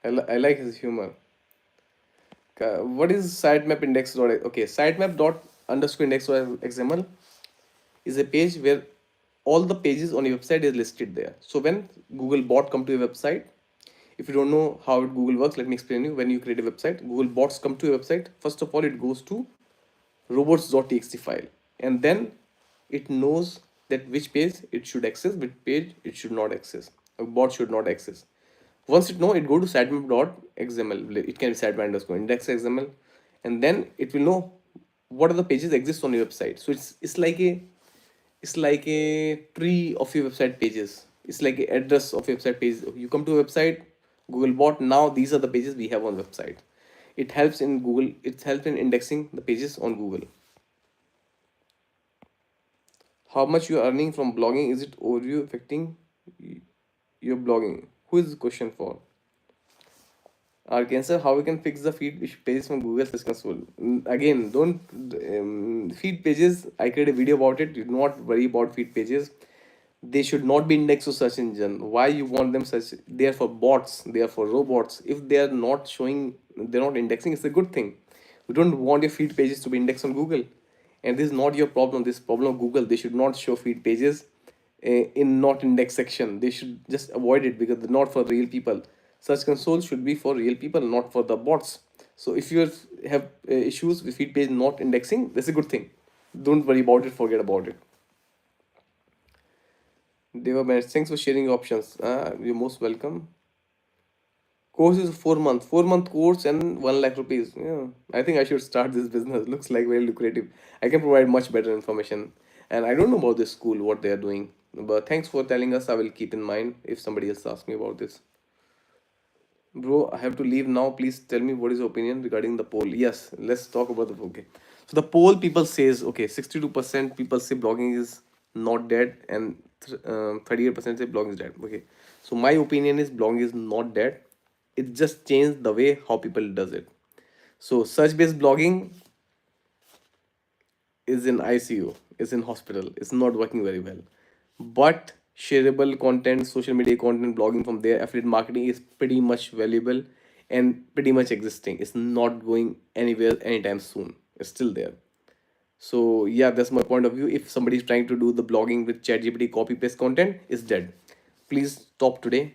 I like his humor. What is sitemap index dot? Okay, sitemap dot underscore index dot XML is a page where all the pages on your website is listed there. So when Google bot come to your website, if you don't know how Google works, let me explain you. When you create a website, Google bots come to your website. First of all, it goes to robots.txt file, and then it knows that which page it should access, which page it should not access, a bot should not access. Once it know, it go to sitemap.xml. It can be sitemap underscore index.xml, and then it will know what are the pages exist on your website. So it's like a tree of your website pages. It's like a address of your website page. You come to a website, Google bot, now these are the pages we have on website. It helps in Google, it helps in indexing the pages on Google. How much you are earning from blogging? Is it overview affecting your blogging? Who is the question for? Arkansas, how we can fix the feed pages from Google Search Console? Again, don't feed pages. I created a video about it. Do not worry about feed pages. They should not be indexed to search engine. Why you want them such? They are for bots. They are for robots. If they are not showing, they're not indexing. It's a good thing. You don't want your feed pages to be indexed on Google, and this is not your problem. This is problem of Google. They should not show feed pages in not index section. They should just avoid it because they're not for real people. Search console should be for real people, not for the bots. So if you have issues with feed page not indexing, that's a good thing. Don't worry about it. Forget about it. Deva man, thanks for sharing your options. You're most welcome. Course is 4 month, 4 month course and 1 lakh rupees. Yeah, I think I should start this business. Looks like very lucrative. I can provide much better information, and I don't know about this school what they are doing. But thanks for telling us. I will keep in mind if somebody else asks me about this. Bro, I have to leave now. Please tell me what is your opinion regarding the poll. Yes, let's talk about the okay. So the poll people says okay, 62% people say blogging is not dead, and 38% say blogging is dead. Okay, so my opinion is blogging is not dead. It just changed the way how people does it. So search based blogging is in ICU, is in hospital, it's not working very well. But shareable content, social media content, blogging from there, affiliate marketing is pretty much valuable and pretty much existing. It's not going anywhere anytime soon. It's still there. So yeah, that's my point of view. If somebody is trying to do the blogging with ChatGPT copy paste content, it's dead. Please stop today.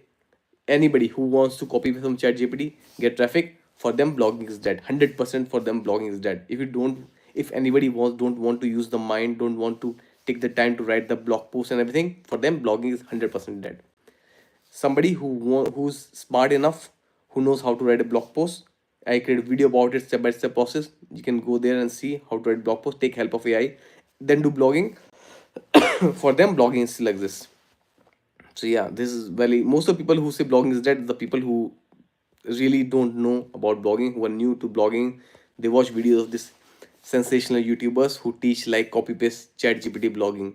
Anybody who wants to copy from ChatGPT, get traffic, for them blogging is dead. 100% for them blogging is dead. If you don't, if anybody wants don't want to use the mind, don't want to take the time to write the blog post and everything, for them blogging is 100% dead. Somebody who's smart enough, who knows how to write a blog post, I create a video about it, step by step process. You can go there and see how to write blog post, take help of AI, then do blogging. For them blogging still exists. So yeah, this is very, most of the people who say blogging is dead, the people who really don't know about blogging, who are new to blogging. They watch videos of this sensational YouTubers who teach like copy paste chat GPT blogging,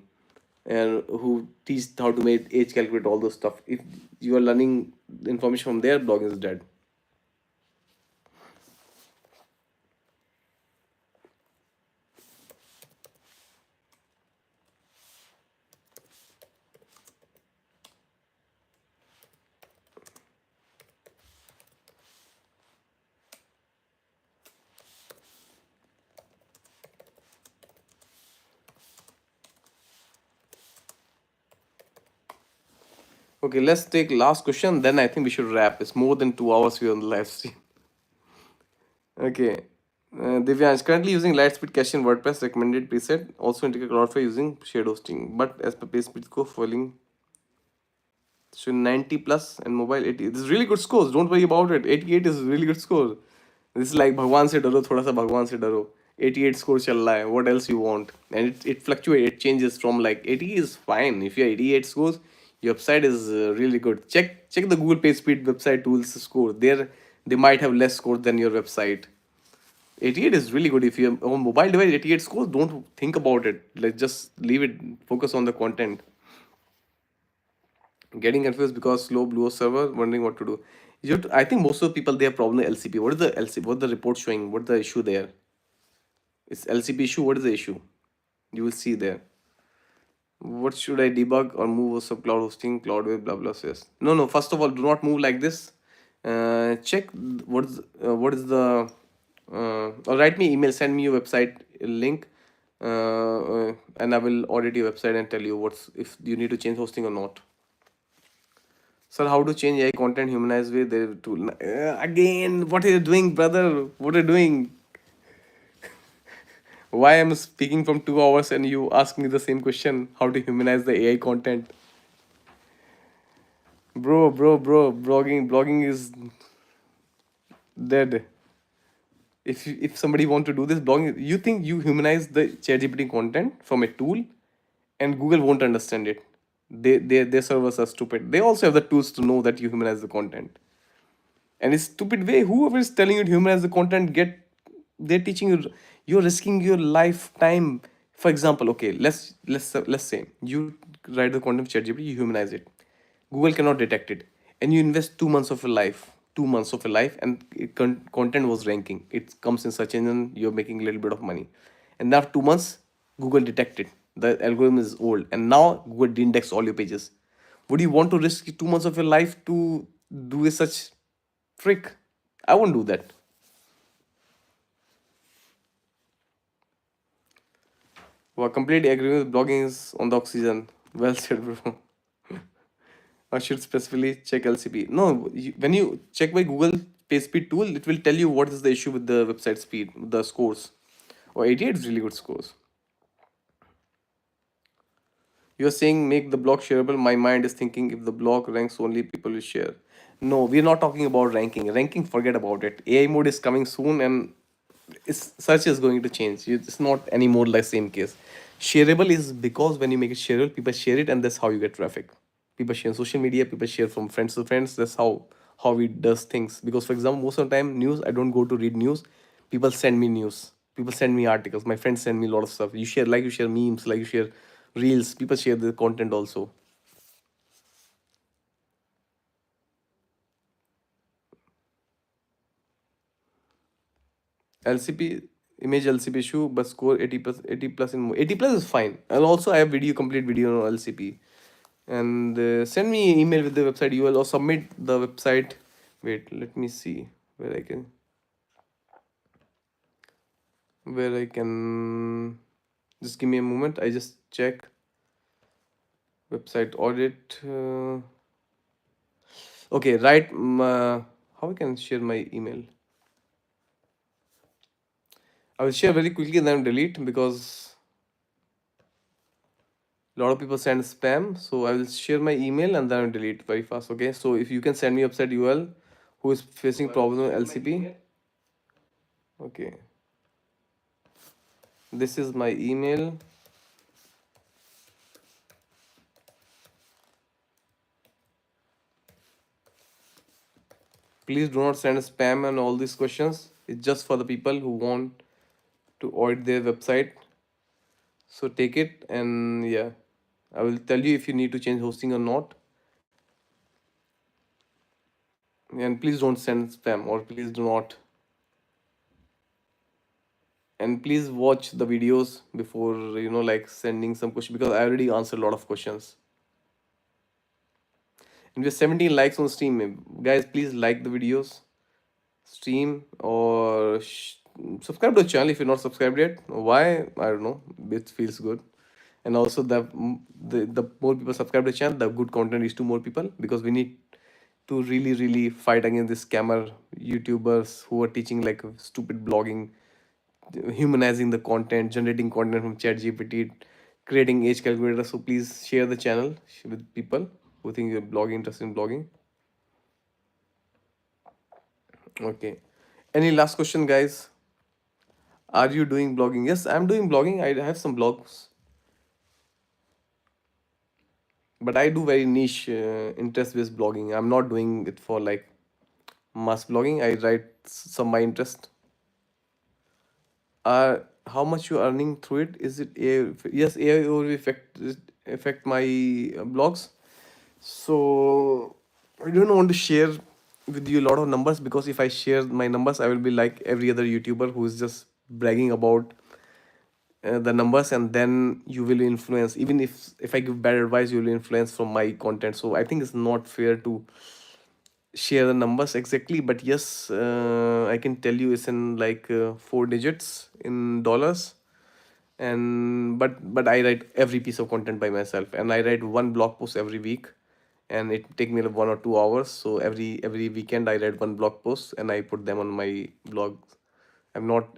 and who teach how to make age calculate, all those stuff. If you are learning information from there, blogging is dead. Okay, let's take last question, then I think we should wrap. It's more than 2 hours we are on the live stream. Okay. Divya is currently using Lightspeed Cache in WordPress recommended preset. Also integrate Cloudflare using shared hosting. But as per PageSpeed Co following, so 90 plus and mobile 80. This is really good scores. Don't worry about it. 88 is really good score. This is like भगवान से डरो थोड़ा सा भगवान से डरो. 88 score चल रहा है. What else you want? And it fluctuates. It changes from like 80 is fine. If you have 88 scores, your website is really good. Check the Google PageSpeed website tools score. There they might have less scores than your website. 88 is really good. If you have on mobile device 88 scores, don't think about it. Let's just leave it. Focus on the content. Getting confused because slow blue server, wondering what to do. I think most of the people they have problem with LCP. What is the LCP? What the report showing? What the issue there? It's LCP issue. What is the issue? You will see there. What should I debug or move also cloud hosting, cloud web, blah blah says. No. First of all, do not move like this. Check what is the or write me email. Send me your website link. and I will audit your website and tell you what's if you need to change hosting or not. Sir, how to change AI content humanized way? The tool again. What are you doing, brother? What are you doing? Why I'm speaking from 2 hours and you ask me the same question? How to humanize the AI content, bro? Blogging is dead. If somebody want to do this blogging, you think you humanize the ChatGPT content from a tool, and Google won't understand it. Their servers are stupid. They also have the tools to know that you humanize the content. And it's stupid way. Whoever is telling you to humanize the content, they're teaching you. You're risking your lifetime. For example, okay, let's say you write the content of ChatGPT, you humanize it. Google cannot detect it, and you invest 2 months of your life, 2 months of your life, and content was ranking. It comes in search engine. You're making a little bit of money, and after 2 months, Google detected the algorithm is old, and now Google de-index all your pages. Would you want to risk 2 months of your life to do a such trick? I won't do that. Well, completely agree with blogging is on the oxygen. Well said, bro. I should specifically check LCP. No, when you check by Google page speed tool, it will tell you what is the issue with the website speed, the scores. Or 88 is really good scores. You're saying make the blog shareable. My mind is thinking if the blog ranks only, people will share. No, we're not talking about ranking. Ranking, forget about it. AI mode is coming soon, and search is going to change. It's not anymore like same case. Shareable is because when you make it shareable, people share it, and that's how you get traffic. People share on social media. People share from friends to friends. That's how we does things. Because for example, most of the time, news I don't go to read news. People send me news. People send me articles. My friends send me a lot of stuff. You share memes, like you share reels. People share the content also. LCP image LCP issue, but score 80 plus 80 plus in 80 plus is fine. And also I have complete video on LCP. And send me an email with the website URL or submit the website. Wait, let me see where I can just give me a moment. I just check website audit. Okay, right. How I can share my email? I will share very quickly and then delete because a lot of people send spam. So I will share my email and then I'll delete very fast. Okay, so if you can send me website URL who is facing problem with LCP. Okay, this is my email. Please do not send spam and all these questions. It's just for the people who want to audit their website. So take it, and yeah, I will tell you if you need to change hosting or not. And please don't send spam, or please do not. And please watch the videos before like sending some question, because I already answered a lot of questions. And we have 17 likes on stream. Guys, please like the videos, stream, or subscribe to the channel if you're not subscribed yet. Why? I don't know. It feels good. And also the more people subscribe to the channel, the good content is to more people, because we need to really fight against this scammer YouTubers who are teaching like stupid blogging, humanizing the content, generating content from ChatGPT, creating age calculator. So please share the channel with people who think you're blogging, interested in blogging. Okay. Any last question, guys? Are you doing blogging? Yes, I'm doing blogging. I have some blogs, but I do very niche, interest-based blogging. I'm not doing it for like mass blogging. I write some my interest. How much you earning through it? Is it yes, AI will affect my blogs. So I don't want to share with you a lot of numbers, because if I share my numbers, I will be like every other YouTuber who is just bragging about the numbers, and then you will influence. Even if I give bad advice, you will influence from my content. So I think it's not fair to share the numbers exactly, but yes, I can tell you it's in like 4 digits in dollars. And but I write every piece of content by myself, and I write one blog post every week, and it take me like 1 or 2 hours. So every weekend I write one blog post and I put them on my blog.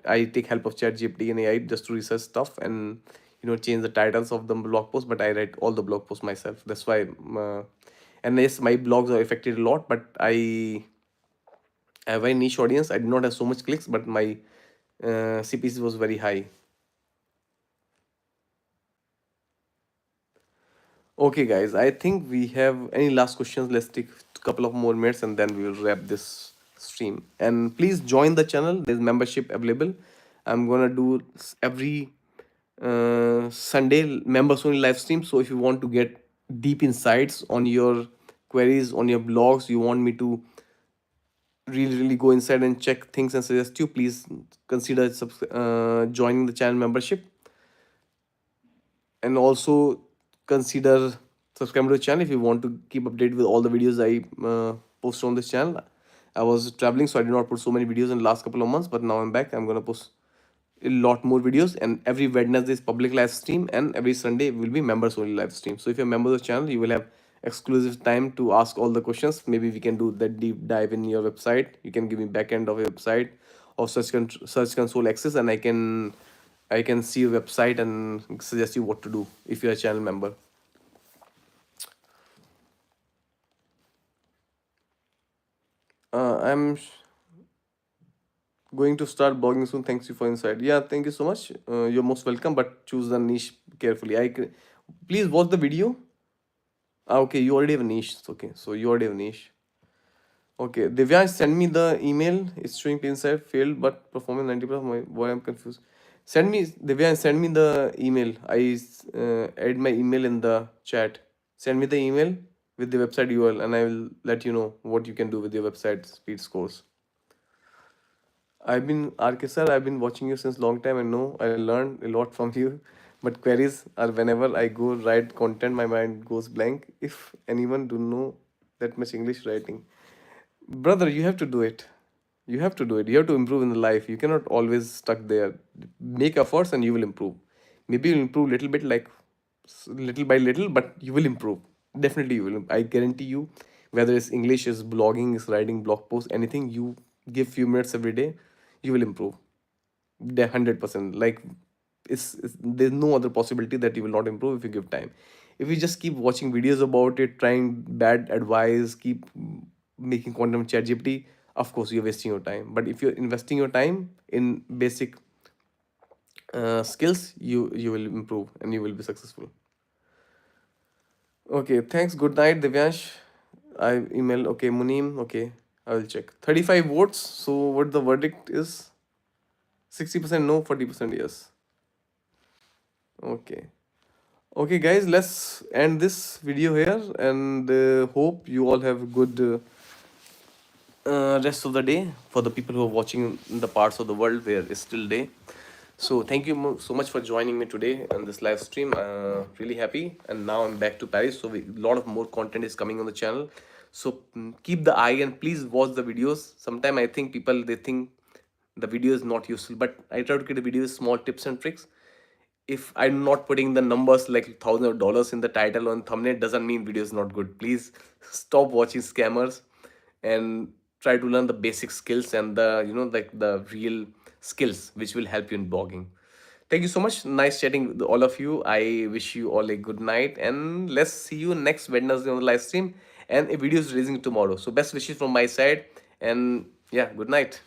I take help of ChatGPT and AI just to research stuff and change the titles of the blog post, but I write all the blog posts myself. That's why and yes, my blogs are affected a lot, but I have a very niche audience. I did not have so much clicks, but my CPC was very high. Okay, guys, I think we have any last questions. Let's take a couple of more minutes and then we will wrap this stream. And please join the channel. There's membership available. I'm gonna do every Sunday members only live stream. So if you want to get deep insights on your queries, on your blogs, you want me to really go inside and check things and suggest you, please consider joining the channel membership, and also consider subscribing to the channel if you want to keep updated with all the videos I post on this channel. I was traveling, so I did not put so many videos in the last couple of months, but now I'm back. I'm gonna post a lot more videos, and every Wednesday is public live stream, and every Sunday will be members only live stream. So if you're a member of the channel, you will have exclusive time to ask all the questions. Maybe we can do that deep dive in your website. You can give me backend of your website or search console access, and I can see your website and suggest you what to do if you're a channel member. I'm going to start blogging soon. Thanks you for insight. Yeah, thank you so much. You're most welcome, but choose the niche carefully. Please watch the video. Okay, you already have a niche. It's okay. So you already have a niche. Okay, Divya, send me the email. It's showing inside failed, but performing 90% of my. Why I'm confused. Send me Divya, send me the email. I add my email in the chat. Send me the email with the website URL, and I will let you know what you can do with your website speed scores. I've been RK sir, I've been watching you since long time. I know I learned a lot from you. But queries are whenever I go write content, my mind goes blank. If anyone do know that much English writing, brother, you have to do it. You have to do it. You have to improve in the life. You cannot always stuck there. Make efforts and you will improve. Maybe you'll improve little bit, like little by little, but you will improve. Definitely you will. I guarantee you, whether it's English, is blogging, is writing blog posts, anything, you give few minutes every day, you will improve. 100%. Like there's no other possibility that you will not improve if you give time. If you just keep watching videos about it, trying bad advice, keep making content with ChatGPT, of course you're wasting your time. But if you're investing your time in basic skills, you will improve and you will be successful. Okay, thanks. Good night, Divyansh. I email. Okay, Munim. Okay, I will check. 35 votes. So what the verdict is? 60% no, 40% yes. Okay. Okay, guys, let's end this video here, and hope you all have good rest of the day for the people who are watching in the parts of the world where it's still day. So thank you so much for joining me today on this live stream. Really happy, and now I'm back to Paris, so a lot of more content is coming on the channel. So keep the eye and please watch the videos. Sometimes I think people, they think the video is not useful, but I try to create a video with small tips and tricks. If I'm not putting the numbers like thousands of dollars in the title or thumbnail, doesn't mean video is not good. Please stop watching scammers and try to learn the basic skills and the like the real skills which will help you in blogging. Thank you so much. Nice chatting with all of you. I wish you all a good night, and let's see you next Wednesday on the live stream. And a video is releasing tomorrow. So best wishes from my side, and yeah, good night.